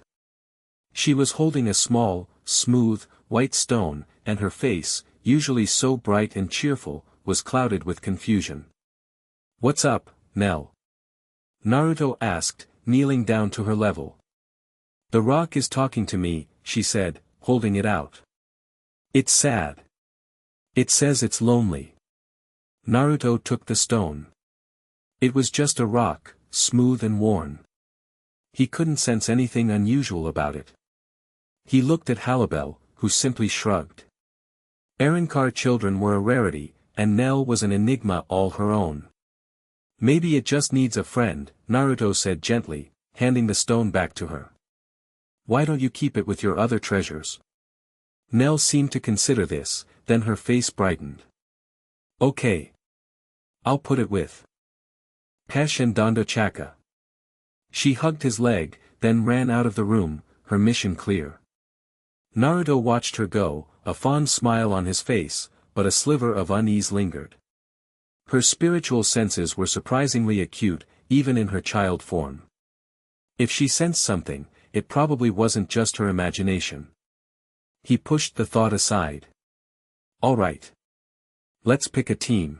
[SPEAKER 1] She was holding a small, smooth, white stone, and her face, usually so bright and cheerful, was clouded with confusion. What's up, Nell? Naruto asked, kneeling down to her level. The rock is talking to me, she said, holding it out. It's sad. It says it's lonely. Naruto took the stone. It was just a rock, smooth and worn. He couldn't sense anything unusual about it. He looked at Halibel, who simply shrugged. Arrancar children were a rarity, and Nell was an enigma all her own. Maybe it just needs a friend, Naruto said gently, handing the stone back to her. Why don't you keep it with your other treasures? Nell seemed to consider this, then her face brightened. Okay. I'll put it with Pesh and Dondo Chaka. She hugged his leg, then ran out of the room, her mission clear. Naruto watched her go, a fond smile on his face, but a sliver of unease lingered. Her spiritual senses were surprisingly acute, even in her child form. If she sensed something, it probably wasn't just her imagination. He pushed the thought aside. All right. Let's pick a team.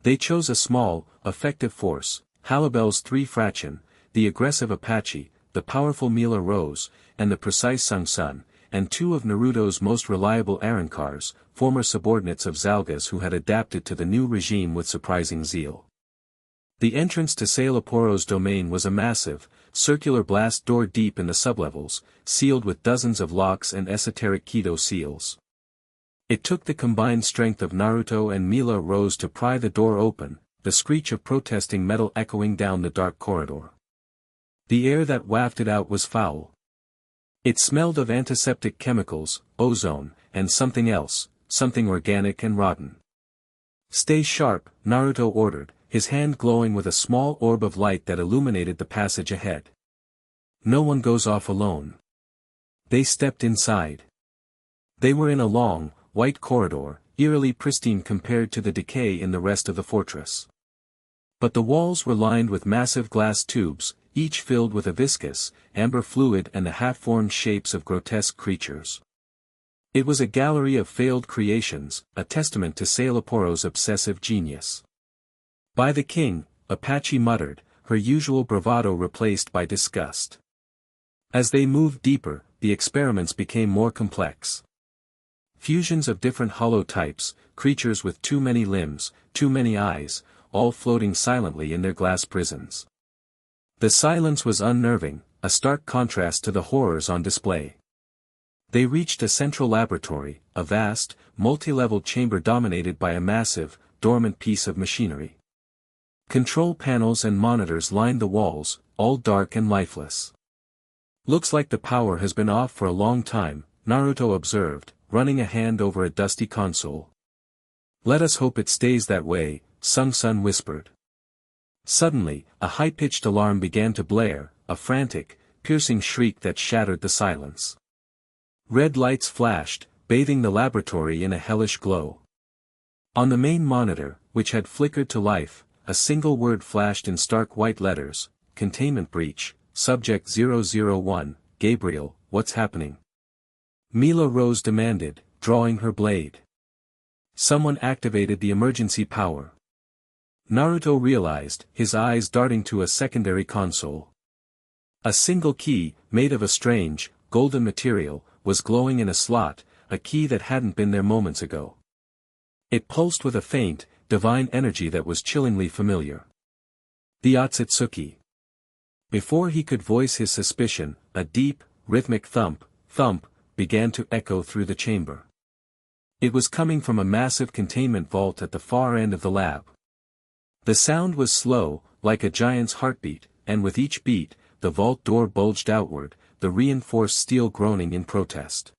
[SPEAKER 1] They chose a small, effective force, Halibel's 3 fraction, the aggressive Apache, the powerful Mila Rose, and the precise Sung-Sun, and 2 of Naruto's most reliable Arrancars, former subordinates of Zalgas who had adapted to the new regime with surprising zeal. The entrance to Sailaporo's domain was a massive, circular blast door deep in the sublevels, sealed with dozens of locks and esoteric Kido seals. It took the combined strength of Naruto and Mila Rose to pry the door open, the screech of protesting metal echoing down the dark corridor. The air that wafted out was foul. It smelled of antiseptic chemicals, ozone, and something else, something organic and rotten. Stay sharp, Naruto ordered, his hand glowing with a small orb of light that illuminated the passage ahead. No one goes off alone. They stepped inside. They were in a long, white corridor, eerily pristine compared to the decay in the rest of the fortress. But the walls were lined with massive glass tubes, each filled with a viscous, amber fluid and the half-formed shapes of grotesque creatures. It was a gallery of failed creations, a testament to Sailaporo's obsessive genius. By the king, Apache muttered, her usual bravado replaced by disgust. As they moved deeper, the experiments became more complex. Fusions of different hollow types, creatures with too many limbs, too many eyes, all floating silently in their glass prisons. The silence was unnerving, a stark contrast to the horrors on display. They reached a central laboratory, a vast, multi-level chamber dominated by a massive, dormant piece of machinery. Control panels and monitors lined the walls, all dark and lifeless. Looks like the power has been off for a long time, Naruto observed, running a hand over a dusty console. "Let us hope it stays that way," Sung-sun whispered. Suddenly, a high-pitched alarm began to blare, a frantic, piercing shriek that shattered the silence. Red lights flashed, bathing the laboratory in a hellish glow. On the main monitor, which had flickered to life, a single word flashed in stark white letters: "Containment breach, Subject 001, Gabriel, what's happening?" Mila Rose demanded, drawing her blade. Someone activated the emergency power. Naruto realized, his eyes darting to a secondary console. A single key, made of a strange, golden material, was glowing in a slot, a key that hadn't been there moments ago. It pulsed with a faint, divine energy that was chillingly familiar. The Otsutsuki. Before he could voice his suspicion, a deep, rhythmic thump, thump, began to echo through the chamber. It was coming from a massive containment vault at the far end of the lab. The sound was slow, like a giant's heartbeat, and with each beat, the vault door bulged outward, the reinforced steel groaning in protest.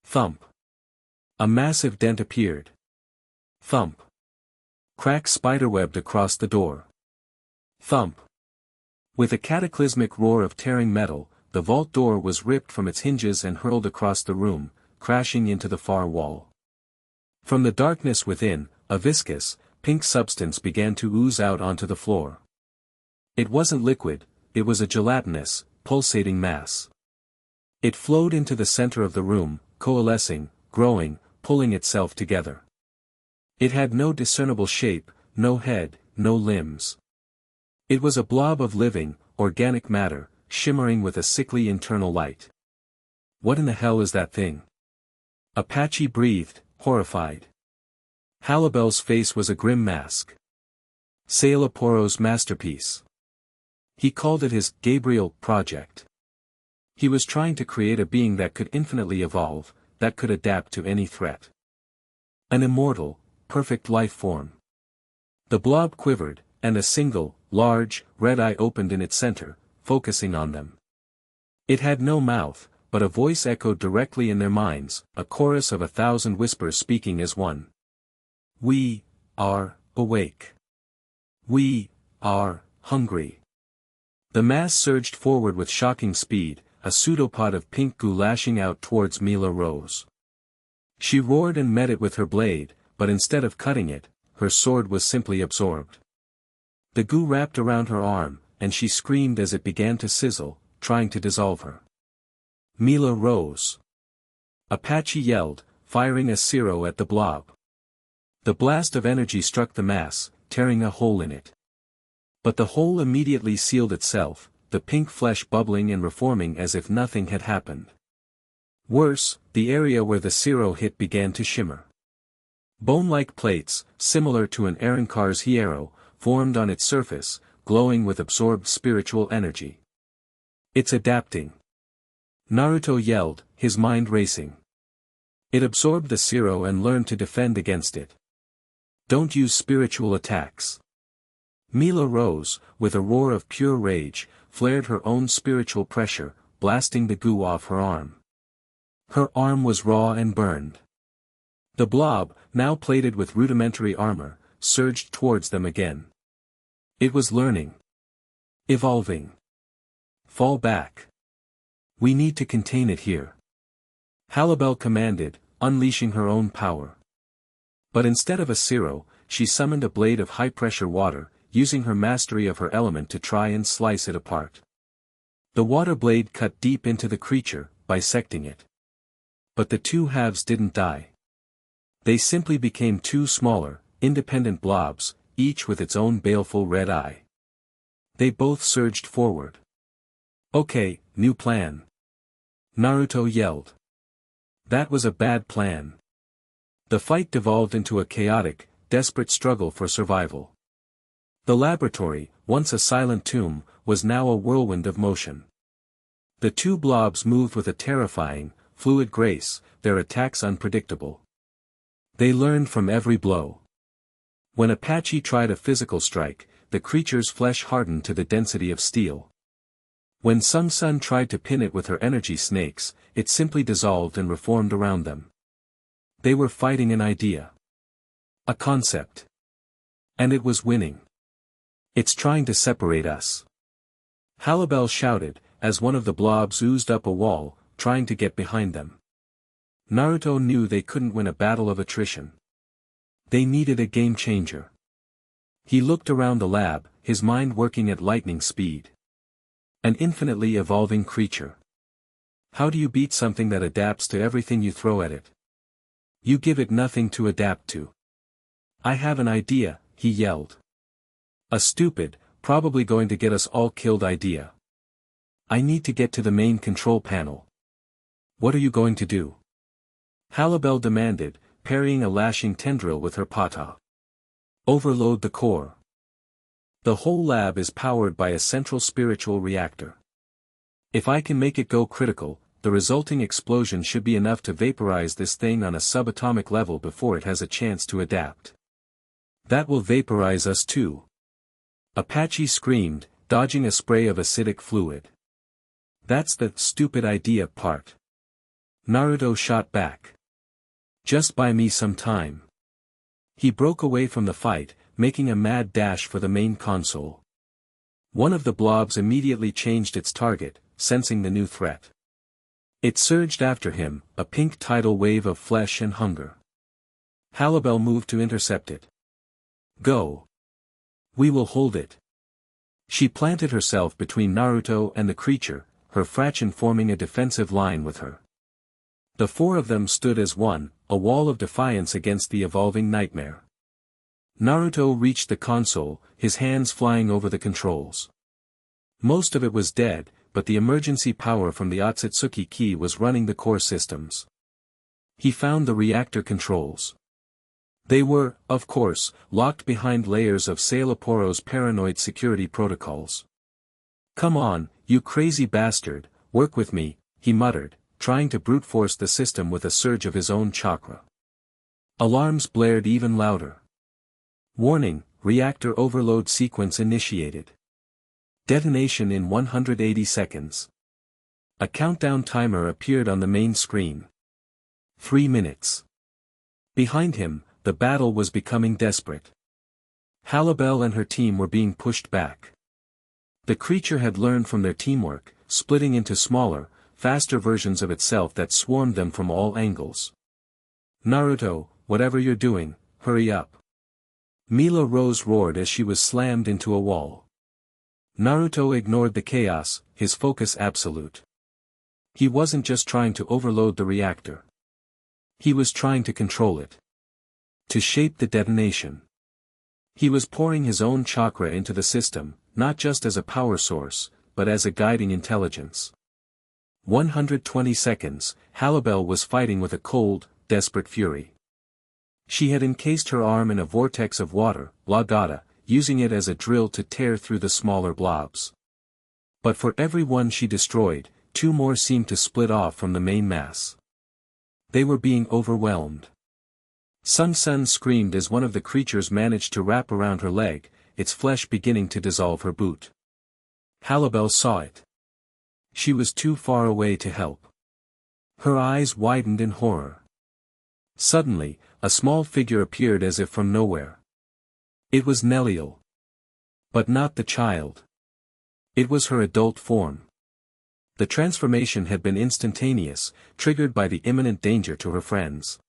[SPEAKER 1] Thump. A massive dent appeared. Thump. Cracks spiderwebbed across the door. Thump. With a cataclysmic roar of tearing metal, the vault door was ripped from its hinges and hurled across the room, crashing into the far wall. From the darkness within, a viscous, pink substance began to ooze out onto the floor. It wasn't liquid, it was a gelatinous, pulsating mass. It flowed into the center of the room, coalescing, growing, pulling itself together. It had no discernible shape, no head, no limbs. It was a blob of living, organic matter, shimmering with a sickly internal light. "What in the hell is that thing?" Apache breathed, horrified. Halibel's face was a grim mask. Sailaporo's masterpiece. He called it his Gabriel project. He was trying to create a being that could infinitely evolve, that could adapt to any threat. An immortal, perfect life form. The blob quivered, and a single, large, red eye opened in its center, focusing on them. It had no mouth, but a voice echoed directly in their minds, a chorus of 1,000 whispers speaking as one. "We are awake. We are hungry." The mass surged forward with shocking speed, a pseudopod of pink goo lashing out towards Mila Rose. She roared and met it with her blade, but instead of cutting it, her sword was simply absorbed. The goo wrapped around her arm, and she screamed as it began to sizzle, trying to dissolve her. Mila Rose. Apache yelled, firing a Zero at the blob. The blast of energy struck the mass, tearing a hole in it. But the hole immediately sealed itself, the pink flesh bubbling and reforming as if nothing had happened. Worse, the area where the Zero hit began to shimmer. Bone-like plates, similar to an Arrancars hierro, formed on its surface, glowing with absorbed spiritual energy. "It's adapting." Naruto yelled, his mind racing. It absorbed the Zero and learned to defend against it. "Don't use spiritual attacks." Mila Rose, with a roar of pure rage, flared her own spiritual pressure, blasting the goo off her arm. Her arm was raw and burned. The blob, now plated with rudimentary armor, surged towards them again. It was learning. Evolving. "Fall back. We need to contain it here." Halibel commanded, unleashing her own power. But instead of a Zero, she summoned a blade of high-pressure water, using her mastery of her element to try and slice it apart. The water blade cut deep into the creature, bisecting it. But the two halves didn't die. They simply became two smaller, independent blobs, each with its own baleful red eye. They both surged forward. "Okay, new plan." Naruto yelled. That was a bad plan. The fight devolved into a chaotic, desperate struggle for survival. The laboratory, once a silent tomb, was now a whirlwind of motion. The two blobs moved with a terrifying, fluid grace, their attacks unpredictable. They learned from every blow. When Apache tried a physical strike, the creature's flesh hardened to the density of steel. When Sung-sun tried to pin it with her energy snakes, it simply dissolved and reformed around them. They were fighting an idea. A concept. And it was winning. It's trying to separate us. Halibel shouted, as one of the blobs oozed up a wall, trying to get behind them. Naruto knew they couldn't win a battle of attrition. They needed a game changer. He looked around the lab, his mind working at lightning speed. An infinitely evolving creature. How do you beat something that adapts to everything you throw at it? You give it nothing to adapt to. I have an idea, he yelled. A stupid, probably going to get us all killed idea. I need to get to the main control panel. What are you going to do? Halibel demanded, parrying a lashing tendril with her pata. Overload the core. The whole lab is powered by a central spiritual reactor. If I can make it go critical, the resulting explosion should be enough to vaporize this thing on a subatomic level before it has a chance to adapt. That will vaporize us too. Apache screamed, dodging a spray of acidic fluid. That's the stupid idea part. Naruto shot back. Just buy me some time. He broke away from the fight, making a mad dash for the main console. One of the blobs immediately changed its target, sensing the new threat. It surged after him, a pink tidal wave of flesh and hunger. Halibel moved to intercept it. Go. We will hold it. She planted herself between Naruto and the creature, her fraction forming a defensive line with her. The four of them stood as one, a wall of defiance against the evolving nightmare. Naruto reached the console, his hands flying over the controls. Most of it was dead, but the emergency power from the Otsutsuki key was running the core systems. He found the reactor controls. They were, of course, locked behind layers of Sailaporo's paranoid security protocols. Come on, you crazy bastard, work with me, he muttered, trying to brute force the system with a surge of his own chakra. Alarms blared even louder. Warning, reactor overload sequence initiated. Detonation in 180 seconds. A countdown timer appeared on the main screen. 3 minutes. Behind him, the battle was becoming desperate. Halibel and her team were being pushed back. The creature had learned from their teamwork, splitting into smaller, faster versions of itself that swarmed them from all angles. Naruto, whatever you're doing, hurry up. Mila Rose roared as she was slammed into a wall. Naruto ignored the chaos, his focus absolute. He wasn't just trying to overload the reactor. He was trying to control it. To shape the detonation. He was pouring his own chakra into the system, not just as a power source, but as a guiding intelligence. 120 seconds, Halibel was fighting with a cold, desperate fury. She had encased her arm in a vortex of water, Lagata, using it as a drill to tear through the smaller blobs. But for every one she destroyed, 2 more seemed to split off from the main mass. They were being overwhelmed. Sung-sun screamed as one of the creatures managed to wrap around her leg, its flesh beginning to dissolve her boot. Halibel saw it. She was too far away to help. Her eyes widened in horror. Suddenly, a small figure appeared as if from nowhere. It was Neliel. But not the child. It was her adult form. The transformation had been instantaneous, triggered by the imminent danger to her friends.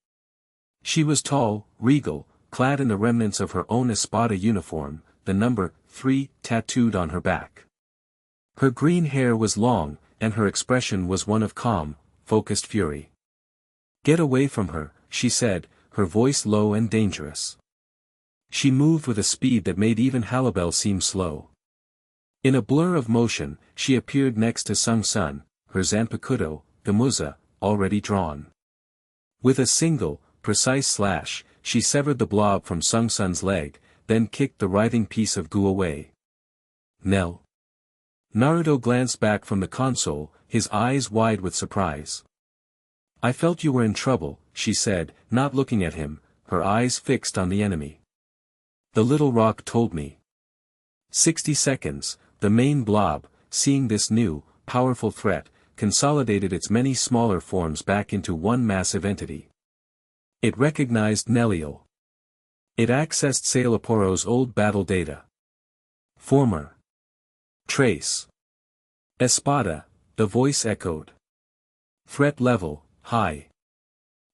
[SPEAKER 1] She was tall, regal, clad in the remnants of her own Espada uniform, the number 3 tattooed on her back. Her green hair was long, and her expression was one of calm, focused fury. Get away from her, she said, her voice low and dangerous. She moved with a speed that made even Halibel seem slow. In a blur of motion, she appeared next to Sung-sun, her Zanpakuto, Gamuza, already drawn. With a single, precise slash, she severed the blob from Sung-sun's leg, then kicked the writhing piece of goo away. Nell. Naruto glanced back from the console, his eyes wide with surprise. I felt you were in trouble, she said, not looking at him, her eyes fixed on the enemy. The little rock told me. 60 seconds, the main blob, seeing this new, powerful threat, consolidated its many smaller forms back into one massive entity. It recognized Neliel. It accessed Sailaporo's old battle data. Former. Trace. Espada, the voice echoed. Threat level, high.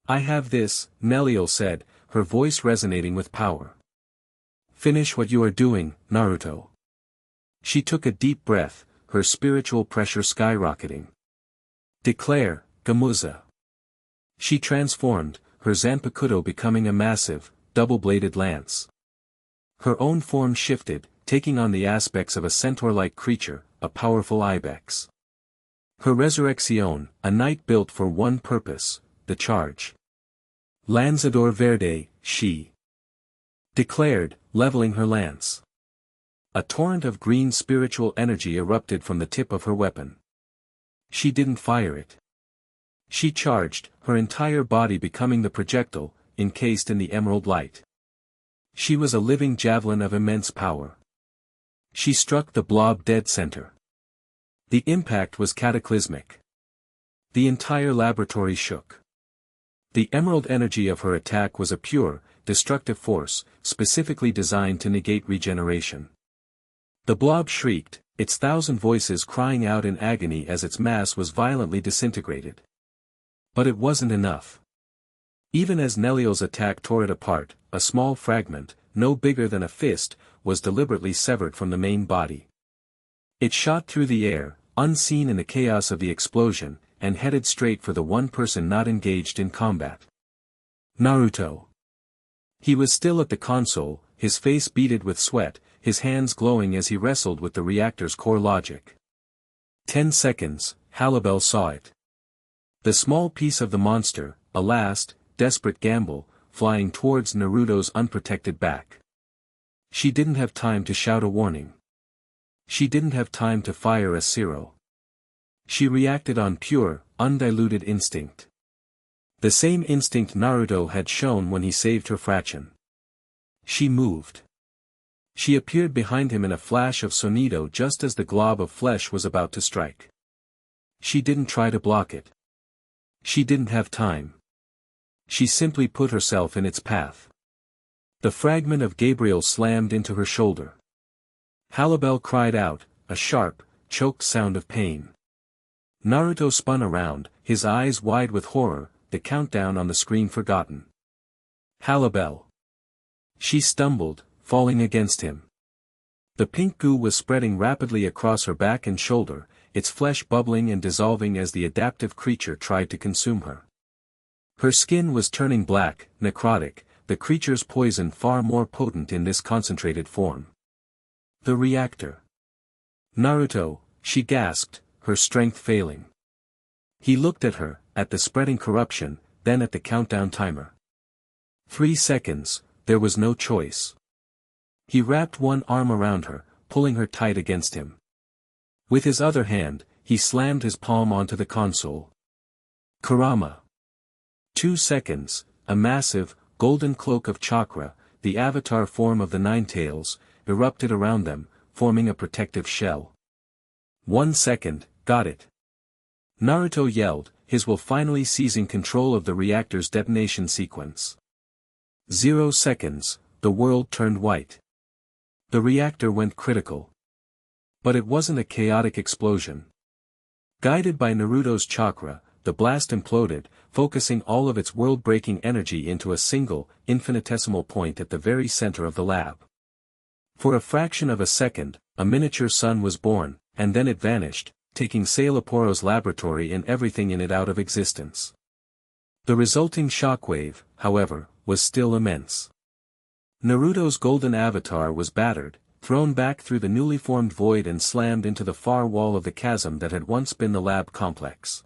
[SPEAKER 1] I have this, Neliel said, her voice resonating with power. Finish what you are doing, Naruto. She took a deep breath, her spiritual pressure skyrocketing. Declare, Gamuza. She transformed, her Zanpakuto becoming a massive, double-bladed lance. Her own form shifted, taking on the aspects of a centaur-like creature, a powerful ibex. Her Resurrección, a knight built for one purpose, the charge. Lanzador Verde, she declared, leveling her lance. A torrent of green spiritual energy erupted from the tip of her weapon. She didn't fire it. She charged, her entire body becoming the projectile, encased in the emerald light. She was a living javelin of immense power. She struck the blob dead center. The impact was cataclysmic. The entire laboratory shook. The emerald energy of her attack was a pure, destructive force, specifically designed to negate regeneration. The blob shrieked, its thousand voices crying out in agony as its mass was violently disintegrated. But it wasn't enough. Even as Neliel's attack tore it apart, a small fragment, no bigger than a fist, was deliberately severed from the main body. It shot through the air, unseen in the chaos of the explosion, and headed straight for the one person not engaged in combat. Naruto. He was still at the console, his face beaded with sweat, his hands glowing as he wrestled with the reactor's core logic. 10 seconds, Halibel saw it. The small piece of the monster, a last, desperate gamble, flying towards Naruto's unprotected back. She didn't have time to shout a warning. She didn't have time to fire a zero. She reacted on pure, undiluted instinct. The same instinct Naruto had shown when he saved her fraction. She moved. She appeared behind him in a flash of sonido just as the glob of flesh was about to strike. She didn't try to block it. She didn't have time. She simply put herself in its path. The fragment of Gabriel slammed into her shoulder. Halibel cried out, a sharp, choked sound of pain. Naruto spun around, his eyes wide with horror, the countdown on the screen forgotten. Halibel. She stumbled, falling against him. The pink goo was spreading rapidly across her back and shoulder, its flesh bubbling and dissolving as the adaptive creature tried to consume her. Her skin was turning black, necrotic, the creature's poison far more potent in this concentrated form. The reactor. Naruto, she gasped, her strength failing. He looked at her, at the spreading corruption, then at the countdown timer. 3 seconds, there was no choice. He wrapped one arm around her, pulling her tight against him. With his other hand, he slammed his palm onto the console. Kurama. 2 seconds, a massive, golden cloak of chakra, the avatar form of the Nine Tails, erupted around them, forming a protective shell. 1 second, got it. Naruto yelled, his will finally seizing control of the reactor's detonation sequence. 0 seconds, the world turned white. The reactor went critical. But it wasn't a chaotic explosion. Guided by Naruto's chakra, the blast imploded, focusing all of its world-breaking energy into a single, infinitesimal point at the very center of the lab. For a fraction of a second, a miniature sun was born, and then it vanished, taking Sailaporo's laboratory and everything in it out of existence. The resulting shockwave, however, was still immense. Naruto's golden avatar was battered, thrown back through the newly formed void and slammed into the far wall of the chasm that had once been the lab complex.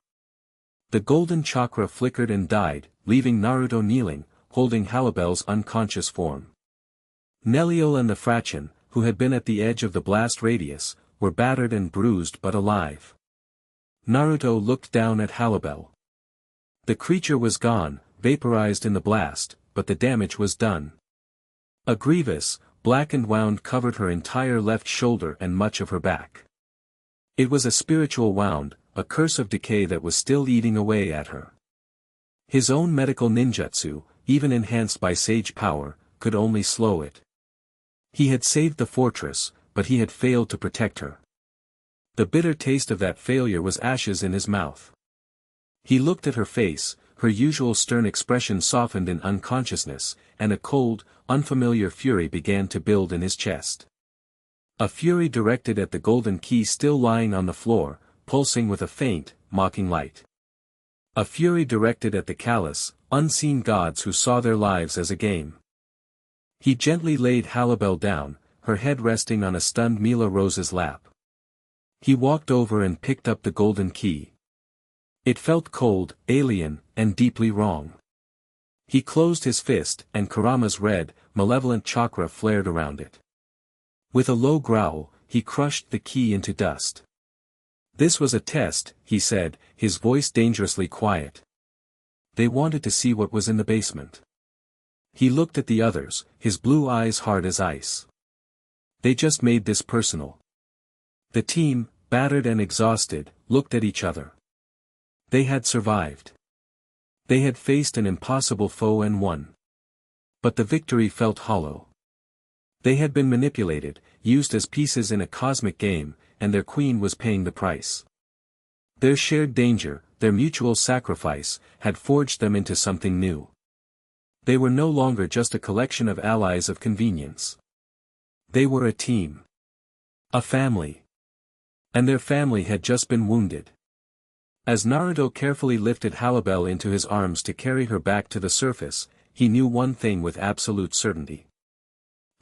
[SPEAKER 1] The golden chakra flickered and died, leaving Naruto kneeling, holding Halibel's unconscious form. Neliel and the fraction, who had been at the edge of the blast radius, were battered and bruised but alive. Naruto looked down at Halibel. The creature was gone, vaporized in the blast, but the damage was done. A grievous, blackened wound covered her entire left shoulder and much of her back. It was a spiritual wound, a curse of decay that was still eating away at her. His own medical ninjutsu, even enhanced by sage power, could only slow it. He had saved the fortress, but he had failed to protect her. The bitter taste of that failure was ashes in his mouth. He looked at her face, her usual stern expression softened in unconsciousness, and a cold, unfamiliar fury began to build in his chest. A fury directed at the golden key still lying on the floor, pulsing with a faint, mocking light. A fury directed at the callous, unseen gods who saw their lives as a game. He gently laid Halibel down, her head resting on a stunned Mila Rose's lap. He walked over and picked up the golden key. It felt cold, alien, and deeply wrong. He closed his fist, and Kurama's red, malevolent chakra flared around it. With a low growl, he crushed the key into dust. This was a test, he said, his voice dangerously quiet. They wanted to see what was in the basement. He looked at the others, his blue eyes hard as ice. They just made this personal. The team, battered and exhausted, looked at each other. They had survived. They had faced an impossible foe and won. But the victory felt hollow. They had been manipulated, used as pieces in a cosmic game, and their queen was paying the price. Their shared danger, their mutual sacrifice, had forged them into something new. They were no longer just a collection of allies of convenience. They were a team. A family. And their family had just been wounded. As Naruto carefully lifted Halibel into his arms to carry her back to the surface, he knew one thing with absolute certainty.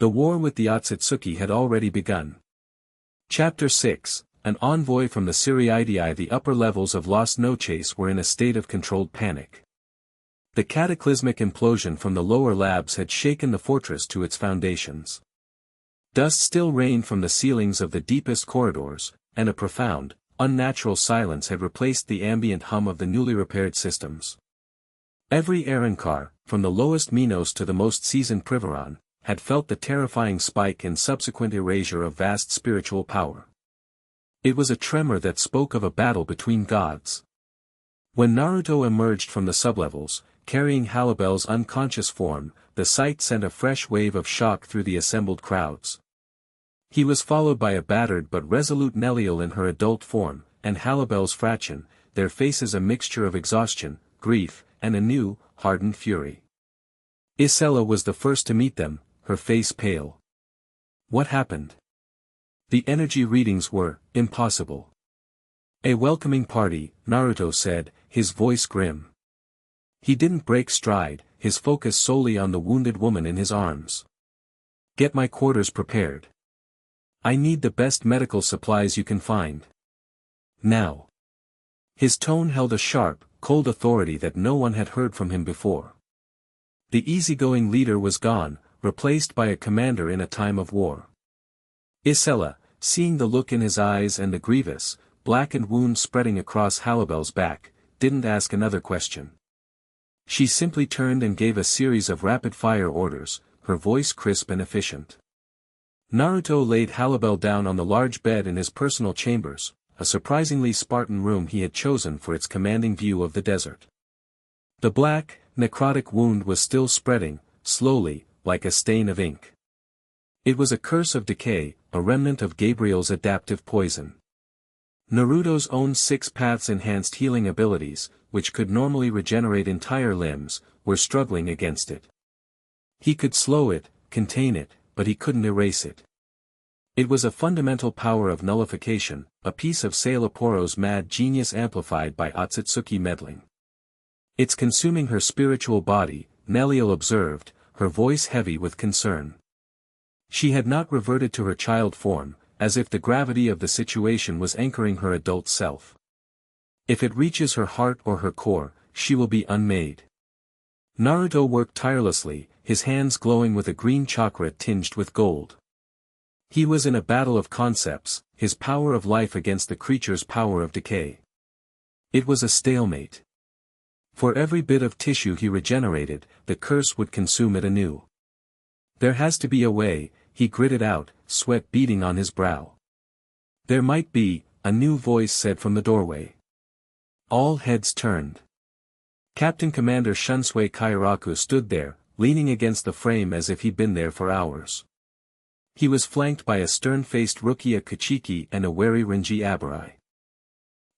[SPEAKER 1] The war with the Otsutsuki had already begun. Chapter 6, An envoy from the Siriidii. The upper levels of Las Noches were in a state of controlled panic. The cataclysmic implosion from the lower labs had shaken the fortress to its foundations. Dust still rained from the ceilings of the deepest corridors, and a profound, unnatural silence had replaced the ambient hum of the newly repaired systems. Every Arrancar, from the lowest Minos to the most seasoned Privaron, had felt the terrifying spike and subsequent erasure of vast spiritual power. It was a tremor that spoke of a battle between gods. When Naruto emerged from the sublevels, carrying Halibel's unconscious form, the sight sent a fresh wave of shock through the assembled crowds. He was followed by a battered but resolute Neliel in her adult form, and Halibel's Fraction, their faces a mixture of exhaustion, grief, and a new, hardened fury. Isella was the first to meet them, her face pale. What happened? The energy readings were impossible. A welcoming party, Naruto said, his voice grim. He didn't break stride, his focus solely on the wounded woman in his arms. Get my quarters prepared. I need the best medical supplies you can find. Now. His tone held a sharp, cold authority that no one had heard from him before. The easygoing leader was gone, replaced by a commander in a time of war. Isella, seeing the look in his eyes and the grievous, blackened wound spreading across Halibel's back, didn't ask another question. She simply turned and gave a series of rapid-fire orders, her voice crisp and efficient. Naruto laid Halibel down on the large bed in his personal chambers, a surprisingly Spartan room he had chosen for its commanding view of the desert. The black, necrotic wound was still spreading, slowly, like a stain of ink. It was a curse of decay, a remnant of Gabriel's adaptive poison. Naruto's own 6 paths enhanced healing abilities, which could normally regenerate entire limbs, were struggling against it. He could slow it, contain it, but he couldn't erase it. It was a fundamental power of nullification, a piece of Sailaporo's mad genius amplified by Otsutsuki meddling. It's consuming her spiritual body, Neliel observed, her voice heavy with concern. She had not reverted to her child form, as if the gravity of the situation was anchoring her adult self. If it reaches her heart or her core, she will be unmade. Naruto worked tirelessly, his hands glowing with a green chakra tinged with gold. He was in a battle of concepts, his power of life against the creature's power of decay. It was a stalemate. For every bit of tissue he regenerated, the curse would consume it anew. There has to be a way, he gritted out, sweat beading on his brow. There might be, a new voice said from the doorway. All heads turned. Captain Commander Shunsui Kairaku stood there, leaning against the frame as if he'd been there for hours. He was flanked by a stern-faced Rukia Kachiki and a wary Renji Abarai.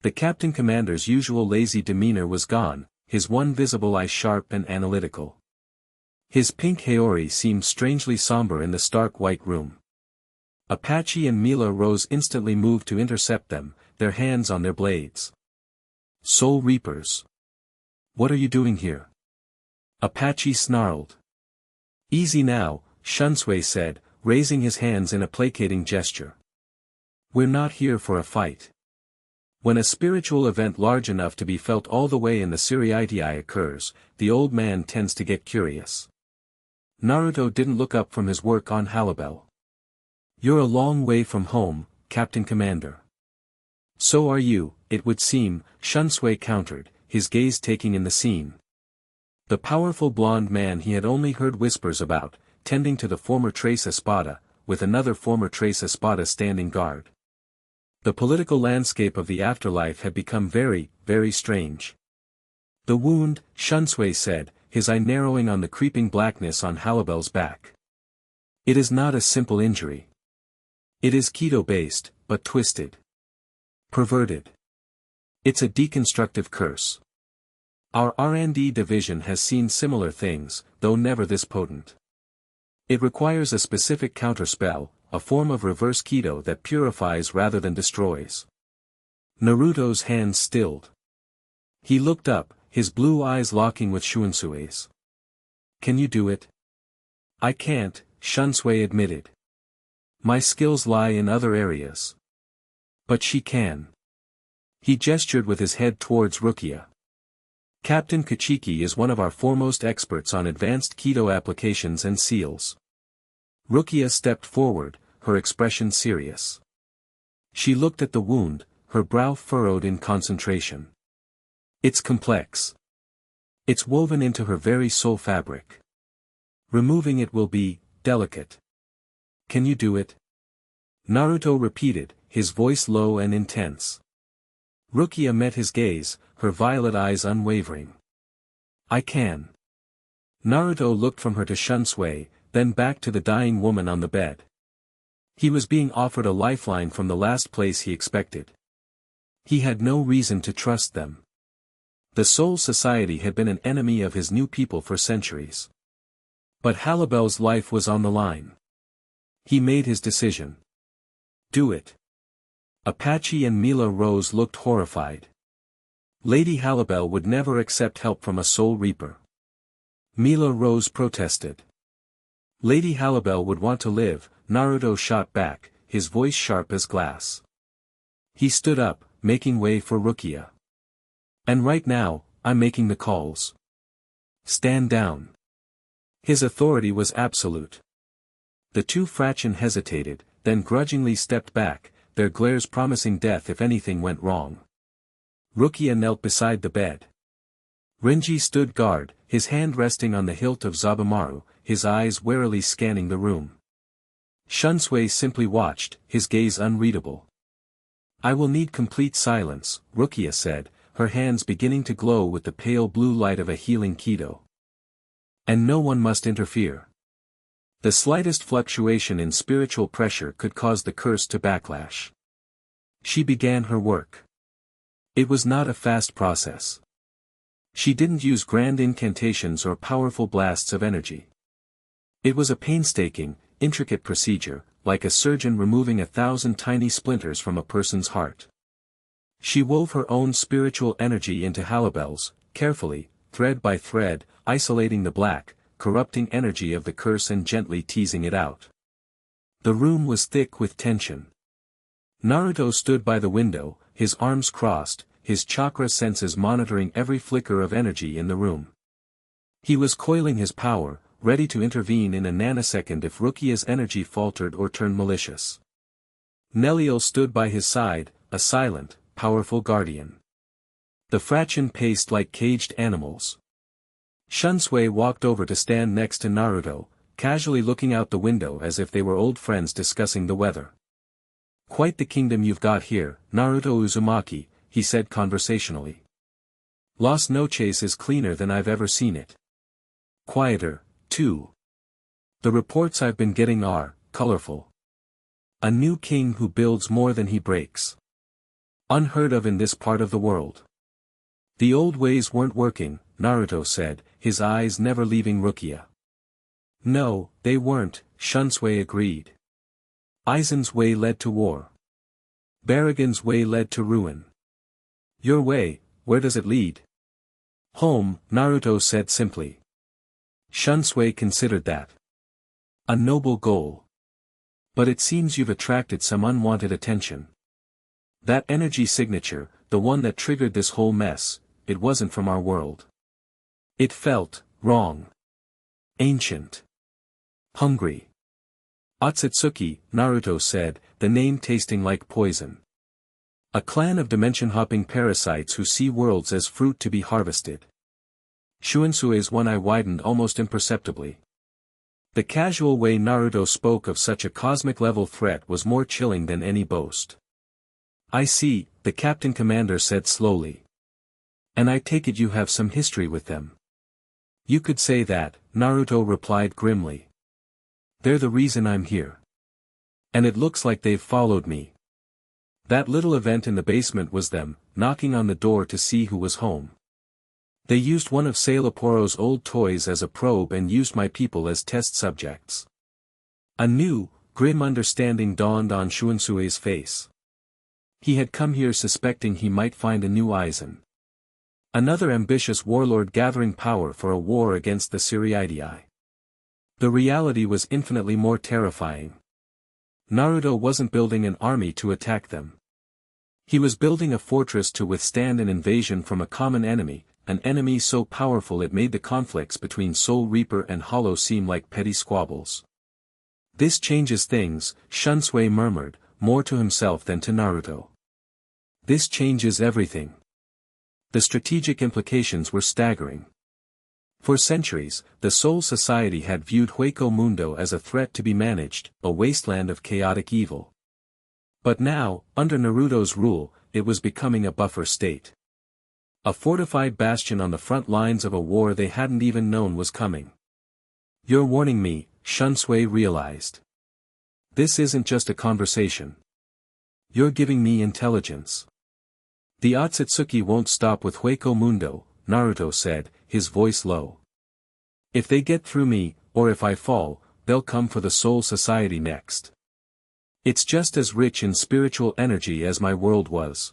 [SPEAKER 1] The Captain Commander's usual lazy demeanor was gone, his one visible eye sharp and analytical. His pink Haori seemed strangely somber in the stark white room. Apache and Mila Rose instantly moved to intercept them, their hands on their blades. Soul Reapers. What are you doing here? Apache snarled. Easy now, Shunsui said, raising his hands in a placating gesture. We're not here for a fight. When a spiritual event large enough to be felt all the way in the Siriitii occurs, the old man tends to get curious. Naruto didn't look up from his work on Halibel. You're a long way from home, Captain Commander. So are you, it would seem, Shunsui countered, his gaze taking in the scene. The powerful blonde man he had only heard whispers about, tending to the former Trace Espada, with another former Trace Espada standing guard. The political landscape of the afterlife had become very, very strange. The wound, Shunsui said, his eye narrowing on the creeping blackness on Halibel's back. It is not a simple injury. It is Keto-based, but twisted. Perverted. It's a deconstructive curse. Our R&D division has seen similar things, though never this potent. It requires a specific counterspell, a form of reverse keto that purifies rather than destroys. Naruto's hands stilled. He looked up, his blue eyes locking with Shuansui's. Can you do it? I can't, Shunsui admitted. My skills lie in other areas. But she can. He gestured with his head towards Rukia. Captain Kachiki is one of our foremost experts on advanced keto applications and seals. Rukia stepped forward, her expression serious. She looked at the wound, her brow furrowed in concentration. It's complex. It's woven into her very soul fabric. Removing it will be delicate. Can you do it? Naruto repeated, his voice low and intense. Rukia met his gaze, her violet eyes unwavering. I can. Naruto looked from her to Shunsui, then back to the dying woman on the bed. He was being offered a lifeline from the last place he expected. He had no reason to trust them. The Soul Society had been an enemy of his new people for centuries. But Halibel's life was on the line. He made his decision. Do it. Apache and Mila Rose looked horrified. Lady Halibel would never accept help from a Soul Reaper. Mila Rose protested. Lady Halibel would want to live, Naruto shot back, his voice sharp as glass. He stood up, making way for Rukia. And right now, I'm making the calls. Stand down. His authority was absolute. The two Fraction hesitated, then grudgingly stepped back, their glares promising death if anything went wrong. Rukia knelt beside the bed. Renji stood guard, his hand resting on the hilt of Zabumaru, his eyes warily scanning the room. Shunsui simply watched, his gaze unreadable. I will need complete silence, Rukia said, her hands beginning to glow with the pale blue light of a healing keto. And no one must interfere. The slightest fluctuation in spiritual pressure could cause the curse to backlash. She began her work. It was not a fast process. She didn't use grand incantations or powerful blasts of energy. It was a painstaking, intricate procedure, like a surgeon removing 1,000 tiny splinters from a person's heart. She wove her own spiritual energy into Halibel's, carefully, thread by thread, isolating the black, corrupting energy of the curse and gently teasing it out. The room was thick with tension. Naruto stood by the window, his arms crossed, his chakra senses monitoring every flicker of energy in the room. He was coiling his power, ready to intervene in a nanosecond if Rukia's energy faltered or turned malicious. Neliel stood by his side, a silent, powerful guardian. The Fraction paced like caged animals. Shunsui walked over to stand next to Naruto, casually looking out the window as if they were old friends discussing the weather. Quite the kingdom you've got here, Naruto Uzumaki, he said conversationally. Las Noches is cleaner than I've ever seen it. Quieter, too. The reports I've been getting are colorful. A new king who builds more than he breaks. Unheard of in this part of the world. The old ways weren't working, Naruto said, his eyes never leaving Rukia. No, they weren't, Shunsui agreed. Aizen's way led to war. Baragon's way led to ruin. Your way, where does it lead? Home, Naruto said simply. Shunsui considered that a noble goal. But it seems you've attracted some unwanted attention. That energy signature, the one that triggered this whole mess, it wasn't from our world. It felt wrong. Ancient. Hungry. Otsutsuki, Naruto said, the name tasting like poison. A clan of dimension-hopping parasites who see worlds as fruit to be harvested. Shuansui's one eye widened almost imperceptibly. The casual way Naruto spoke of such a cosmic-level threat was more chilling than any boast. I see, the captain commander said slowly. And I take it you have some history with them. You could say that, Naruto replied grimly. They're the reason I'm here. And it looks like they've followed me. That little event in the basement was them, knocking on the door to see who was home. They used one of Sailaporo's old toys as a probe and used my people as test subjects. A new, grim understanding dawned on Shuansui's face. He had come here suspecting he might find a new Aizen. Another ambitious warlord gathering power for a war against the Siriidii. The reality was infinitely more terrifying. Naruto wasn't building an army to attack them. He was building a fortress to withstand an invasion from a common enemy, an enemy so powerful it made the conflicts between Soul Reaper and Hollow seem like petty squabbles. This changes things, Shunsui murmured, more to himself than to Naruto. This changes everything. The strategic implications were staggering. For centuries, the Soul Society had viewed Hueco Mundo as a threat to be managed, a wasteland of chaotic evil. But now, under Naruto's rule, it was becoming a buffer state. A fortified bastion on the front lines of a war they hadn't even known was coming. You're warning me, Shunsui realized. This isn't just a conversation. You're giving me intelligence. The Otsutsuki won't stop with Hueco Mundo, Naruto said, his voice low. If they get through me, or if I fall, they'll come for the Soul Society next. It's just as rich in spiritual energy as my world was.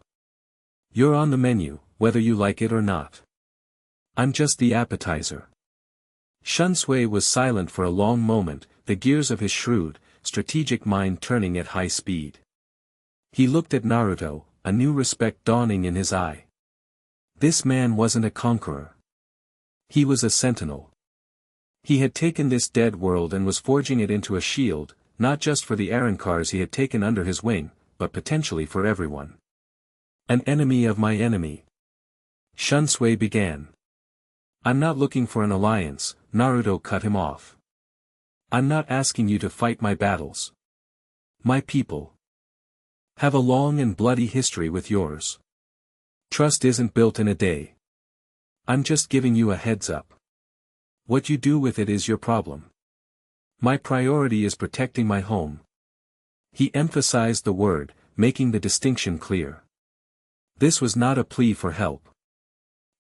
[SPEAKER 1] You're on the menu, whether you like it or not. I'm just the appetizer. Shunsui was silent for a long moment, the gears of his shrewd, strategic mind turning at high speed. He looked at Naruto, a new respect dawning in his eye. This man wasn't a conqueror. He was a sentinel. He had taken this dead world and was forging it into a shield, not just for the Arrancars he had taken under his wing, but potentially for everyone. An enemy of my enemy. Shunsui began. I'm not looking for an alliance, Naruto cut him off. I'm not asking you to fight my battles. My people have a long and bloody history with yours. Trust isn't built in a day. I'm just giving you a heads up. What you do with it is your problem. My priority is protecting my home. He emphasized the word, making the distinction clear. This was not a plea for help.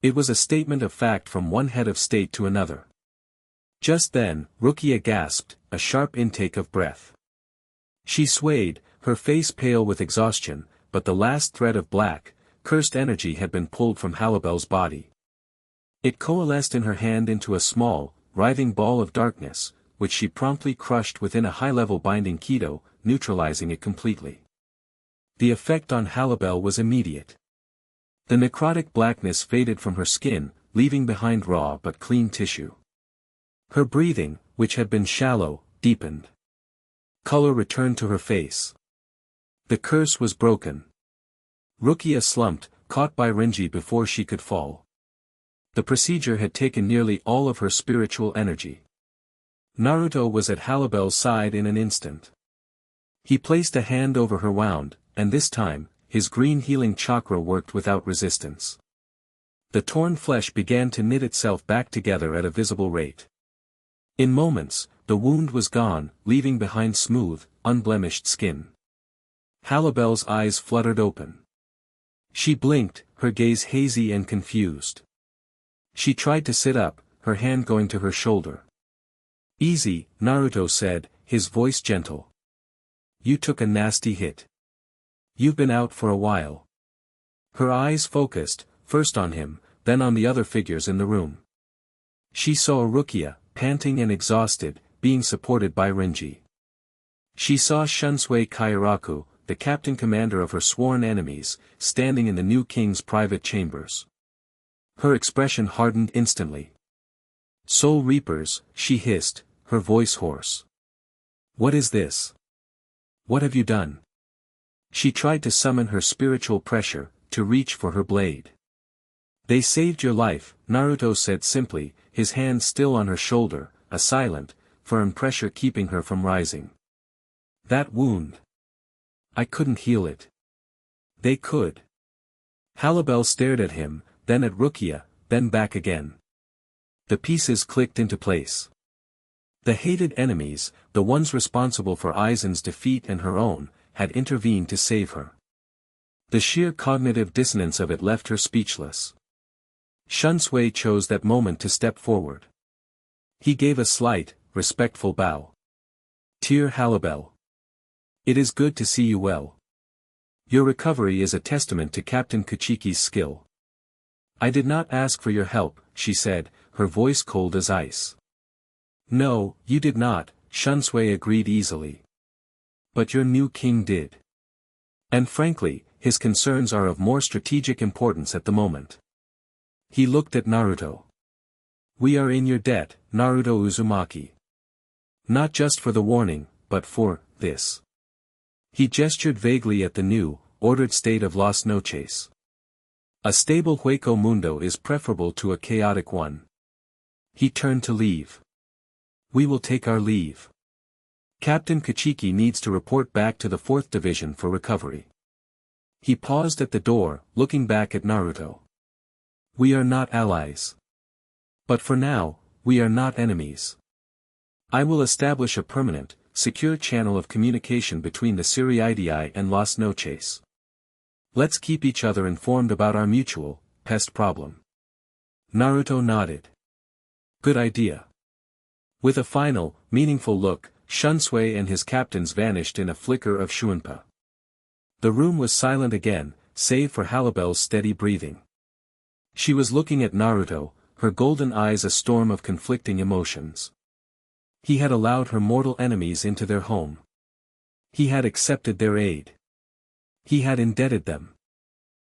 [SPEAKER 1] It was a statement of fact from one head of state to another. Just then, Rukia gasped, a sharp intake of breath. She swayed, her face pale with exhaustion, but the last thread of black, cursed energy had been pulled from Halibel's body. It coalesced in her hand into a small, writhing ball of darkness, which she promptly crushed within a high-level binding Kido, neutralizing it completely. The effect on Halibel was immediate. The necrotic blackness faded from her skin, leaving behind raw but clean tissue. Her breathing, which had been shallow, deepened. Color returned to her face. The curse was broken. Rukia slumped, caught by Renji before she could fall. The procedure had taken nearly all of her spiritual energy. Naruto was at Halibel's side in an instant. He placed a hand over her wound, and this time, his green healing chakra worked without resistance. The torn flesh began to knit itself back together at a visible rate. In moments, the wound was gone, leaving behind smooth, unblemished skin. Halibel's eyes fluttered open. She blinked, her gaze hazy and confused. She tried to sit up, her hand going to her shoulder. "Easy," Naruto said, his voice gentle. "You took a nasty hit. You've been out for a while." Her eyes focused, first on him, then on the other figures in the room. She saw Rukia, panting and exhausted, being supported by Renji. She saw Shunsui Kairaku, the captain commander of her sworn enemies, standing in the new king's private chambers. Her expression hardened instantly. "Soul Reapers," she hissed, her voice hoarse. "What is this? What have you done?" She tried to summon her spiritual pressure, to reach for her blade. "They saved your life," Naruto said simply, his hand still on her shoulder, a silent, firm pressure keeping her from rising. "That wound. I couldn't heal it." "They could." Halibel stared at him, then at Rukia, then back again. The pieces clicked into place. The hated enemies, the ones responsible for Aizen's defeat and her own, had intervened to save her. The sheer cognitive dissonance of it left her speechless. Shunsui chose that moment to step forward. He gave a slight, respectful bow. "Dear Halibel. It is good to see you well. Your recovery is a testament to Captain Kachiki's skill." "I did not ask for your help," she said, her voice cold as ice. "No, you did not," Shunsui agreed easily. "But your new king did. And frankly, his concerns are of more strategic importance at the moment." He looked at Naruto. "We are in your debt, Naruto Uzumaki. Not just for the warning, but for this." He gestured vaguely at the new, ordered state of Las Noches. "A stable Hueco Mundo is preferable to a chaotic one." He turned to leave. "We will take our leave. Captain Kachiki needs to report back to the 4th Division for recovery." He paused at the door, looking back at Naruto. "We are not allies. But for now, we are not enemies. I will establish a permanent, secure channel of communication between the Siriidii and Las Noches. Let's keep each other informed about our mutual, pest problem." Naruto nodded. "Good idea." With a final, meaningful look, Shunsui and his captains vanished in a flicker of Shuinpa. The room was silent again, save for Halibel's steady breathing. She was looking at Naruto, her golden eyes a storm of conflicting emotions. He had allowed her mortal enemies into their home. He had accepted their aid. He had indebted them.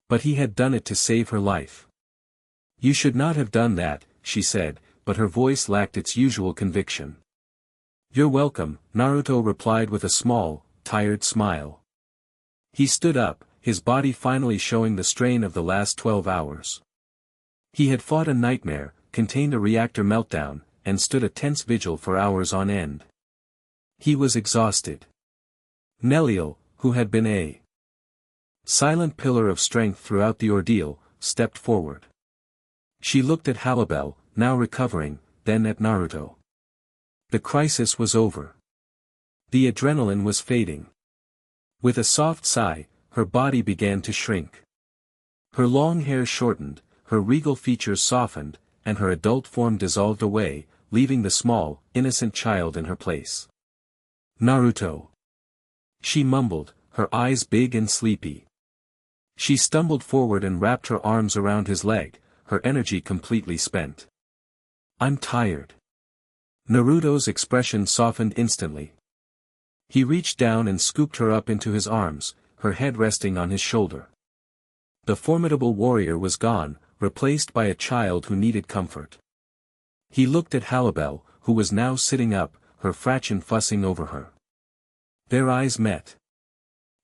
[SPEAKER 1] But he had done it to save her life. "You should not have done that," she said, but her voice lacked its usual conviction. "You're welcome," Naruto replied with a small, tired smile. He stood up, his body finally showing the strain of the last 12 hours. He had fought a nightmare, contained a reactor meltdown, and stood a tense vigil for hours on end. He was exhausted. Neliel, who had been a silent pillar of strength throughout the ordeal, stepped forward. She looked at Halibel, now recovering, then at Naruto. The crisis was over. The adrenaline was fading. With a soft sigh, her body began to shrink. Her long hair shortened, her regal features softened, and her adult form dissolved away, leaving the small, innocent child in her place. "Naruto." She mumbled, her eyes big and sleepy. She stumbled forward and wrapped her arms around his leg, her energy completely spent. "I'm tired." Naruto's expression softened instantly. He reached down and scooped her up into his arms, her head resting on his shoulder. The formidable warrior was gone, replaced by a child who needed comfort. He looked at Halibel, who was now sitting up, her fraction fussing over her. Their eyes met.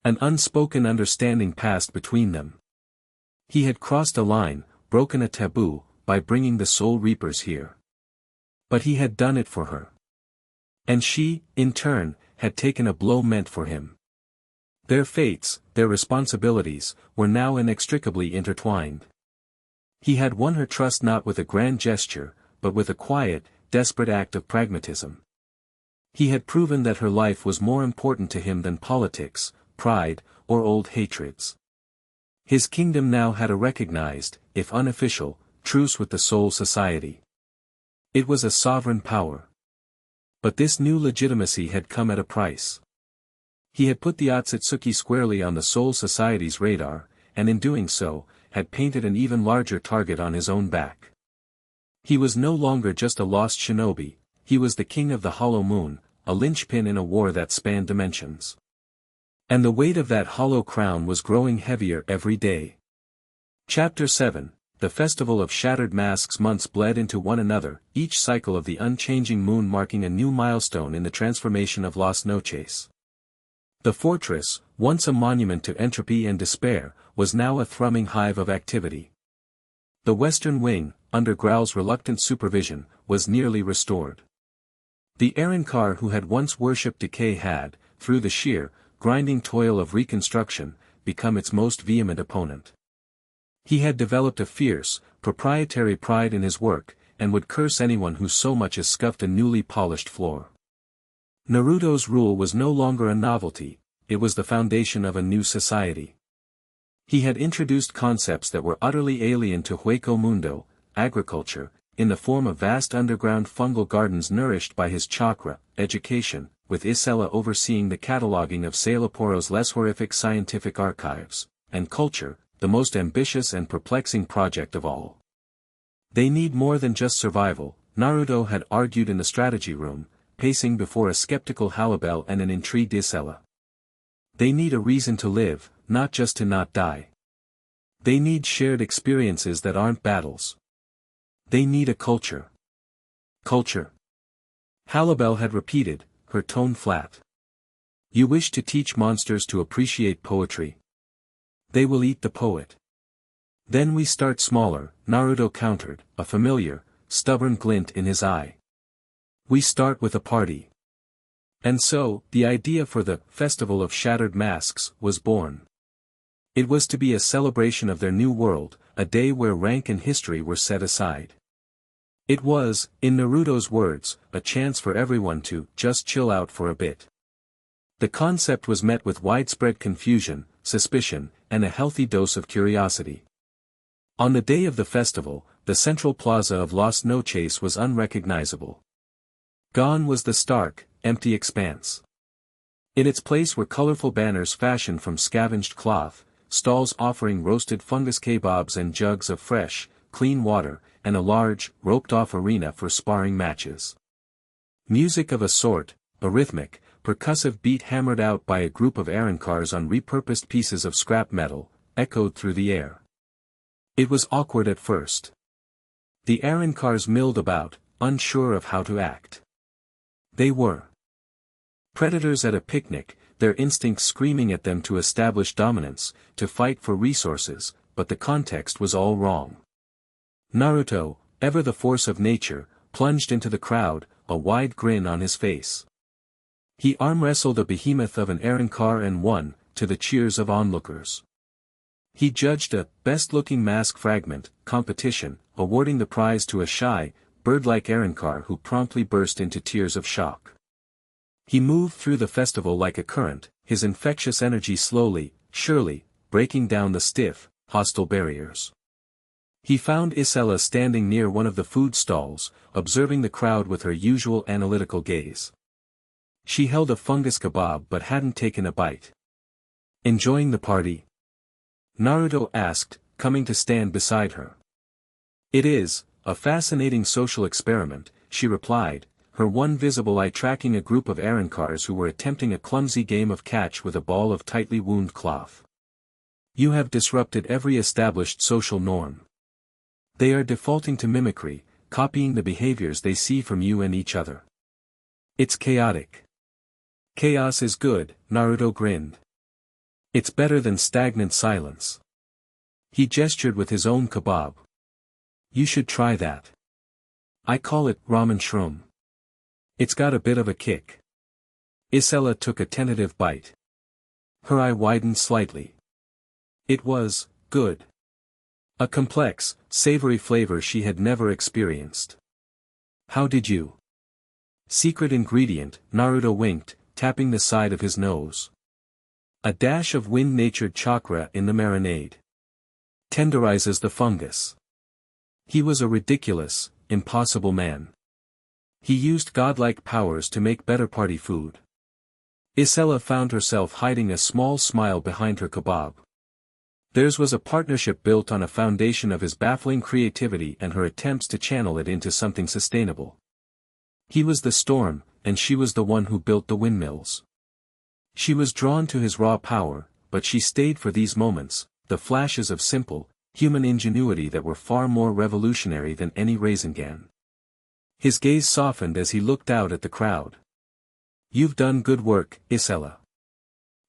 [SPEAKER 1] An unspoken understanding passed between them. He had crossed a line, broken a taboo, by bringing the Soul Reapers here. But he had done it for her. And she, in turn, had taken a blow meant for him. Their fates, their responsibilities, were now inextricably intertwined. He had won her trust not with a grand gesture, but with a quiet, desperate act of pragmatism. He had proven that her life was more important to him than politics, pride, or old hatreds. His kingdom now had a recognized, if unofficial, truce with the Soul Society. It was a sovereign power. But this new legitimacy had come at a price. He had put the Otsutsuki squarely on the Soul Society's radar, and in doing so, had painted an even larger target on his own back. He was no longer just a lost shinobi, he was the king of the Hollow Moon, a linchpin in a war that spanned dimensions. And the weight of that hollow crown was growing heavier every day. Chapter 7, The Festival of Shattered Masks. Months bled into one another, each cycle of the unchanging moon marking a new milestone in the transformation of Las Noches. The fortress, once a monument to entropy and despair, was now a thrumming hive of activity. The western wing, under Growl's reluctant supervision, was nearly restored. The Arrancars who had once worshipped decay had, through the sheer, grinding toil of reconstruction, become its most vehement opponent. He had developed a fierce, proprietary pride in his work, and would curse anyone who so much as scuffed a newly polished floor. Naruto's rule was no longer a novelty, it was the foundation of a new society. He had introduced concepts that were utterly alien to Hueco Mundo, agriculture, in the form of vast underground fungal gardens nourished by his chakra, education, with Isella overseeing the cataloging of Sailaporo's less horrific scientific archives, and culture, the most ambitious and perplexing project of all. They need more than just survival, Naruto had argued in the strategy room, pacing before a skeptical Halibel and an intrigued Isella. They need a reason to live, not just to not die. They need shared experiences that aren't battles. They need a culture. Culture. Halibel had repeated, her tone flat. You wish to teach monsters to appreciate poetry. They will eat the poet. Then we start smaller, Naruto countered, a familiar, stubborn glint in his eye. We start with a party. And so, the idea for the Festival of Shattered Masks was born. It was to be a celebration of their new world, a day where rank and history were set aside. It was, in Naruto's words, a chance for everyone to just chill out for a bit. The concept was met with widespread confusion, suspicion, and a healthy dose of curiosity. On the day of the festival, the central plaza of Las Noches was unrecognizable. Gone was the stark, empty expanse. In its place were colorful banners fashioned from scavenged cloth, stalls offering roasted fungus kebabs and jugs of fresh, clean water, and a large, roped-off arena for sparring matches. Music of a sort, a rhythmic, percussive beat hammered out by a group of Arrancars on repurposed pieces of scrap metal, echoed through the air. It was awkward at first. The Arrancars milled about, unsure of how to act. They were predators at a picnic, their instincts screaming at them to establish dominance, to fight for resources, but the context was all wrong. Naruto, ever the force of nature, plunged into the crowd, a wide grin on his face. He arm-wrestled a behemoth of an Arrancar and won, to the cheers of onlookers. He judged a best-looking mask fragment competition, awarding the prize to a shy, bird-like Arrancar who promptly burst into tears of shock. He moved through the festival like a current, his infectious energy slowly, surely, breaking down the stiff, hostile barriers. He found Isella standing near one of the food stalls, observing the crowd with her usual analytical gaze. She held a fungus kebab but hadn't taken a bite. Enjoying the party? Naruto asked, coming to stand beside her. It is, a fascinating social experiment, she replied, her one visible eye tracking a group of Arrancars who were attempting a clumsy game of catch with a ball of tightly wound cloth. You have disrupted every established social norm. They are defaulting to mimicry, copying the behaviors they see from you and each other. It's chaotic. Chaos is good, Naruto grinned. It's better than stagnant silence. He gestured with his own kebab. You should try that. I call it ramen shroom. It's got a bit of a kick. Isella took a tentative bite. Her eye widened slightly. It was good. A complex, savory flavor she had never experienced. How did you? Secret ingredient, Naruto winked, tapping the side of his nose. A dash of wind-natured chakra in the marinade. Tenderizes the fungus. He was a ridiculous, impossible man. He used godlike powers to make better party food. Isella found herself hiding a small smile behind her kebab. Theirs was a partnership built on a foundation of his baffling creativity and her attempts to channel it into something sustainable. He was the storm, and she was the one who built the windmills. She was drawn to his raw power, but she stayed for these moments, the flashes of simple, human ingenuity that were far more revolutionary than any Rasengan. His gaze softened as he looked out at the crowd. You've done good work, Isella.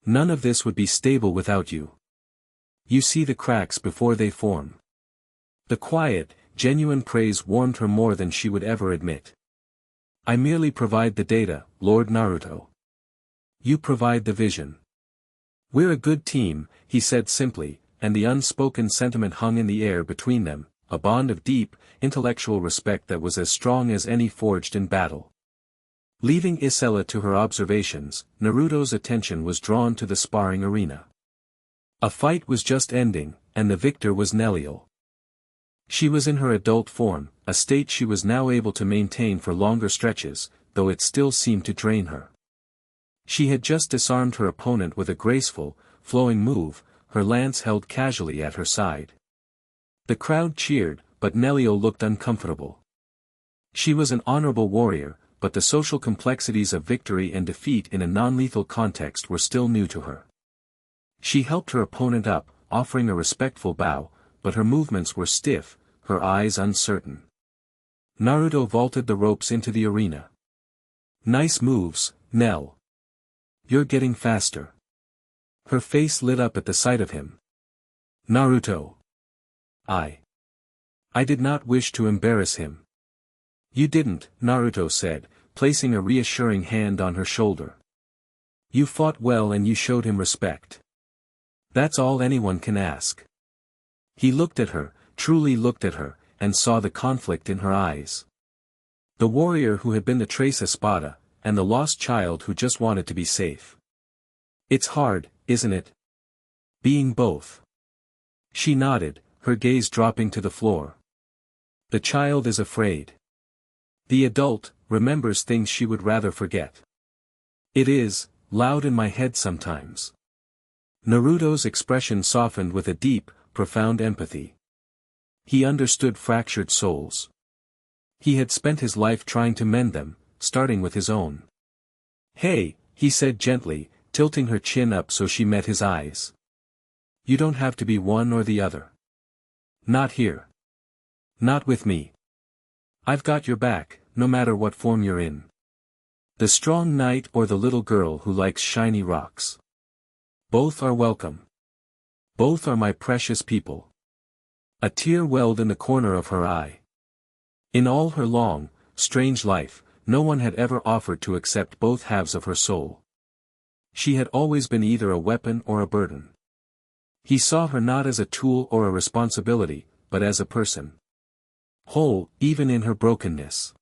[SPEAKER 1] None of this would be stable without you. You see the cracks before they form. The quiet, genuine praise warmed her more than she would ever admit. I merely provide the data, Lord Naruto. You provide the vision. We're a good team, he said simply, and the unspoken sentiment hung in the air between them, a bond of deep, intellectual respect that was as strong as any forged in battle. Leaving Isella to her observations, Naruto's attention was drawn to the sparring arena. A fight was just ending, and the victor was Neliel. She was in her adult form, a state she was now able to maintain for longer stretches, though it still seemed to drain her. She had just disarmed her opponent with a graceful, flowing move, her lance held casually at her side. The crowd cheered, but Neliel looked uncomfortable. She was an honorable warrior, but the social complexities of victory and defeat in a non-lethal context were still new to her. She helped her opponent up, offering a respectful bow, but her movements were stiff, her eyes uncertain. Naruto vaulted the ropes into the arena. Nice moves, Nell. You're getting faster. Her face lit up at the sight of him. Naruto. I did not wish to embarrass him. You didn't, Naruto said, placing a reassuring hand on her shoulder. You fought well and you showed him respect. That's all anyone can ask. He looked at her, truly looked at her, and saw the conflict in her eyes. The warrior who had been the Tres Espada, and the lost child who just wanted to be safe. It's hard, isn't it? Being both. She nodded, her gaze dropping to the floor. The child is afraid. The adult remembers things she would rather forget. It is loud in my head sometimes. Naruto's expression softened with a deep, profound empathy. He understood fractured souls. He had spent his life trying to mend them, starting with his own. Hey, he said gently, tilting her chin up so she met his eyes. You don't have to be one or the other. Not here. Not with me. I've got your back, no matter what form you're in. The strong knight or the little girl who likes shiny rocks. Both are welcome. Both are my precious people. A tear welled in the corner of her eye. In all her long, strange life, no one had ever offered to accept both halves of her soul. She had always been either a weapon or a burden. He saw her not as a tool or a responsibility, but as a person. Whole, even in her brokenness.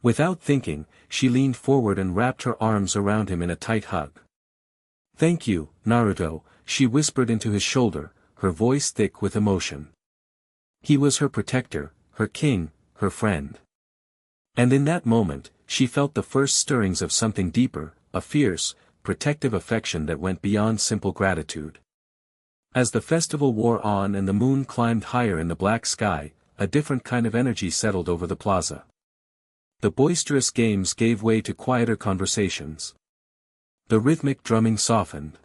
[SPEAKER 1] Without thinking, she leaned forward and wrapped her arms around him in a tight hug. Thank you, Naruto, she whispered into his shoulder, her voice thick with emotion. He was her protector, her king, her friend. And in that moment, she felt the first stirrings of something deeper, a fierce, protective affection that went beyond simple gratitude. As the festival wore on and the moon climbed higher in the black sky, a different kind of energy settled over the plaza. The boisterous games gave way to quieter conversations. The rhythmic drumming softened.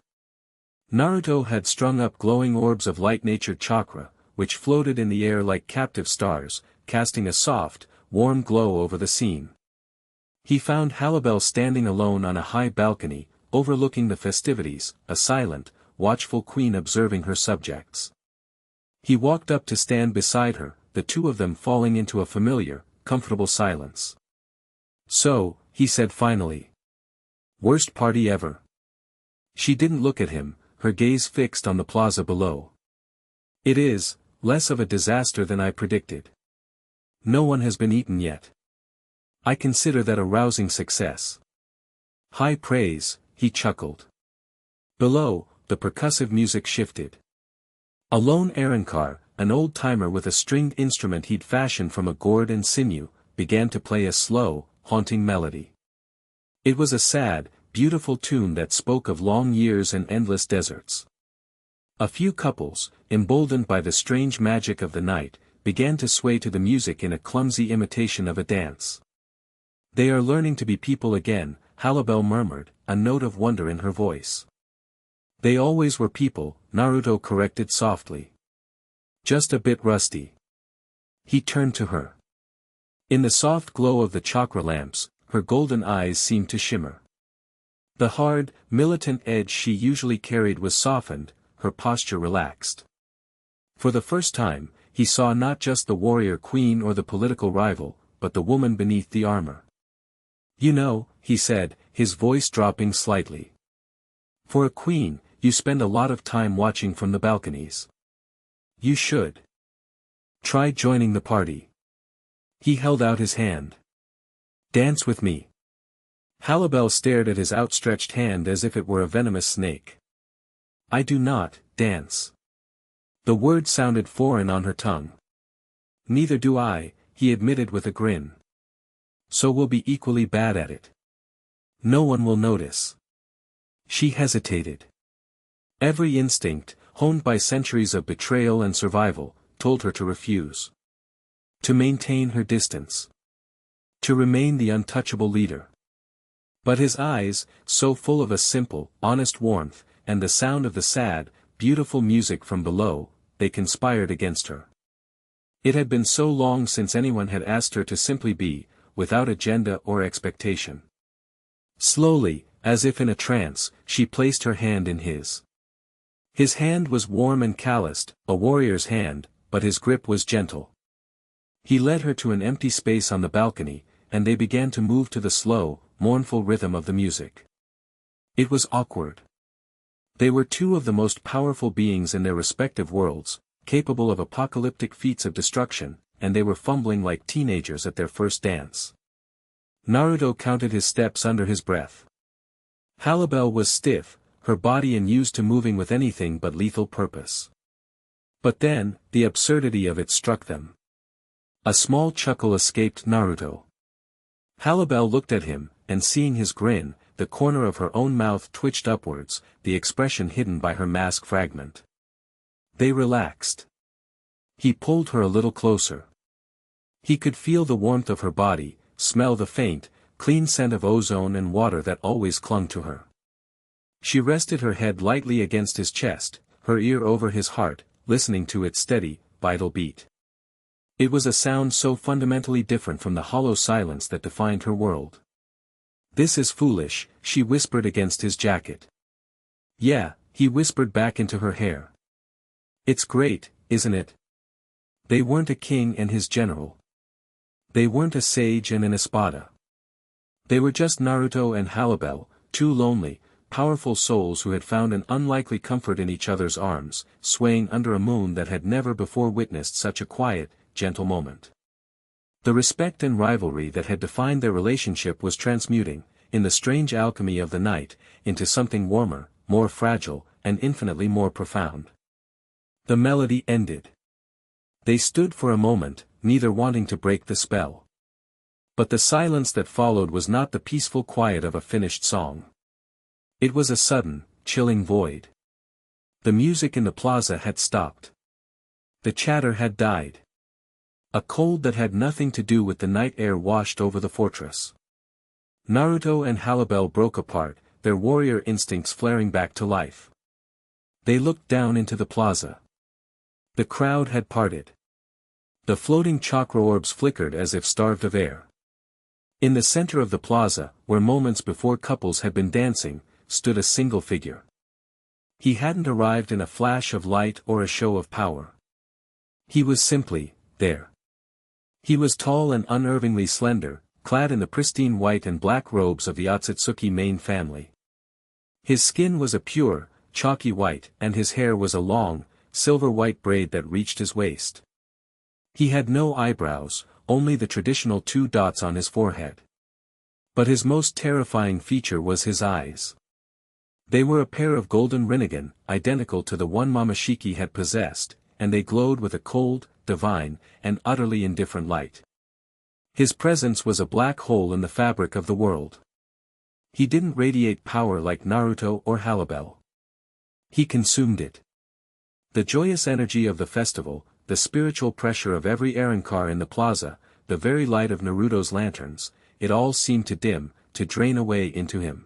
[SPEAKER 1] Naruto had strung up glowing orbs of light-natured chakra, which floated in the air like captive stars, casting a soft, warm glow over the scene. He found Halibel standing alone on a high balcony, overlooking the festivities, a silent, watchful queen observing her subjects. He walked up to stand beside her, the two of them falling into a familiar, comfortable silence. So, he said finally. Worst party ever. She didn't look at him, her gaze fixed on the plaza below. It is, less of a disaster than I predicted. No one has been eaten yet. I consider that a rousing success. High praise, he chuckled. Below, the percussive music shifted. A lone Arrancar, an old-timer with a stringed instrument he'd fashioned from a gourd and sinew, began to play a slow, haunting melody. It was a sad, beautiful tune that spoke of long years and endless deserts. A few couples, emboldened by the strange magic of the night, began to sway to the music in a clumsy imitation of a dance. They are learning to be people again, Halabel murmured, a note of wonder in her voice. They always were people, Naruto corrected softly. Just a bit rusty. He turned to her. In the soft glow of the chakra lamps, her golden eyes seemed to shimmer. The hard, militant edge she usually carried was softened, her posture relaxed. For the first time, he saw not just the warrior queen or the political rival, but the woman beneath the armor. You know, he said, his voice dropping slightly. For a queen, you spend a lot of time watching from the balconies. You should try joining the party. He held out his hand. Dance with me. Halabel stared at his outstretched hand as if it were a venomous snake. I do not dance. The word sounded foreign on her tongue. Neither do I, he admitted with a grin. So we'll be equally bad at it. No one will notice. She hesitated. Every instinct, honed by centuries of betrayal and survival, told her to refuse. To maintain her distance. To remain the untouchable leader. But his eyes, so full of a simple, honest warmth, and the sound of the sad, beautiful music from below, they conspired against her. It had been so long since anyone had asked her to simply be, without agenda or expectation. Slowly, as if in a trance, she placed her hand in his. His hand was warm and calloused, a warrior's hand, but his grip was gentle. He led her to an empty space on the balcony, and they began to move to the slow, mournful rhythm of the music. It was awkward. They were two of the most powerful beings in their respective worlds, capable of apocalyptic feats of destruction, and they were fumbling like teenagers at their first dance. Naruto counted his steps under his breath. Halabel was stiff, her body unused to moving with anything but lethal purpose. But then, the absurdity of it struck them. A small chuckle escaped Naruto. Halabel looked at him, and seeing his grin, the corner of her own mouth twitched upwards, the expression hidden by her mask fragment. They relaxed. He pulled her a little closer. He could feel the warmth of her body, smell the faint, clean scent of ozone and water that always clung to her. She rested her head lightly against his chest, her ear over his heart, listening to its steady, vital beat. It was a sound so fundamentally different from the hollow silence that defined her world. This is foolish, she whispered against his jacket. Yeah, he whispered back into her hair. It's great, isn't it? They weren't a king and his general. They weren't a sage and an espada. They were just Naruto and Halabel, two lonely, powerful souls who had found an unlikely comfort in each other's arms, swaying under a moon that had never before witnessed such a quiet, gentle moment. The respect and rivalry that had defined their relationship was transmuting, in the strange alchemy of the night, into something warmer, more fragile, and infinitely more profound. The melody ended. They stood for a moment, neither wanting to break the spell. But the silence that followed was not the peaceful quiet of a finished song. It was a sudden, chilling void. The music in the plaza had stopped. The chatter had died. A cold that had nothing to do with the night air washed over the fortress. Naruto and Halabel broke apart, their warrior instincts flaring back to life. They looked down into the plaza. The crowd had parted. The floating chakra orbs flickered as if starved of air. In the center of the plaza, where moments before couples had been dancing, stood a single figure. He hadn't arrived in a flash of light or a show of power. He was simply there. He was tall and unnervingly slender, clad in the pristine white and black robes of the Otsutsuki Main family. His skin was a pure, chalky white, and his hair was a long, silver-white braid that reached his waist. He had no eyebrows, only the traditional 2 dots on his forehead. But his most terrifying feature was his eyes. They were a pair of golden rinnegan, identical to the one Momoshiki had possessed, and they glowed with a cold, divine, and utterly indifferent light. His presence was a black hole in the fabric of the world. He didn't radiate power like Naruto or Halibel. He consumed it. The joyous energy of the festival, the spiritual pressure of every Arrancar in the plaza, the very light of Naruto's lanterns, it all seemed to dim, to drain away into him.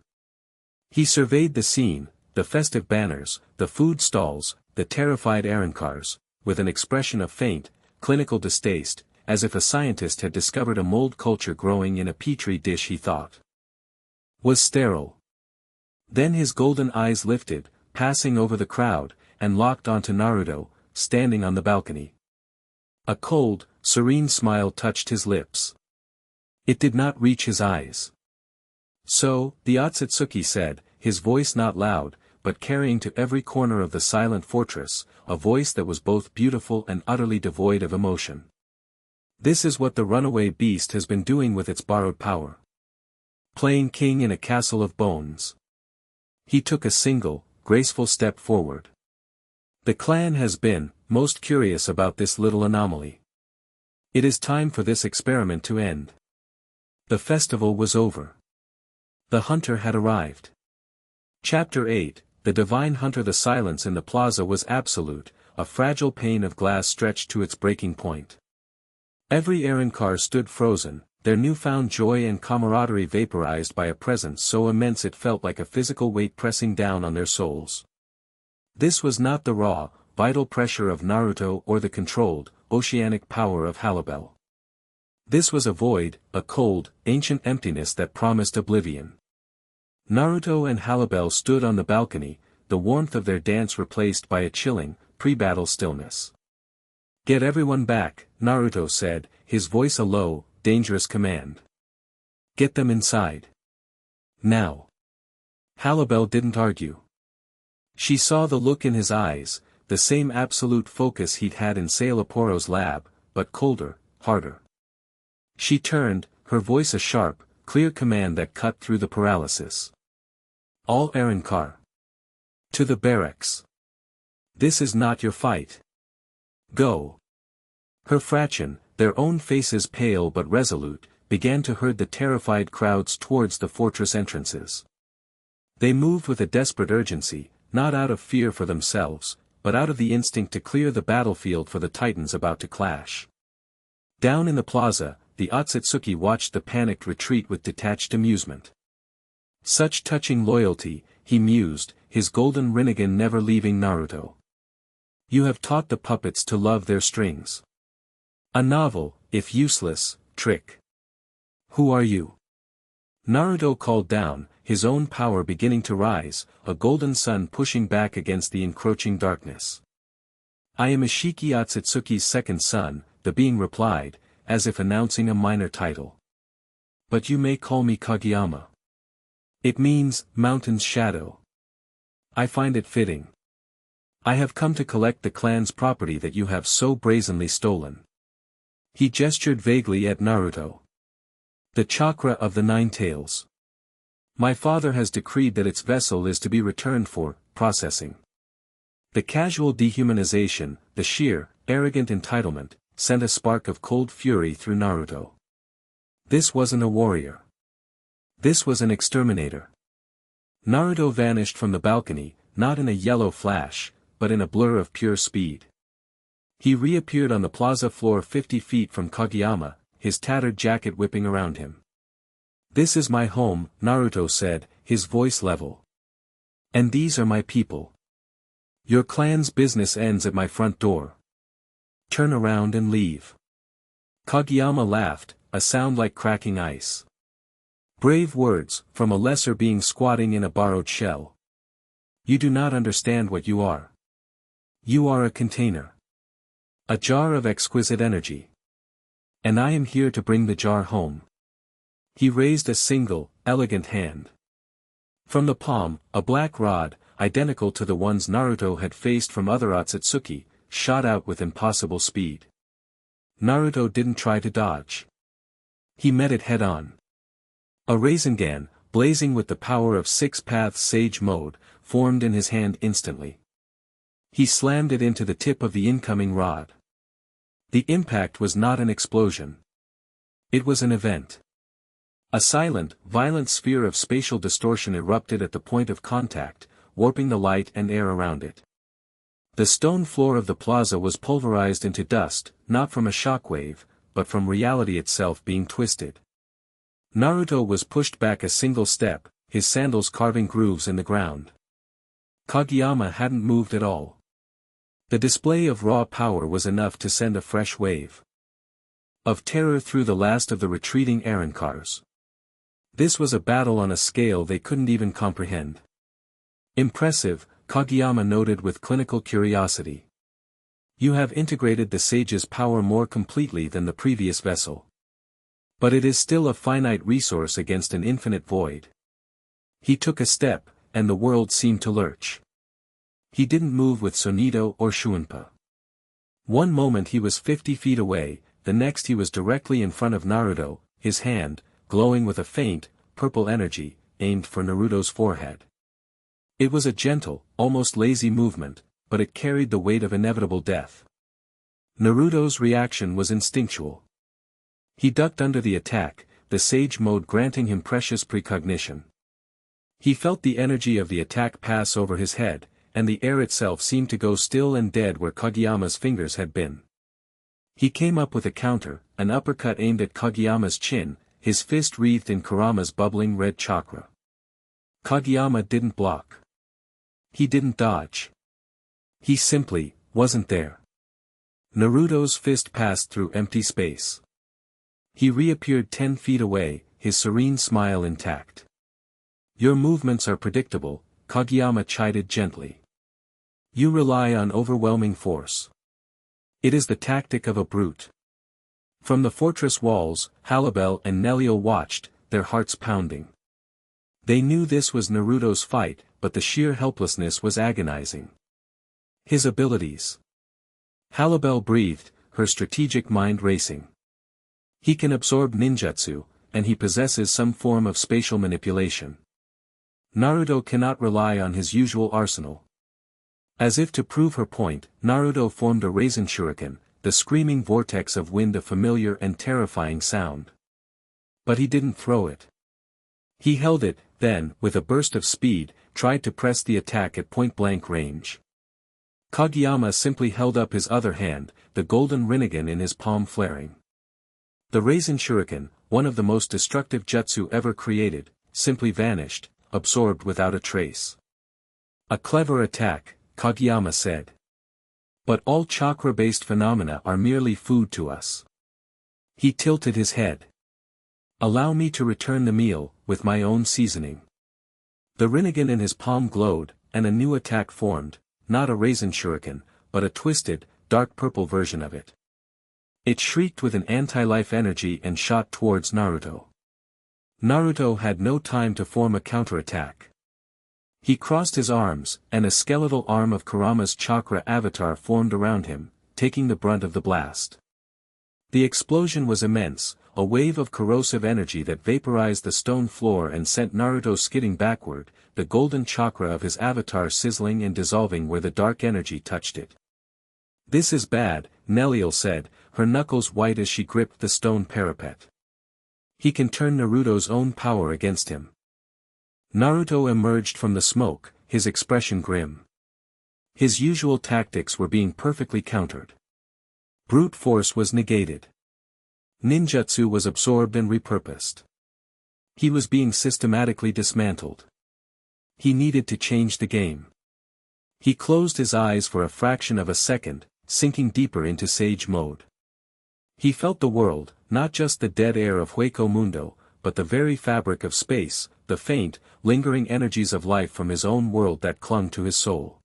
[SPEAKER 1] He surveyed the scene, the festive banners, the food stalls, the terrified Arrancars, with an expression of faint, clinical distaste, as if a scientist had discovered a mold culture growing in a petri dish he thought was sterile. Then his golden eyes lifted, passing over the crowd, and locked onto Naruto, standing on the balcony. A cold, serene smile touched his lips. It did not reach his eyes. "So," the Otsutsuki said, his voice not loud, but carrying to every corner of the silent fortress, a voice that was both beautiful and utterly devoid of emotion. "This is what the runaway beast has been doing with its borrowed power. Playing king in a castle of bones." He took a single, graceful step forward. "The clan has been most curious about this little anomaly. It is time for this experiment to end." The festival was over. The hunter had arrived. Chapter 8, The Divine Hunter. The silence in the plaza was absolute, a fragile pane of glass stretched to its breaking point. Every Arrancar stood frozen, their newfound joy and camaraderie vaporized by a presence so immense it felt like a physical weight pressing down on their souls. This was not the raw, vital pressure of Naruto or the controlled, oceanic power of Halibel. This was a void, a cold, ancient emptiness that promised oblivion. Naruto and Halibel stood on the balcony, the warmth of their dance replaced by a chilling, pre-battle stillness. "Get everyone back," Naruto said, his voice a low, dangerous command. "Get them inside. Now." Halibel didn't argue. She saw the look in his eyes, the same absolute focus he'd had in Sailaporo's lab, but colder, harder. She turned, her voice a sharp, clear command that cut through the paralysis. "All Arrancar. To the barracks. This is not your fight. Go." Her fraction, their own faces pale but resolute, began to herd the terrified crowds towards the fortress entrances. They moved with a desperate urgency, not out of fear for themselves, but out of the instinct to clear the battlefield for the titans about to clash. Down in the plaza, the Otsutsuki watched the panicked retreat with detached amusement. Such touching loyalty, he mused, his golden rinnegan never leaving Naruto. You have taught the puppets to love their strings. A novel, if useless, trick. Who are you? Naruto called down, his own power beginning to rise, a golden sun pushing back against the encroaching darkness. I am Ishiki Otsutsuki's second son, the being replied, as if announcing a minor title. But you may call me Kageyama. It means, mountain's shadow. I find it fitting. I have come to collect the clan's property that you have so brazenly stolen. He gestured vaguely at Naruto. The chakra of the Nine Tails. My father has decreed that its vessel is to be returned for processing. The casual dehumanization, the sheer, arrogant entitlement, sent a spark of cold fury through Naruto. This wasn't a warrior. This was an exterminator. Naruto vanished from the balcony, not in a yellow flash, but in a blur of pure speed. He reappeared on the plaza floor 50 feet from Kageyama, his tattered jacket whipping around him. This is my home, Naruto said, his voice level. And these are my people. Your clan's business ends at my front door. Turn around and leave. Kageyama laughed, a sound like cracking ice. Brave words, from a lesser being squatting in a borrowed shell. You do not understand what you are. You are a container. A jar of exquisite energy. And I am here to bring the jar home. He raised a single, elegant hand. From the palm, a black rod, identical to the ones Naruto had faced from other Otsutsuki, shot out with impossible speed. Naruto didn't try to dodge. He met it head-on. A Rasengan, blazing with the power of Six Paths Sage Mode, formed in his hand instantly. He slammed it into the tip of the incoming rod. The impact was not an explosion. It was an event. A silent, violent sphere of spatial distortion erupted at the point of contact, warping the light and air around it. The stone floor of the plaza was pulverized into dust, not from a shockwave, but from reality itself being twisted. Naruto was pushed back a single step, his sandals carving grooves in the ground. Kageyama hadn't moved at all. The display of raw power was enough to send a fresh wave of terror through the last of the retreating Arrancars. This was a battle on a scale they couldn't even comprehend. Impressive, Kageyama noted with clinical curiosity. You have integrated the sage's power more completely than the previous vessel. But it is still a finite resource against an infinite void. He took a step, and the world seemed to lurch. He didn't move with Sonido or Shuunpa. One moment he was 50 feet away, the next he was directly in front of Naruto, his hand, glowing with a faint, purple energy, aimed for Naruto's forehead. It was a gentle, almost lazy movement, but it carried the weight of inevitable death. Naruto's reaction was instinctual. He ducked under the attack, the sage mode granting him precious precognition. He felt the energy of the attack pass over his head, and the air itself seemed to go still and dead where Kageyama's fingers had been. He came up with a counter, an uppercut aimed at Kageyama's chin, his fist wreathed in Kurama's bubbling red chakra. Kageyama didn't block. He didn't dodge. He simply wasn't there. Naruto's fist passed through empty space. He reappeared 10 feet away, his serene smile intact. Your movements are predictable, Kageyama chided gently. You rely on overwhelming force. It is the tactic of a brute. From the fortress walls, Halibel and Nelio watched, their hearts pounding. They knew this was Naruto's fight, but the sheer helplessness was agonizing. His abilities. Halibel breathed, her strategic mind racing. He can absorb ninjutsu, and he possesses some form of spatial manipulation. Naruto cannot rely on his usual arsenal. As if to prove her point, Naruto formed a Rasen Shuriken, the screaming vortex of wind, a familiar and terrifying sound. But he didn't throw it. He held it, then, with a burst of speed, tried to press the attack at point-blank range. Kageyama simply held up his other hand, the golden Rinnegan in his palm flaring. The Rasen Shuriken, one of the most destructive jutsu ever created, simply vanished, absorbed without a trace. A clever attack, Kageyama said. But all chakra-based phenomena are merely food to us. He tilted his head. Allow me to return the meal, with my own seasoning. The Rinnegan in his palm glowed, and a new attack formed, not a Rasen Shuriken, but a twisted, dark purple version of it. It shrieked with an anti-life energy and shot towards Naruto. Naruto had no time to form a counterattack. He crossed his arms, and a skeletal arm of Kurama's chakra avatar formed around him, taking the brunt of the blast. The explosion was immense, a wave of corrosive energy that vaporized the stone floor and sent Naruto skidding backward, the golden chakra of his avatar sizzling and dissolving where the dark energy touched it. This is bad, Neliel said, her knuckles white as she gripped the stone parapet. He can turn Naruto's own power against him. Naruto emerged from the smoke, his expression grim. His usual tactics were being perfectly countered. Brute force was negated. Ninjutsu was absorbed and repurposed. He was being systematically dismantled. He needed to change the game. He closed his eyes for a fraction of a second, sinking deeper into sage mode. He felt the world, not just the dead air of Hueco Mundo, but the very fabric of space, the faint, lingering energies of life from his own world that clung to his soul.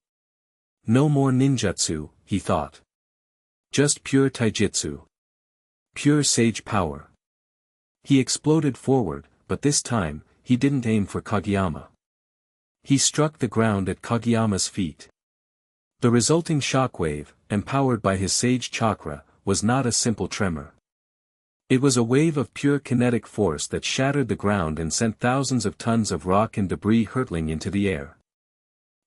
[SPEAKER 1] No more ninjutsu, he thought. Just pure taijutsu. Pure sage power. He exploded forward, but this time, he didn't aim for Kageyama. He struck the ground at Kageyama's feet. The resulting shockwave, empowered by his sage chakra, was not a simple tremor. It was a wave of pure kinetic force that shattered the ground and sent thousands of tons of rock and debris hurtling into the air.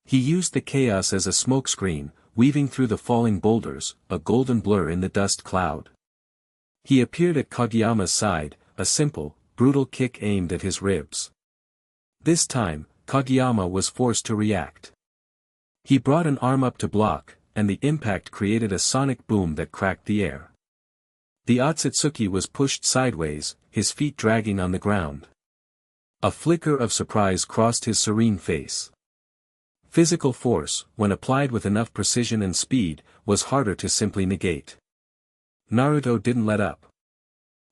[SPEAKER 1] He used the chaos as a smokescreen, weaving through the falling boulders, a golden blur in the dust cloud. He appeared at Kageyama's side, a simple, brutal kick aimed at his ribs. This time, Kageyama was forced to react. He brought an arm up to block, and the impact created a sonic boom that cracked the air. The Otsutsuki was pushed sideways, his feet dragging on the ground. A flicker of surprise crossed his serene face. Physical force, when applied with enough precision and speed, was harder to simply negate. Naruto didn't let up.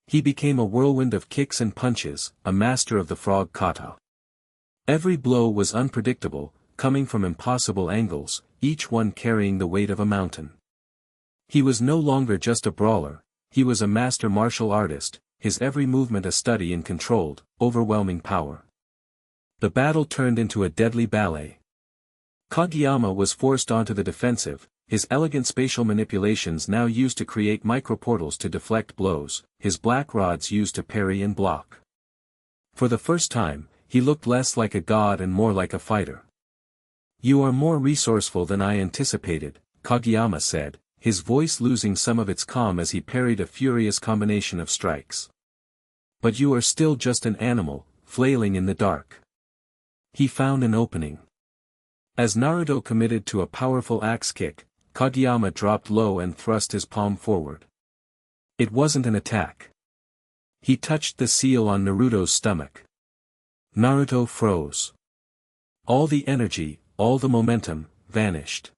[SPEAKER 1] He became a whirlwind of kicks and punches, a master of the frog kata. Every blow was unpredictable, coming from impossible angles, each one carrying the weight of a mountain. He was no longer just a brawler, he was a master martial artist, his every movement a study in controlled, overwhelming power. The battle turned into a deadly ballet. Kageyama was forced onto the defensive, his elegant spatial manipulations now used to create microportals to deflect blows, his black rods used to parry and block. For the first time, he looked less like a god and more like a fighter. "You are more resourceful than I anticipated," Kageyama said, his voice losing some of its calm as he parried a furious combination of strikes. "But you are still just an animal, flailing in the dark." He found an opening. As Naruto committed to a powerful axe kick, Kageyama dropped low and thrust his palm forward. It wasn't an attack. He touched the seal on Naruto's stomach. Naruto froze. All the energy, all the momentum, vanished.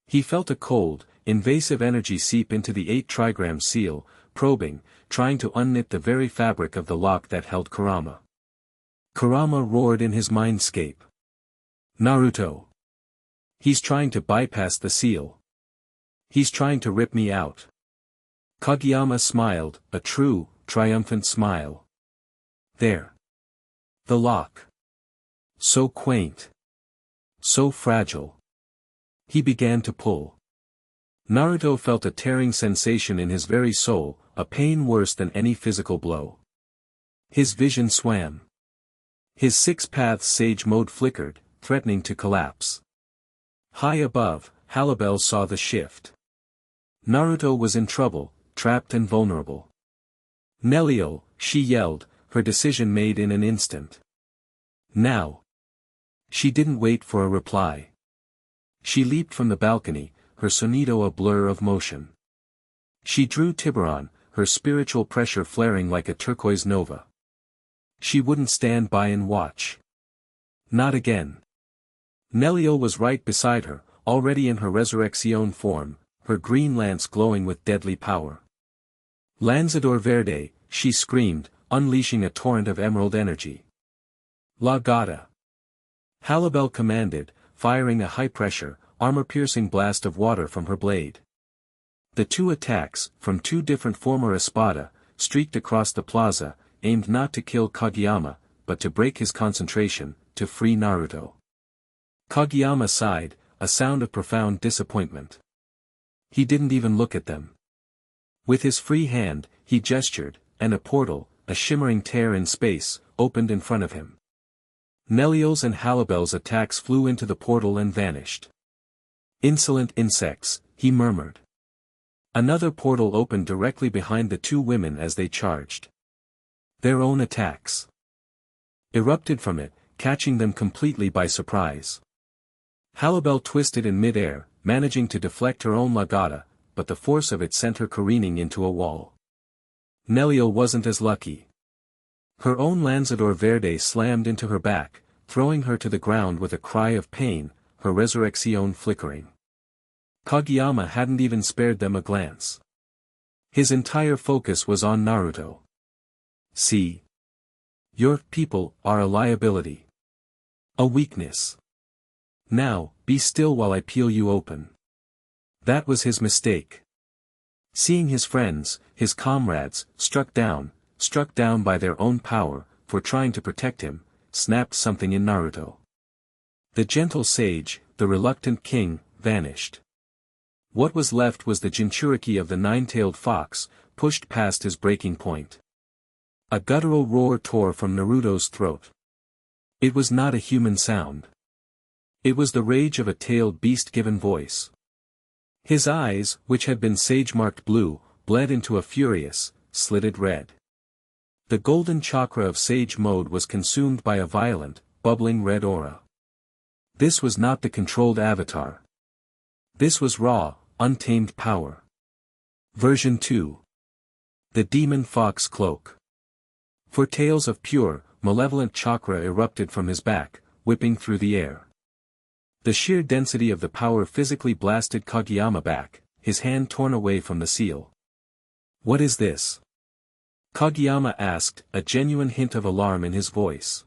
[SPEAKER 1] He felt a cold, invasive energy seep into the 8-trigram seal, probing, trying to unknit the very fabric of the lock that held Kurama. Kurama roared in his mindscape. "Naruto! He's trying to bypass the seal. He's trying to rip me out." Kageyama smiled, a true, triumphant smile. There. The lock. So quaint. So fragile. He began to pull. Naruto felt a tearing sensation in his very soul, a pain worse than any physical blow. His vision swam. His 6 paths sage mode flickered, threatening to collapse. High above, Halibel saw the shift. Naruto was in trouble, trapped and vulnerable. "Nelio," she yelled, her decision made in an instant. "Now." She didn't wait for a reply. She leaped from the balcony, her sonido a blur of motion. She drew Tiburon, her spiritual pressure flaring like a turquoise nova. She wouldn't stand by and watch. Not again. Nelio was right beside her, already in her resurrection form, her green lance glowing with deadly power. "Lanzador Verde," she screamed, unleashing a torrent of emerald energy. "La Gata." Halibel commanded, firing a high-pressure, armor-piercing blast of water from her blade. The 2 attacks, from 2 different former Espada, streaked across the plaza, aimed not to kill Kageyama, but to break his concentration, to free Naruto. Kageyama sighed, a sound of profound disappointment. He didn't even look at them. With his free hand, he gestured, and a portal, a shimmering tear in space, opened in front of him. Nelio's and Halibel's attacks flew into the portal and vanished. "Insolent insects," he murmured. Another portal opened directly behind the 2 women as they charged. Their own attacks erupted from it, catching them completely by surprise. Halibel twisted in mid-air, managing to deflect her own Lagata, but the force of it sent her careening into a wall. Nelio wasn't as lucky. Her own Lanzador Verde slammed into her back, throwing her to the ground with a cry of pain, her resurrection flickering. Kageyama hadn't even spared them a glance. His entire focus was on Naruto. "See? Your people are a liability. A weakness. Now, be still while I peel you open." That was his mistake. Seeing his friends, his comrades, struck down by their own power, for trying to protect him, snapped something in Naruto. The gentle sage, the reluctant king, vanished. What was left was the Jinchuriki of the nine-tailed fox, pushed past his breaking point. A guttural roar tore from Naruto's throat. It was not a human sound. It was the rage of a tailed beast given voice. His eyes, which had been sage-marked blue, bled into a furious, slitted red. The golden chakra of sage mode was consumed by a violent, bubbling red aura. This was not the controlled avatar. This was raw, untamed power. Version 2. The Demon Fox Cloak. For tales of pure, malevolent chakra erupted from his back, whipping through the air. The sheer density of the power physically blasted Kageyama back, his hand torn away from the seal. "What is this?" Kageyama asked, a genuine hint of alarm in his voice.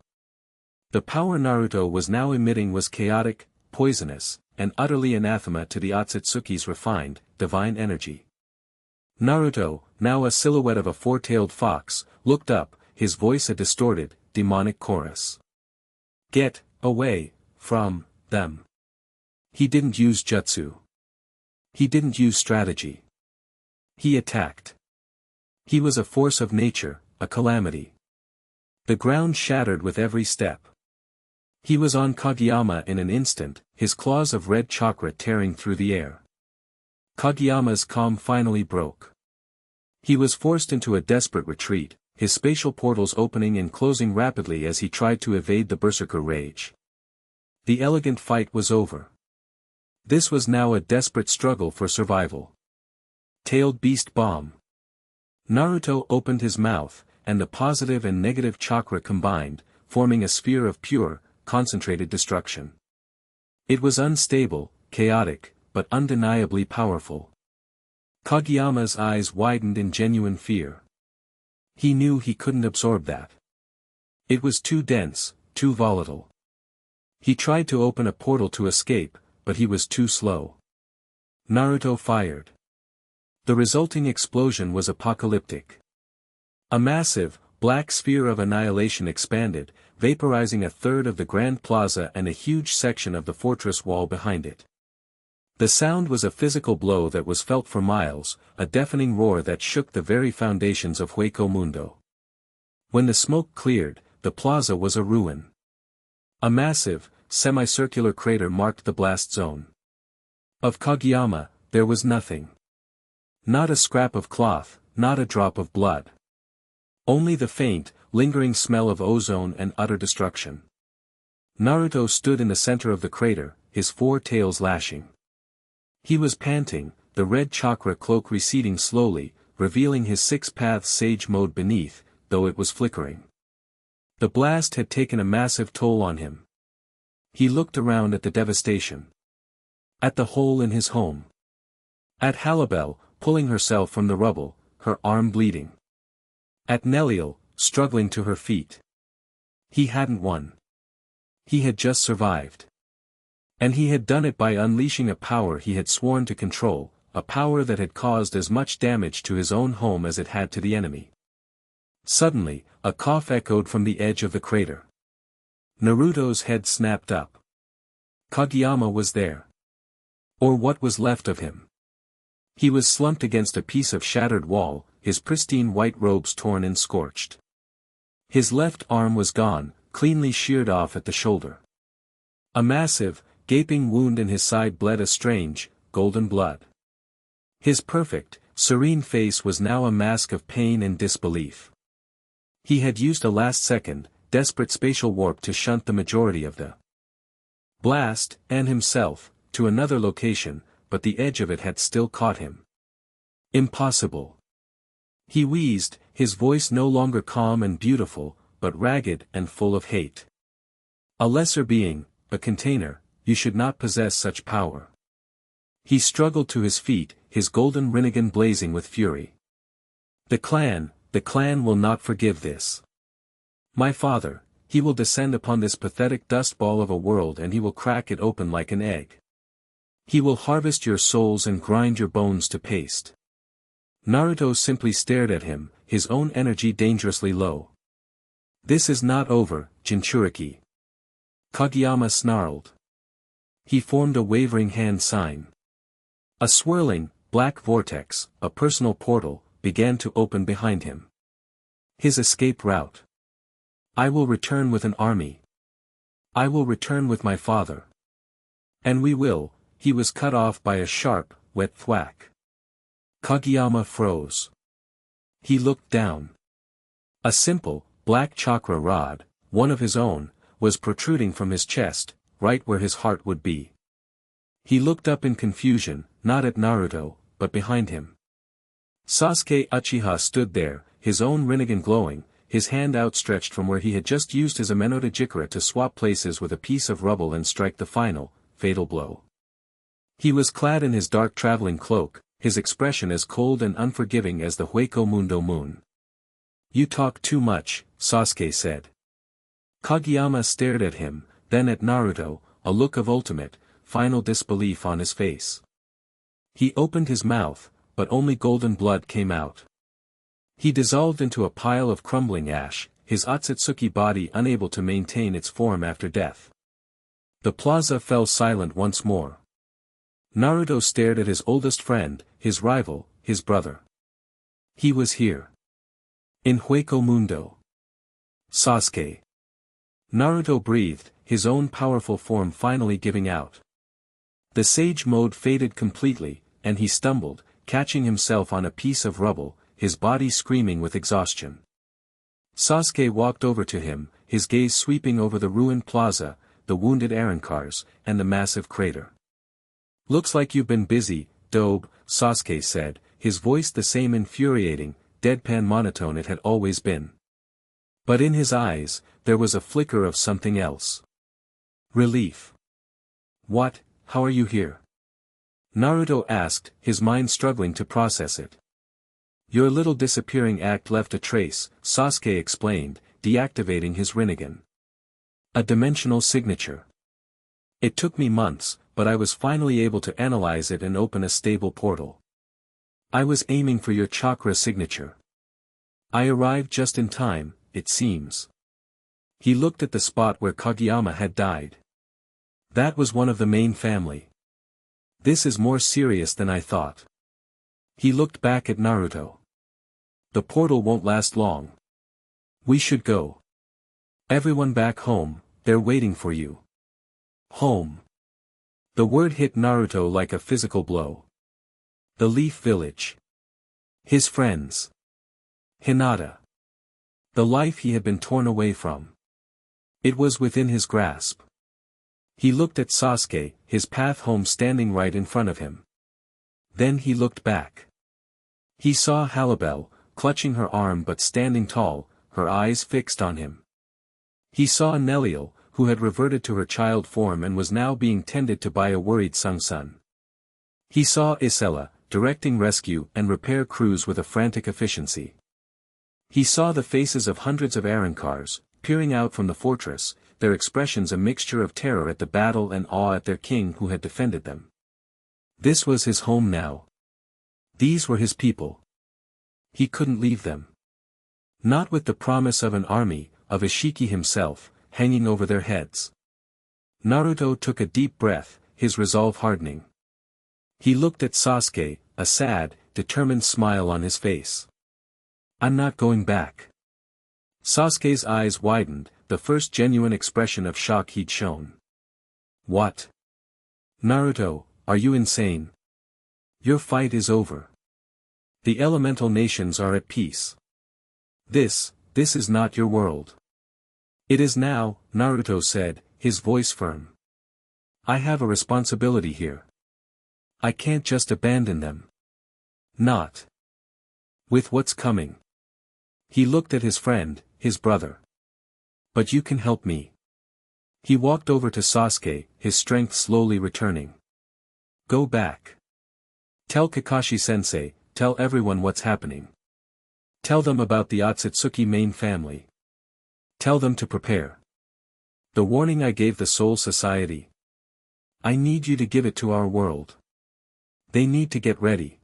[SPEAKER 1] The power Naruto was now emitting was chaotic, poisonous, and utterly anathema to the Otsutsuki's refined, divine energy. Naruto, now a silhouette of a four-tailed fox, looked up, his voice a distorted, demonic chorus. "Get away from them." He didn't use jutsu. He didn't use strategy. He attacked. He was a force of nature, a calamity. The ground shattered with every step. He was on Kageyama in an instant, his claws of red chakra tearing through the air. Kageyama's calm finally broke. He was forced into a desperate retreat, his spatial portals opening and closing rapidly as he tried to evade the berserker rage. The elegant fight was over. This was now a desperate struggle for survival. Tailed Beast Bomb. Naruto opened his mouth, and the positive and negative chakra combined, forming a sphere of pure, concentrated destruction. It was unstable, chaotic, but undeniably powerful. Kageyama's eyes widened in genuine fear. He knew he couldn't absorb that. It was too dense, too volatile. He tried to open a portal to escape, but he was too slow. Naruto fired. The resulting explosion was apocalyptic. A massive, black sphere of annihilation expanded, vaporizing a third of the Grand Plaza and a huge section of the fortress wall behind it. The sound was a physical blow that was felt for miles, a deafening roar that shook the very foundations of Hueco Mundo. When the smoke cleared, the plaza was a ruin. A massive, semicircular crater marked the blast zone. Of Kageyama, there was nothing. Not a scrap of cloth, not a drop of blood. Only the faint, lingering smell of ozone and utter destruction. Naruto stood in the center of the crater, his four tails lashing. He was panting, the red chakra cloak receding slowly, revealing his six-path sage mode beneath, though it was flickering. The blast had taken a massive toll on him. He looked around at the devastation. At the hole in his home. At Halibel, pulling herself from the rubble, her arm bleeding. At Neliel, struggling to her feet. He hadn't won. He had just survived. And he had done it by unleashing a power he had sworn to control, a power that had caused as much damage to his own home as it had to the enemy. Suddenly, a cough echoed from the edge of the crater. Naruto's head snapped up. Kageyama was there. Or what was left of him. He was slumped against a piece of shattered wall, his pristine white robes torn and scorched. His left arm was gone, cleanly sheared off at the shoulder. A massive, gaping wound in his side bled a strange, golden blood. His perfect, serene face was now a mask of pain and disbelief. He had used a last-second, desperate spatial warp to shunt the majority of the blast, and himself, to another location, but the edge of it had still caught him. Impossible. He wheezed, his voice no longer calm and beautiful, but ragged and full of hate. A lesser being, a container, you should not possess such power. He struggled to his feet, his golden Rinnegan blazing with fury. The clan will not forgive this. My father, he will descend upon this pathetic dust ball of a world and he will crack it open like an egg. He will harvest your souls and grind your bones to paste. Naruto simply stared at him, his own energy dangerously low. This is not over, Jinchuriki. Kageyama snarled. He formed a wavering hand sign. A swirling, black vortex, a personal portal, began to open behind him. His escape route. I will return with an army. I will return with my father. And we will. He was cut off by a sharp, wet thwack. Kageyama froze. He looked down. A simple, black chakra rod, one of his own, was protruding from his chest, right where his heart would be. He looked up in confusion, not at Naruto, but behind him. Sasuke Uchiha stood there, his own Rinnegan glowing, his hand outstretched from where he had just used his Amenota Jikara to swap places with a piece of rubble and strike the final, fatal blow. He was clad in his dark traveling cloak, his expression as cold and unforgiving as the Hueco Mundo moon. You talk too much, Sasuke said. Kageyama stared at him, then at Naruto, a look of ultimate, final disbelief on his face. He opened his mouth, but only golden blood came out. He dissolved into a pile of crumbling ash, his Otsutsuki body unable to maintain its form after death. The plaza fell silent once more. Naruto stared at his oldest friend, his rival, his brother. He was here. In Hueco Mundo. Sasuke. Naruto breathed, his own powerful form finally giving out. The sage mode faded completely, and he stumbled, catching himself on a piece of rubble, his body screaming with exhaustion. Sasuke walked over to him, his gaze sweeping over the ruined plaza, the wounded Arrancars, and the massive crater. Looks like you've been busy, Dobe, Sasuke said, his voice the same infuriating, deadpan monotone it had always been. But in his eyes, there was a flicker of something else. Relief. What, how are you here? Naruto asked, his mind struggling to process it. Your little disappearing act left a trace, Sasuke explained, deactivating his Rinnegan. A dimensional signature. It took me months, but I was finally able to analyze it and open a stable portal. I was aiming for your chakra signature. I arrived just in time, it seems. He looked at the spot where Kageyama had died. That was one of the main family. This is more serious than I thought. He looked back at Naruto. The portal won't last long. We should go. Everyone back home, they're waiting for you. Home. The word hit Naruto like a physical blow. The Leaf Village. His friends. Hinata. The life he had been torn away from. It was within his grasp. He looked at Sasuke, his path home standing right in front of him. Then he looked back. He saw Halibel, clutching her arm but standing tall, her eyes fixed on him. He saw Neliel, who had reverted to her child form and was now being tended to by a worried Sungsun. He saw Isella, directing rescue and repair crews with a frantic efficiency. He saw the faces of hundreds of Arrancars, peering out from the fortress, their expressions a mixture of terror at the battle and awe at their king who had defended them. This was his home now. These were his people. He couldn't leave them. Not with the promise of an army, of Ishiki himself, hanging over their heads. Naruto took a deep breath, his resolve hardening. He looked at Sasuke, a sad, determined smile on his face. I'm not going back. Sasuke's eyes widened, the first genuine expression of shock he'd shown. What? Naruto, are you insane? Your fight is over. The elemental nations are at peace. This is not your world. It is now, Naruto said, his voice firm. I have a responsibility here. I can't just abandon them. Not with what's coming. He looked at his friend, his brother. But you can help me. He walked over to Sasuke, his strength slowly returning. Go back. Tell Kakashi-sensei, tell everyone what's happening. Tell them about the Otsutsuki main family. Tell them to prepare. The warning I gave the Soul Society. I need you to give it to our world. They need to get ready.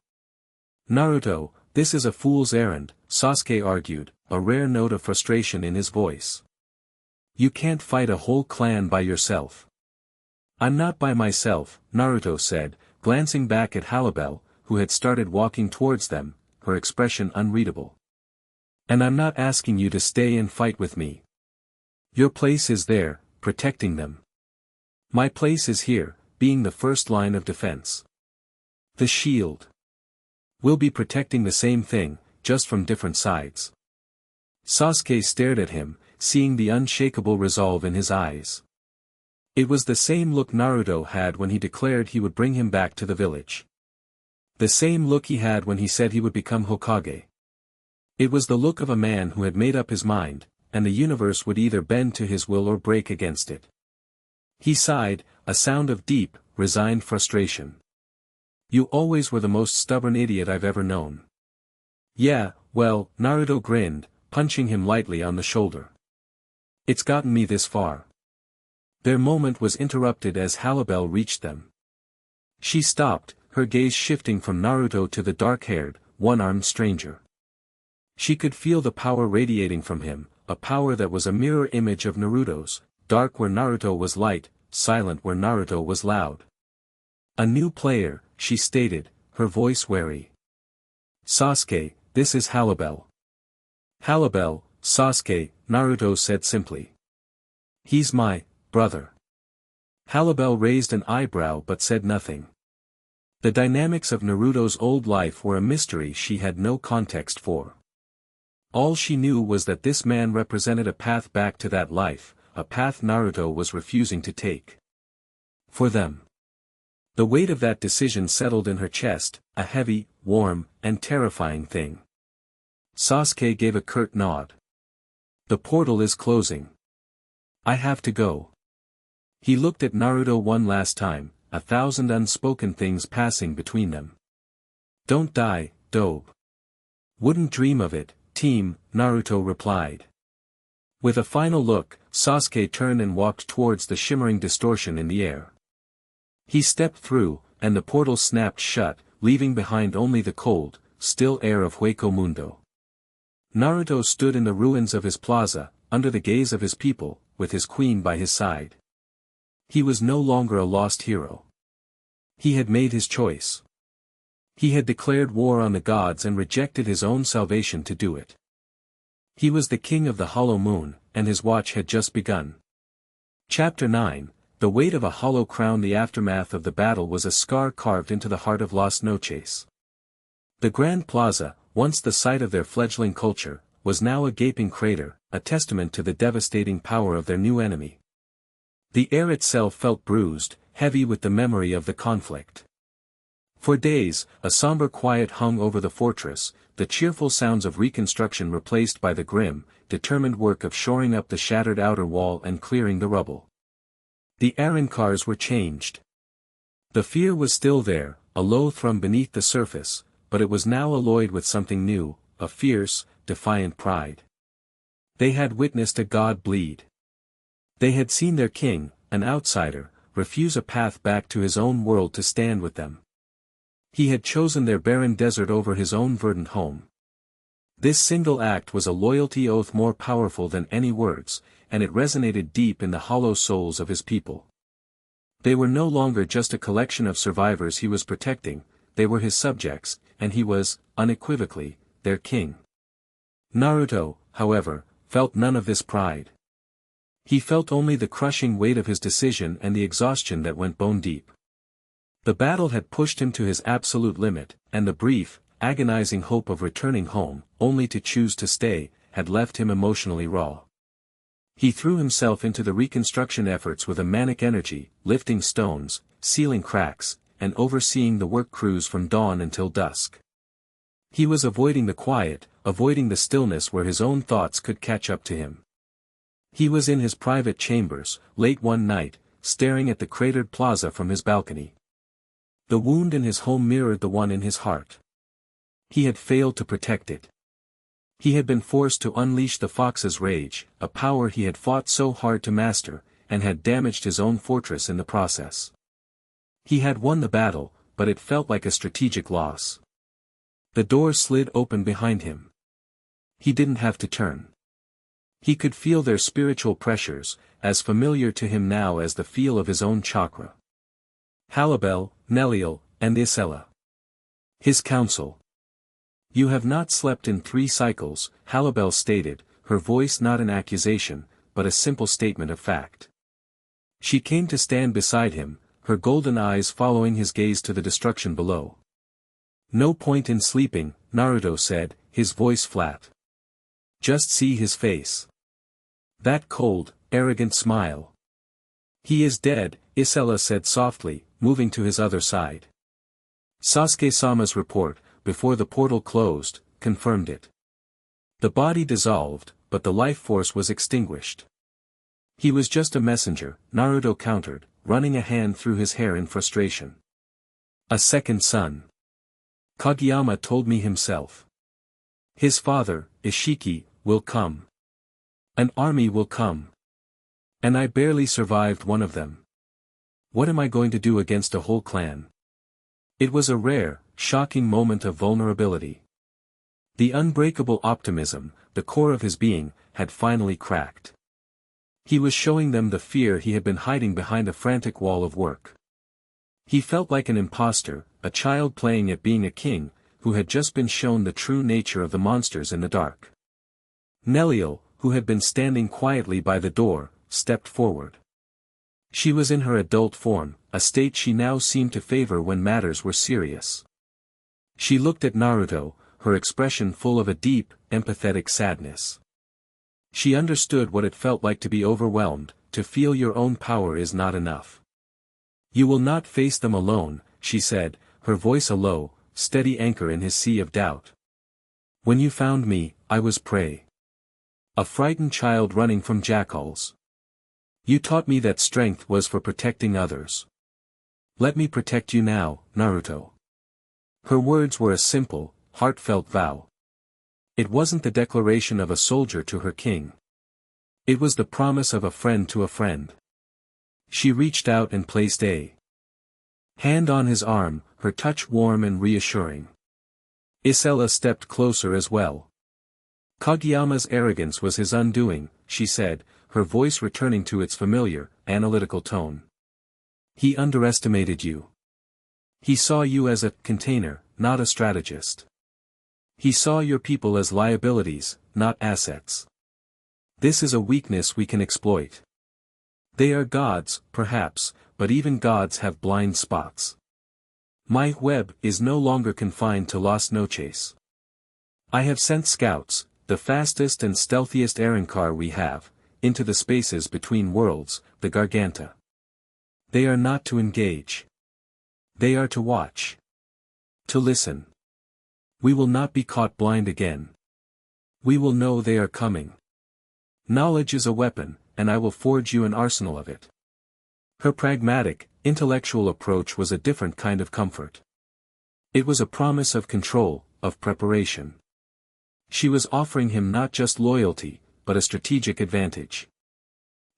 [SPEAKER 1] Naruto, this is a fool's errand, Sasuke argued, a rare note of frustration in his voice. You can't fight a whole clan by yourself. I'm not by myself, Naruto said, glancing back at Harem, who had started walking towards them, her expression unreadable. And I'm not asking you to stay and fight with me. Your place is there, protecting them. My place is here, being the first line of defense. The shield. We'll be protecting the same thing, just from different sides. Sasuke stared at him, seeing the unshakable resolve in his eyes. It was the same look Naruto had when he declared he would bring him back to the village. The same look he had when he said he would become Hokage. It was the look of a man who had made up his mind, and the universe would either bend to his will or break against it. He sighed, a sound of deep, resigned frustration. You always were the most stubborn idiot I've ever known. Yeah, well, Naruto grinned, punching him lightly on the shoulder. It's gotten me this far. Their moment was interrupted as Harem reached them. She stopped, her gaze shifting from Naruto to the dark-haired, one-armed stranger. She could feel the power radiating from him, a power that was a mirror image of Naruto's, dark where Naruto was light, silent where Naruto was loud. A new player, she stated, her voice wary. Sasuke, this is Harem. Harem, Sasuke, Naruto said simply. He's my brother. Harem raised an eyebrow but said nothing. The dynamics of Naruto's old life were a mystery she had no context for. All she knew was that this man represented a path back to that life, a path Naruto was refusing to take. For them. The weight of that decision settled in her chest, a heavy, warm, and terrifying thing. Sasuke gave a curt nod. The portal is closing. I have to go. He looked at Naruto one last time, 1,000 unspoken things passing between them. Don't die, Dobe. Wouldn't dream of it, team, Naruto replied. With a final look, Sasuke turned and walked towards the shimmering distortion in the air. He stepped through, and the portal snapped shut, leaving behind only the cold, still air of Hueco Mundo. Naruto stood in the ruins of his plaza, under the gaze of his people, with his queen by his side. He was no longer a lost hero. He had made his choice. He had declared war on the gods and rejected his own salvation to do it. He was the king of the hollow moon, and his watch had just begun. Chapter 9, The weight of a hollow crown. The aftermath of the battle was a scar carved into the heart of Las Noches. The Grand Plaza, once the site of their fledgling culture, was now a gaping crater, a testament to the devastating power of their new enemy. The air itself felt bruised, heavy with the memory of the conflict. For days, a somber quiet hung over the fortress, the cheerful sounds of reconstruction replaced by the grim, determined work of shoring up the shattered outer wall and clearing the rubble. The Arrancars were changed. The fear was still there, a low thrum beneath the surface, but it was now alloyed with something new, a fierce, defiant pride. They had witnessed a god bleed. They had seen their king, an outsider, refuse a path back to his own world to stand with them. He had chosen their barren desert over his own verdant home. This single act was a loyalty oath more powerful than any words, and it resonated deep in the hollow souls of his people. They were no longer just a collection of survivors he was protecting, they were his subjects, and he was, unequivocally, their king. Naruto, however, felt none of this pride. He felt only the crushing weight of his decision and the exhaustion that went bone deep. The battle had pushed him to his absolute limit, and the brief, agonizing hope of returning home, only to choose to stay, had left him emotionally raw. He threw himself into the reconstruction efforts with a manic energy, lifting stones, sealing cracks, and overseeing the work crews from dawn until dusk. He was avoiding the quiet, avoiding the stillness where his own thoughts could catch up to him. He was in his private chambers, late one night, staring at the cratered plaza from his balcony. The wound in his home mirrored the one in his heart. He had failed to protect it. He had been forced to unleash the fox's rage, a power he had fought so hard to master, and had damaged his own fortress in the process. He had won the battle, but it felt like a strategic loss. The door slid open behind him. He didn't have to turn. He could feel their spiritual pressures, as familiar to him now as the feel of his own chakra. Halabel, Neliel, and Isella. His counsel. You have not slept in 3 cycles, Halabel stated, her voice not an accusation, but a simple statement of fact. She came to stand beside him, her golden eyes following his gaze to the destruction below. No point in sleeping, Naruto said, his voice flat. Just see his face. That cold, arrogant smile. He is dead, Isella said softly, moving to his other side. Sasuke-sama's report, before the portal closed, confirmed it. The body dissolved, but the life force was extinguished. He was just a messenger, Naruto countered, running a hand through his hair in frustration. A second son. Kageyama told me himself. His father, Ishiki, will come. An army will come. And I barely survived one of them. What am I going to do against a whole clan? It was a rare, shocking moment of vulnerability. The unbreakable optimism, the core of his being, had finally cracked. He was showing them the fear he had been hiding behind a frantic wall of work. He felt like an imposter, a child playing at being a king, who had just been shown the true nature of the monsters in the dark. Neliel, who had been standing quietly by the door, stepped forward. She was in her adult form, a state she now seemed to favor when matters were serious. She looked at Naruto, her expression full of a deep, empathetic sadness. She understood what it felt like to be overwhelmed, to feel your own power is not enough. You will not face them alone, she said, her voice a low, steady anchor in his sea of doubt. When you found me, I was prey. A frightened child running from jackals. You taught me that strength was for protecting others. Let me protect you now, Naruto. Her words were a simple, heartfelt vow. It wasn't the declaration of a soldier to her king. It was the promise of a friend to a friend. She reached out and placed a hand on his arm, her touch warm and reassuring. Isella stepped closer as well. Kageyama's arrogance was his undoing, she said, her voice returning to its familiar, analytical tone. He underestimated you. He saw you as a container, not a strategist. He saw your people as liabilities, not assets. This is a weakness we can exploit. They are gods, perhaps, but even gods have blind spots. My web is no longer confined to Las Noches. I have sent scouts, the fastest and stealthiest Arrancar we have, into the spaces between worlds, the Garganta. They are not to engage. They are to watch. To listen. We will not be caught blind again. We will know they are coming. Knowledge is a weapon, and I will forge you an arsenal of it. Her pragmatic, intellectual approach was a different kind of comfort. It was a promise of control, of preparation. She was offering him not just loyalty, but a strategic advantage.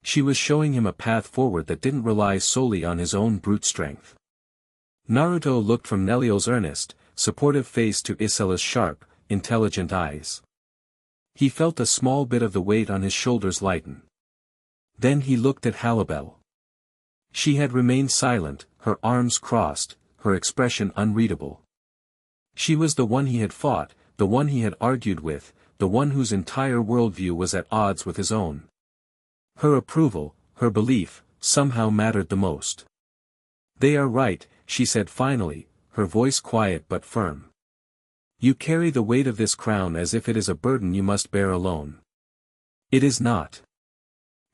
[SPEAKER 1] She was showing him a path forward that didn't rely solely on his own brute strength. Naruto looked from Neliel's earnest, supportive face to Isella's sharp, intelligent eyes. He felt a small bit of the weight on his shoulders lighten. Then he looked at Halabel. She had remained silent, her arms crossed, her expression unreadable. She was the one he had fought, the one he had argued with, the one whose entire worldview was at odds with his own. Her approval, her belief, somehow mattered the most. They are right, she said finally, her voice quiet but firm. You carry the weight of this crown as if it is a burden you must bear alone. It is not.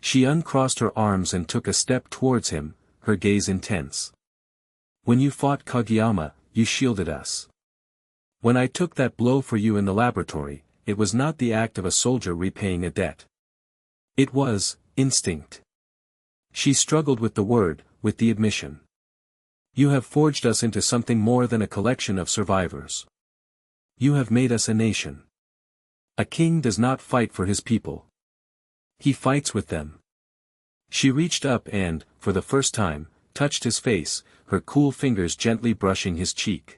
[SPEAKER 1] She uncrossed her arms and took a step towards him, her gaze intense. When you fought Kageyama, you shielded us. When I took that blow for you in the laboratory, it was not the act of a soldier repaying a debt. It was instinct. She struggled with the word, with the admission. You have forged us into something more than a collection of survivors. You have made us a nation. A king does not fight for his people. He fights with them. She reached up and, for the first time, touched his face, her cool fingers gently brushing his cheek.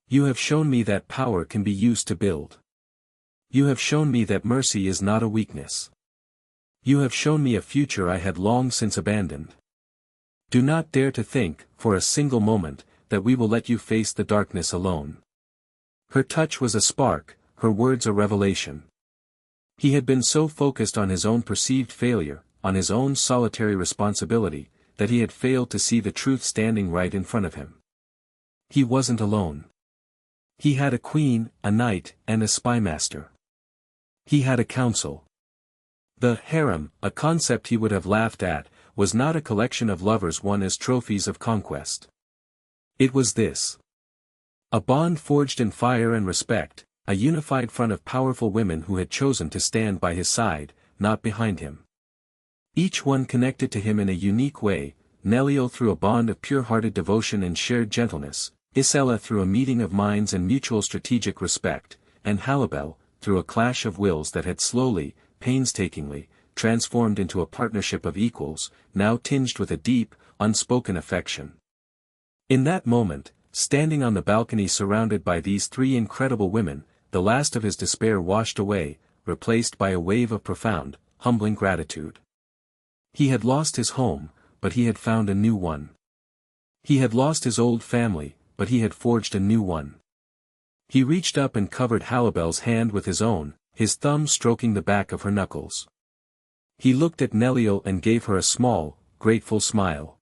[SPEAKER 1] You have shown me that power can be used to build. You have shown me that mercy is not a weakness. You have shown me a future I had long since abandoned. Do not dare to think, for a single moment, that we will let you face the darkness alone. Her touch was a spark, her words a revelation. He had been so focused on his own perceived failure, on his own solitary responsibility, that he had failed to see the truth standing right in front of him. He wasn't alone. He had a queen, a knight, and a spymaster. He had a council. The harem, a concept he would have laughed at, was not a collection of lovers won as trophies of conquest. It was this. A bond forged in fire and respect, a unified front of powerful women who had chosen to stand by his side, not behind him. Each one connected to him in a unique way, Nelio through a bond of pure-hearted devotion and shared gentleness, Isella through a meeting of minds and mutual strategic respect, and Halibel, through a clash of wills that had slowly, painstakingly, transformed into a partnership of equals, now tinged with a deep, unspoken affection. In that moment, standing on the balcony surrounded by these three incredible women, the last of his despair washed away, replaced by a wave of profound, humbling gratitude. He had lost his home, but he had found a new one. He had lost his old family, but he had forged a new one. He reached up and covered Halibel's hand with his own, his thumb stroking the back of her knuckles. He looked at Nelio and gave her a small, grateful smile.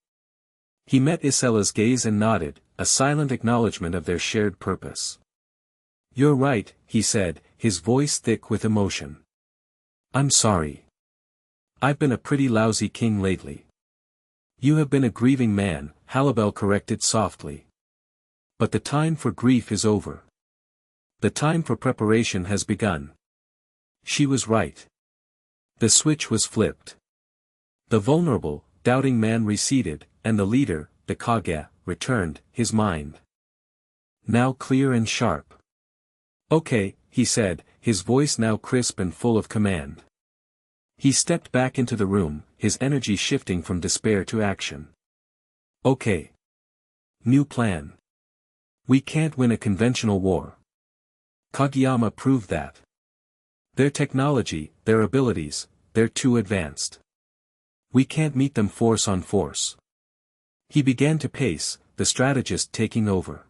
[SPEAKER 1] He met Isella's gaze and nodded, a silent acknowledgement of their shared purpose. "You're right," he said, his voice thick with emotion. "I'm sorry. I've been a pretty lousy king lately." "You have been a grieving man," Halibel corrected softly. "But the time for grief is over. The time for preparation has begun." She was right. The switch was flipped. The vulnerable, doubting man receded, and the leader, the Kage, returned, his mind now clear and sharp. "Okay," he said, his voice now crisp and full of command. He stepped back into the room, his energy shifting from despair to action. "Okay. New plan. We can't win a conventional war. Kageyama proved that. Their technology, their abilities, they're too advanced. We can't meet them force on force." He began to pace, the strategist taking over.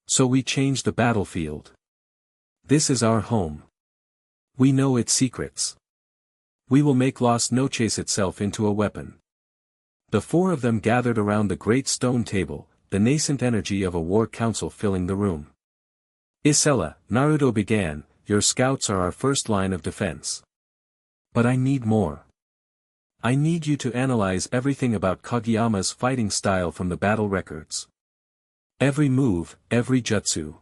[SPEAKER 1] "So we change the battlefield. This is our home. We know its secrets. We will make Las Noches itself into a weapon." The four of them gathered around the great stone table, the nascent energy of a war council filling the room. "Isella," Naruto began, "your scouts are our first line of defense. But I need more. I need you to analyze everything about Kageyama's fighting style from the battle records. Every move, every jutsu.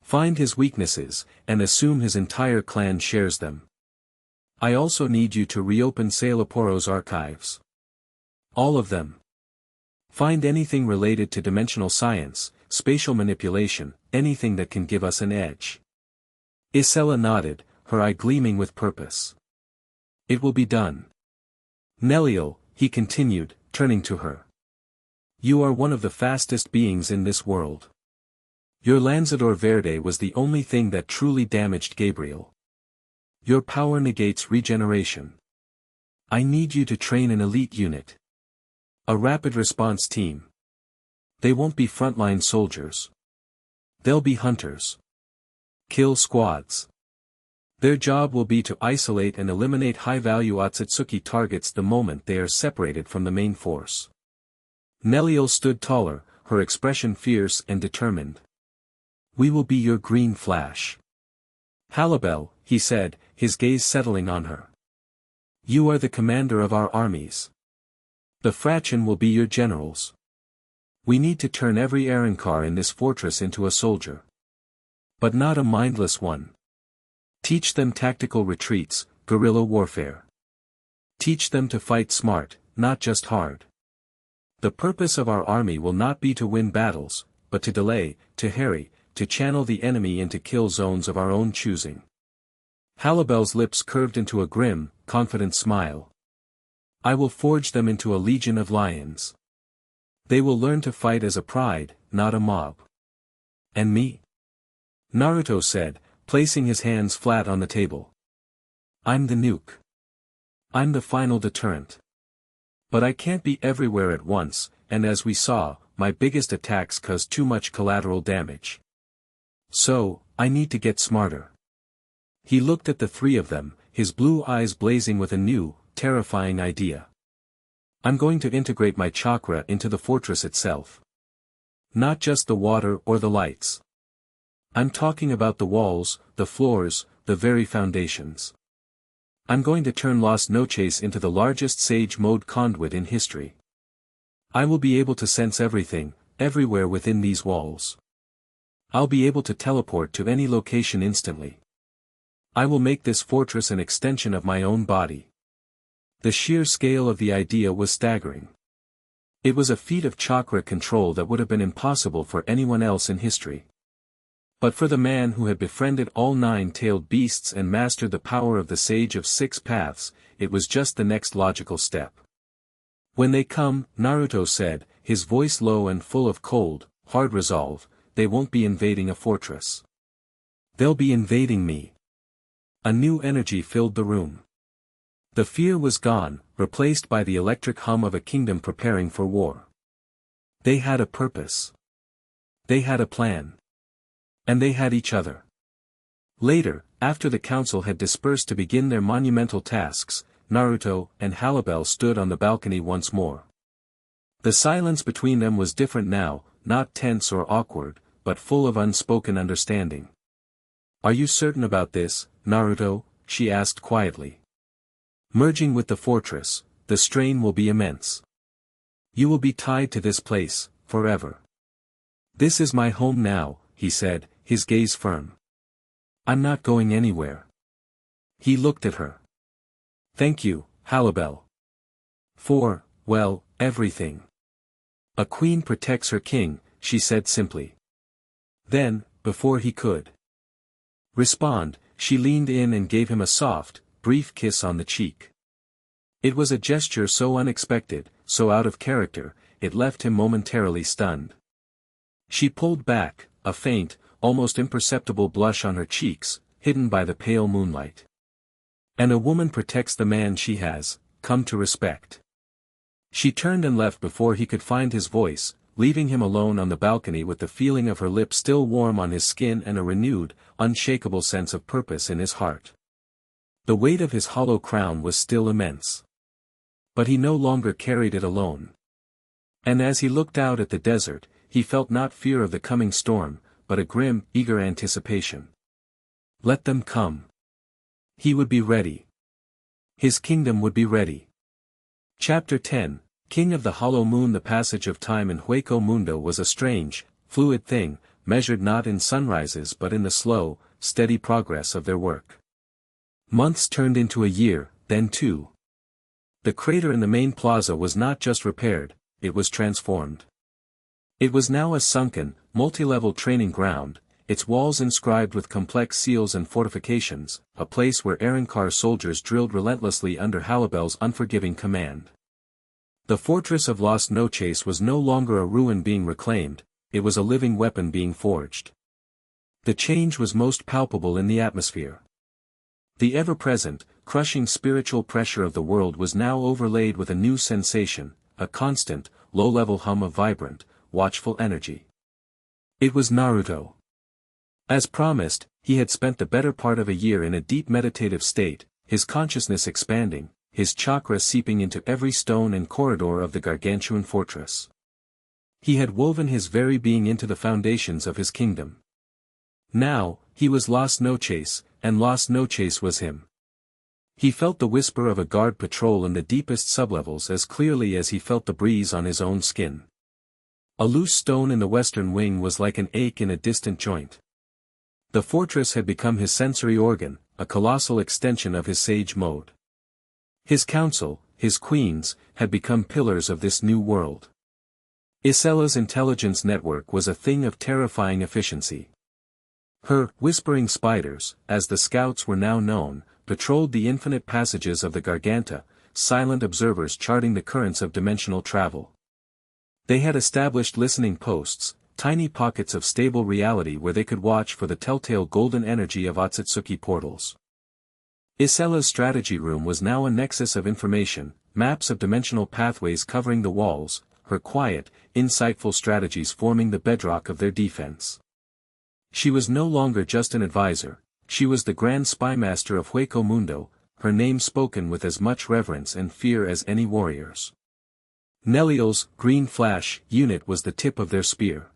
[SPEAKER 1] Find his weaknesses, and assume his entire clan shares them. I also need you to reopen Sailaporo's archives. All of them. Find anything related to dimensional science, spatial manipulation, anything that can give us an edge." Isella nodded, her eye gleaming with purpose. "It will be done. Nelio," he continued, turning to her. "You are one of the fastest beings in this world. Your Lanzador Verde was the only thing that truly damaged Gabriel. Your power negates regeneration. I need you to train an elite unit. A rapid response team. They won't be frontline soldiers. They'll be hunters. Kill squads. Their job will be to isolate and eliminate high-value Otsutsuki targets the moment they are separated from the main force." Nelio stood taller, her expression fierce and determined. "We will be your green flash." "Halibel," he said, his gaze settling on her. "You are the commander of our armies. The Fraction will be your generals. We need to turn every Arrancars in this fortress into a soldier. But not a mindless one. Teach them tactical retreats, guerrilla warfare. Teach them to fight smart, not just hard. The purpose of our army will not be to win battles, but to delay, to harry, to channel the enemy into kill zones of our own choosing." Halibel's lips curved into a grim, confident smile. "I will forge them into a legion of lions. They will learn to fight as a pride, not a mob." "And me?" Naruto said, placing his hands flat on the table. "I'm the nuke. I'm the final deterrent. But I can't be everywhere at once, and as we saw, my biggest attacks cause too much collateral damage. So, I need to get smarter. He looked at the three of them, his blue eyes blazing with a new, terrifying idea. I'm going to integrate my chakra into the fortress itself. Not just the water or the lights. I'm talking about the walls, the floors, the very foundations. I'm going to turn Las Noches into the largest sage mode conduit in history. I will be able to sense everything, everywhere within these walls. I'll be able to teleport to any location instantly. I will make this fortress an extension of my own body. The sheer scale of the idea was staggering. It was a feat of chakra control that would have been impossible for anyone else in history. But for the man who had befriended all nine-tailed beasts and mastered the power of the Sage of Six Paths, it was just the next logical step. When they come, Naruto said, his voice low and full of cold, hard resolve, they won't be invading a fortress. They'll be invading me. A new energy filled the room. The fear was gone, replaced by the electric hum of a kingdom preparing for war. They had a purpose. They had a plan. And they had each other. Later, after the council had dispersed to begin their monumental tasks, Naruto and Halibel stood on the balcony once more. The silence between them was different now, not tense or awkward, but full of unspoken understanding. Are you certain about this, Naruto? She asked quietly. Merging with the fortress, the strain will be immense. You will be tied to this place, forever. This is my home now, he said, his gaze firm. I'm not going anywhere. He looked at her. Thank you, Halibel. For, well, everything. A queen protects her king, she said simply. Then, before he could respond, she leaned in and gave him a soft, brief kiss on the cheek. It was a gesture so unexpected, so out of character, it left him momentarily stunned. She pulled back, a faint, almost imperceptible blush on her cheeks, hidden by the pale moonlight. And a woman protects the man she has come to respect. She turned and left before he could find his voice, leaving him alone on the balcony with the feeling of her lips still warm on his skin and a renewed, unshakable sense of purpose in his heart. The weight of his hollow crown was still immense. But he no longer carried it alone. And as he looked out at the desert, he felt not fear of the coming storm, but a grim, eager anticipation. Let them come. He would be ready. His kingdom would be ready. Chapter 10, King of the Hollow Moon. The passage of time in Hueco Mundo was a strange, fluid thing, measured not in sunrises but in the slow, steady progress of their work. Months turned into a year, then two. The crater in the main plaza was not just repaired, it was transformed. It was now a sunken, multi-level training ground, its walls inscribed with complex seals and fortifications, a place where Arrancars soldiers drilled relentlessly under Halibel's unforgiving command. The fortress of Las Noches was no longer a ruin being reclaimed, it was a living weapon being forged. The change was most palpable in the atmosphere. The ever-present, crushing spiritual pressure of the world was now overlaid with a new sensation, a constant, low-level hum of vibrant, watchful energy. It was Naruto. As promised, he had spent the better part of a year in a deep meditative state, his consciousness expanding, his chakra seeping into every stone and corridor of the gargantuan fortress. He had woven his very being into the foundations of his kingdom. Now, he was Las Noches, and Las Noches was him. He felt the whisper of a guard patrol in the deepest sublevels as clearly as he felt the breeze on his own skin. A loose stone in the western wing was like an ache in a distant joint. The fortress had become his sensory organ, a colossal extension of his sage mode. His council, his queens, had become pillars of this new world. Isella's intelligence network was a thing of terrifying efficiency. Her whispering spiders, as the scouts were now known, patrolled the infinite passages of the Garganta, silent observers charting the currents of dimensional travel. They had established listening posts, tiny pockets of stable reality where they could watch for the telltale golden energy of Otsutsuki portals. Isella's strategy room was now a nexus of information, maps of dimensional pathways covering the walls, her quiet, insightful strategies forming the bedrock of their defense. She was no longer just an advisor, she was the grand spymaster of Hueco Mundo, her name spoken with as much reverence and fear as any warrior's. Neliel's green flash unit was the tip of their spear.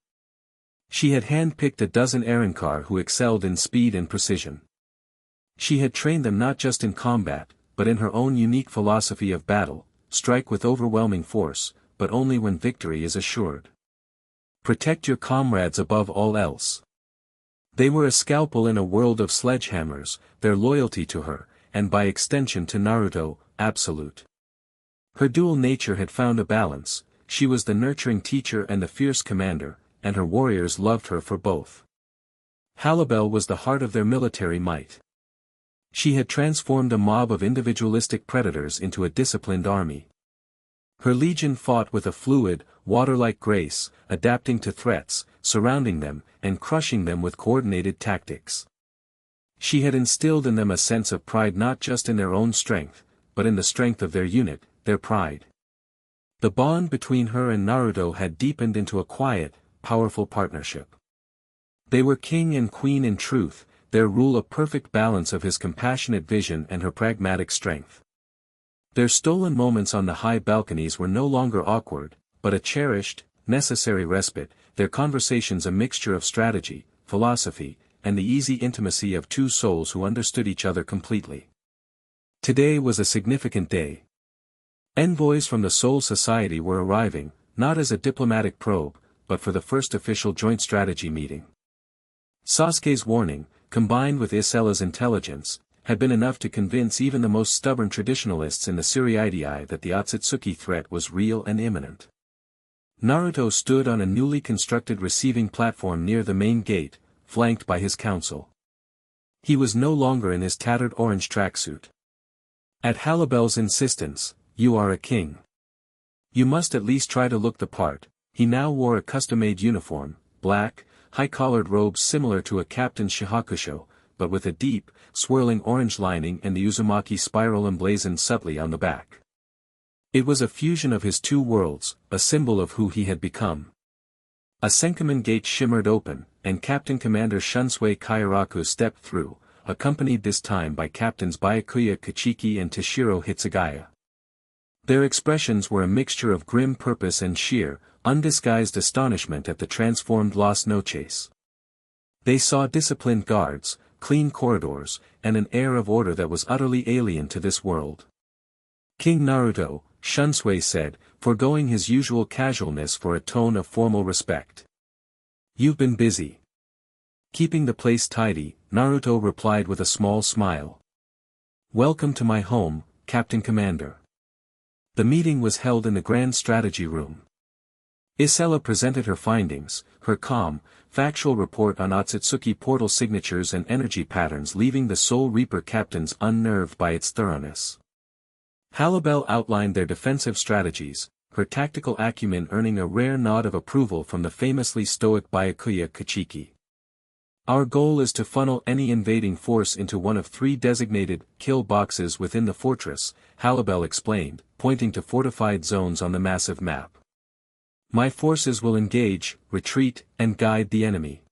[SPEAKER 1] She had handpicked a dozen Arrancars who excelled in speed and precision. She had trained them not just in combat, but in her own unique philosophy of battle, strike with overwhelming force, but only when victory is assured. Protect your comrades above all else. They were a scalpel in a world of sledgehammers, their loyalty to her, and by extension to Naruto, absolute. Her dual nature had found a balance, she was the nurturing teacher and the fierce commander, and her warriors loved her for both. Halibel was the heart of their military might. She had transformed a mob of individualistic predators into a disciplined army. Her legion fought with a fluid, water-like grace, adapting to threats, surrounding them, and crushing them with coordinated tactics. She had instilled in them a sense of pride not just in their own strength, but in the strength of their unit, their pride. The bond between her and Naruto had deepened into a quiet, powerful partnership. They were king and queen in truth, their rule a perfect balance of his compassionate vision and her pragmatic strength. Their stolen moments on the high balconies were no longer awkward, but a cherished, necessary respite, their conversations a mixture of strategy, philosophy, and the easy intimacy of two souls who understood each other completely. Today was a significant day. Envoys from the Soul Society were arriving, not as a diplomatic probe, but for the first official joint strategy meeting. Sasuke's warning, combined with Isella's intelligence, had been enough to convince even the most stubborn traditionalists in the Suriidii that the Otsutsuki threat was real and imminent. Naruto stood on a newly constructed receiving platform near the main gate, flanked by his council. He was no longer in his tattered orange tracksuit. At Halibel's insistence, "You are a king. You must at least try to look the part." He now wore a custom-made uniform, black, high-collared robes similar to a captain's shihakusho, but with a deep, swirling orange lining and the Uzumaki spiral emblazoned subtly on the back. It was a fusion of his two worlds, a symbol of who he had become. A Senkaman gate shimmered open, and Captain Commander Shunsui Kairaku stepped through, accompanied this time by Captains Byakuya Kachiki and Toshiro Hitsugaya. Their expressions were a mixture of grim purpose and sheer, undisguised astonishment at the transformed Las Noches. They saw disciplined guards, clean corridors, and an air of order that was utterly alien to this world. "King Naruto," Shunsui said, foregoing his usual casualness for a tone of formal respect. "You've been busy." "Keeping the place tidy," Naruto replied with a small smile. "Welcome to my home, Captain Commander." The meeting was held in the Grand Strategy Room. Isella presented her findings, her calm, factual report on Otsutsuki portal signatures and energy patterns, leaving the Soul Reaper captains unnerved by its thoroughness. Halibel outlined their defensive strategies, her tactical acumen earning a rare nod of approval from the famously stoic Byakuya Kachiki. "Our goal is to funnel any invading force into one of 3 designated kill boxes within the fortress," Halibel explained, pointing to fortified zones on the massive map. "My forces will engage, retreat, and guide the enemy.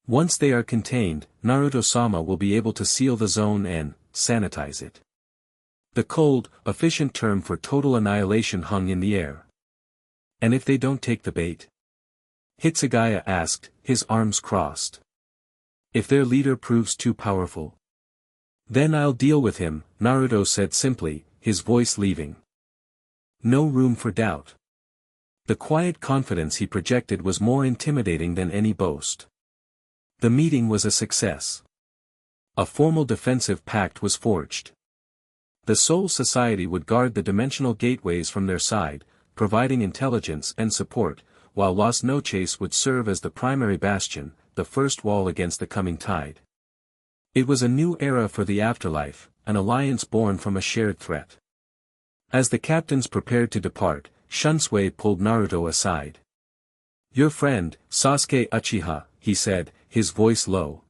[SPEAKER 1] Once they are contained, Naruto-sama will be able to seal the zone and sanitize it." The cold, efficient term for total annihilation hung in the air. "And if they don't take the bait?" Hitsugaya asked, his arms crossed. "If their leader proves too powerful? Then I'll deal with him," Naruto said simply, his voice leaving no room for doubt. The quiet confidence he projected was more intimidating than any boast. The meeting was a success. A formal defensive pact was forged. The Soul Society would guard the dimensional gateways from their side, providing intelligence and support, while Las Noches would serve as the primary bastion, the first wall against the coming tide. It was a new era for the afterlife, an alliance born from a shared threat. As the captains prepared to depart, Shunsui pulled Naruto aside. "Your friend, Sasuke Uchiha," he said, his voice low.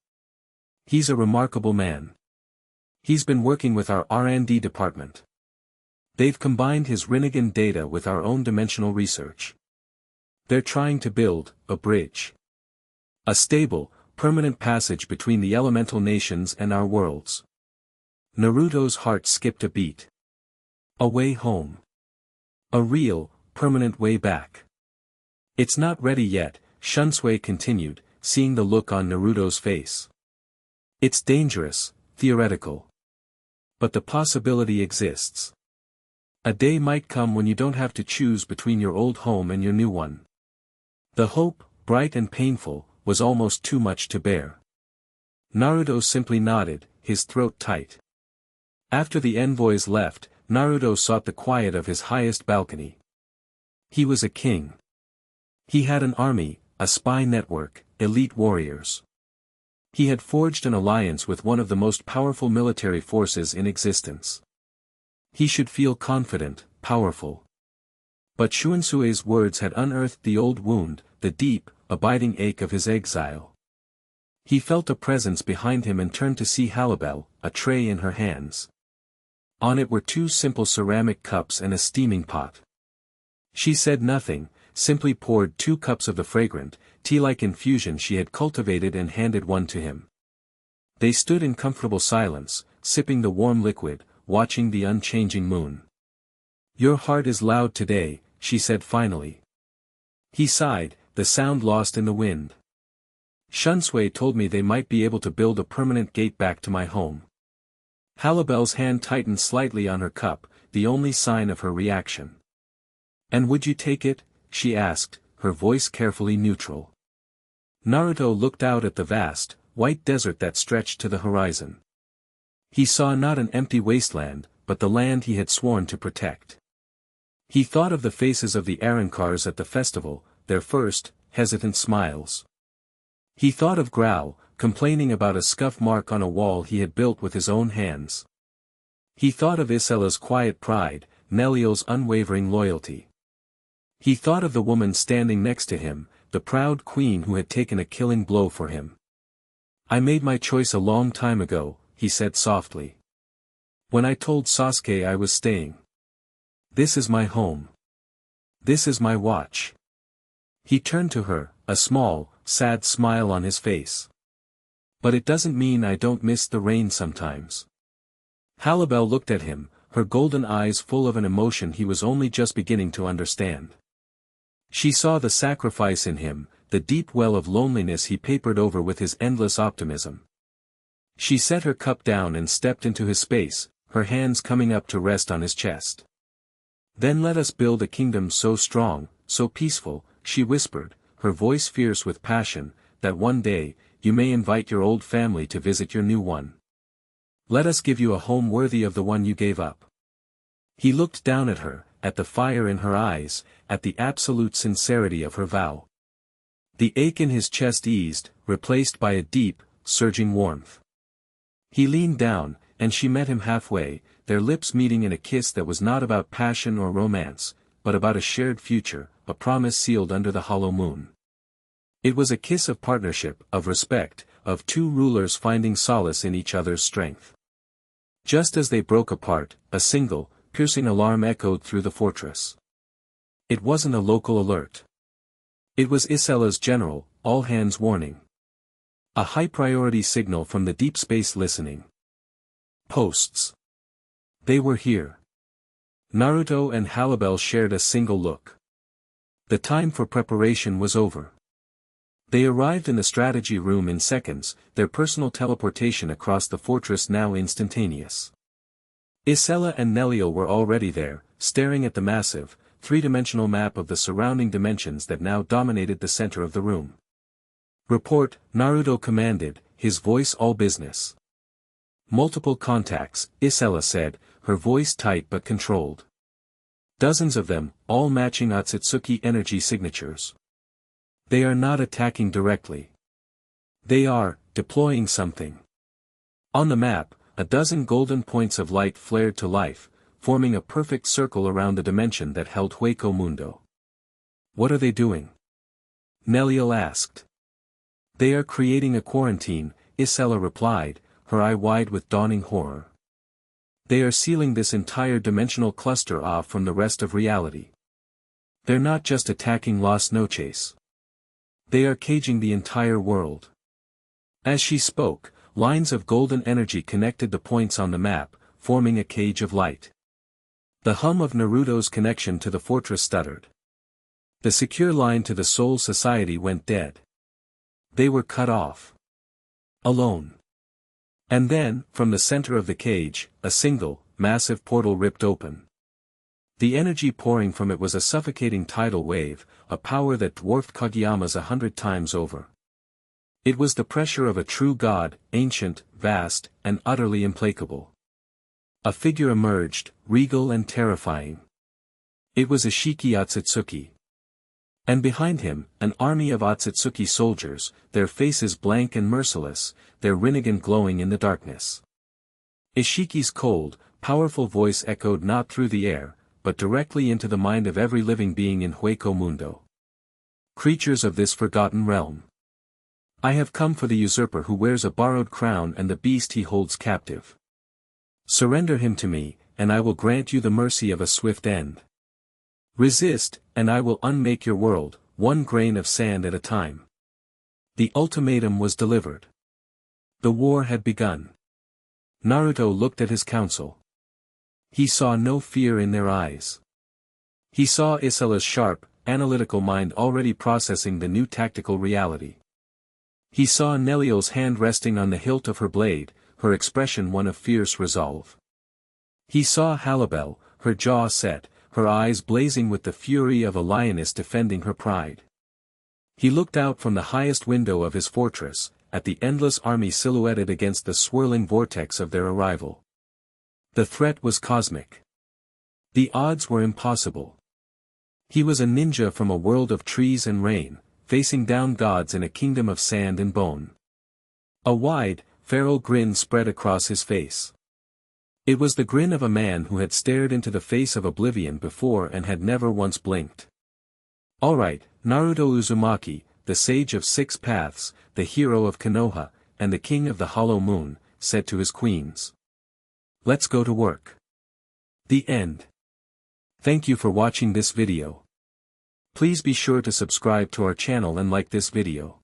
[SPEAKER 1] "He's a remarkable man. He's been working with our R&D department. They've combined his Rinnegan data with our own dimensional research. They're trying to build a bridge. A stable, permanent passage between the elemental nations and our worlds. Naruto's heart skipped a beat. A way home. A real, permanent way back. It's not ready yet, Shunsui continued, seeing the look on Naruto's face. It's dangerous, theoretical. But the possibility exists. A day might come when you don't have to choose between your old home and your new one. The hope, bright and painful, was almost too much to bear. Naruto simply nodded, his throat tight. After the envoys left, Naruto sought the quiet of his highest balcony. He was a king. He had an army, a spy network, elite warriors. He had forged an alliance with one of the most powerful military forces in existence. He should feel confident, powerful. But Shuansue's words had unearthed the old wound, the deep, abiding ache of his exile. He felt a presence behind him and turned to see Halibel, a tray in her hands. On it were 2 simple ceramic cups and a steaming pot. She said nothing, simply poured 2 cups of the fragrant, tea-like infusion she had cultivated and handed one to him. They stood in comfortable silence, sipping the warm liquid, watching the unchanging moon. "Your heart is loud today," she said finally. He sighed, the sound lost in the wind. "Shunsui told me they might be able to build a permanent gate back to my home." Halibel's hand tightened slightly on her cup, the only sign of her reaction. "And would you take it?" she asked, her voice carefully neutral. Naruto looked out at the vast, white desert that stretched to the horizon. He saw not an empty wasteland, but the land he had sworn to protect. He thought of the faces of the Arrancars at the festival, their first, hesitant smiles. He thought of Grau, complaining about a scuff mark on a wall he had built with his own hands. He thought of Isela's quiet pride, Nellio's unwavering loyalty. He thought of the woman standing next to him, the proud queen who had taken a killing blow for him. "I made my choice a long time ago," he said softly. "When I told Sasuke I was staying. This is my home. This is my watch." He turned to her, a small, sad smile on his face. "But it doesn't mean I don't miss the rain sometimes." Halibel looked at him, her golden eyes full of an emotion he was only just beginning to understand. She saw the sacrifice in him, the deep well of loneliness he papered over with his endless optimism. She set her cup down and stepped into his space, her hands coming up to rest on his chest. "Then let us build a kingdom so strong, so peaceful," she whispered, her voice fierce with passion, "that one day, you may invite your old family to visit your new one. Let us give you a home worthy of the one you gave up." He looked down at her, at the fire in her eyes, at the absolute sincerity of her vow. The ache in his chest eased, replaced by a deep, surging warmth. He leaned down, and she met him halfway, their lips meeting in a kiss that was not about passion or romance, but about a shared future, a promise sealed under the hollow moon. It was a kiss of partnership, of respect, of 2 rulers finding solace in each other's strength. Just as they broke apart, a single, piercing alarm echoed through the fortress. It wasn't a local alert. It was Isela's general, all-hands warning. A high-priority signal from the deep space listening posts. They were here. Naruto and Halibel shared a single look. The time for preparation was over. They arrived in the strategy room in seconds, their personal teleportation across the fortress now instantaneous. Isela and Nellio were already there, staring at the massive, 3-dimensional map of the surrounding dimensions that now dominated the center of the room. "Report," Naruto commanded, his voice all business. "Multiple contacts," Isela said, her voice tight but controlled. "Dozens of them, all matching Otsutsuki energy signatures. They are not attacking directly. They are deploying something." On the map, a dozen golden points of light flared to life, forming a perfect circle around the dimension that held Hueco Mundo. "What are they doing?" Nellio asked. "They are creating a quarantine," Isela replied, her eye wide with dawning horror. They are sealing this entire dimensional cluster off from the rest of reality. They're not just attacking Las Noches. They are caging the entire world. As she spoke, lines of golden energy connected the points on the map, forming a cage of light. The hum of Naruto's connection to the fortress stuttered. The secure line to the Soul Society went dead. They were cut off. Alone. And then, from the center of the cage, a single, massive portal ripped open. The energy pouring from it was a suffocating tidal wave, a power that dwarfed Kageyama's 100 times over. It was the pressure of a true god, ancient, vast, and utterly implacable. A figure emerged, regal and terrifying. It was Ishiki Otsutsuki. And behind him, an army of Otsutsuki soldiers, their faces blank and merciless, their rinnegan glowing in the darkness. Ishiki's cold, powerful voice echoed not through the air, but directly into the mind of every living being in Hueco Mundo. Creatures of this forgotten realm. I have come for the usurper who wears a borrowed crown and the beast he holds captive. Surrender him to me, and I will grant you the mercy of a swift end. Resist, and I will unmake your world, one grain of sand at a time. The ultimatum was delivered. The war had begun. Naruto looked at his council. He saw no fear in their eyes. He saw Isela's sharp, analytical mind already processing the new tactical reality. He saw Nelio's hand resting on the hilt of her blade, her expression one of fierce resolve. He saw Halibel, her jaw set, her eyes blazing with the fury of a lioness defending her pride. He looked out from the highest window of his fortress, at the endless army silhouetted against the swirling vortex of their arrival. The threat was cosmic. The odds were impossible. He was a ninja from a world of trees and rain, facing down gods in a kingdom of sand and bone. A wide, feral grin spread across his face. It was the grin of a man who had stared into the face of oblivion before and had never once blinked. All right, Naruto Uzumaki, the sage of 6 paths, the hero of Konoha, and the king of the Hollow Moon, said to his queens. Let's go to work. The end. Thank you for watching this video. Please be sure to subscribe to our channel and like this video.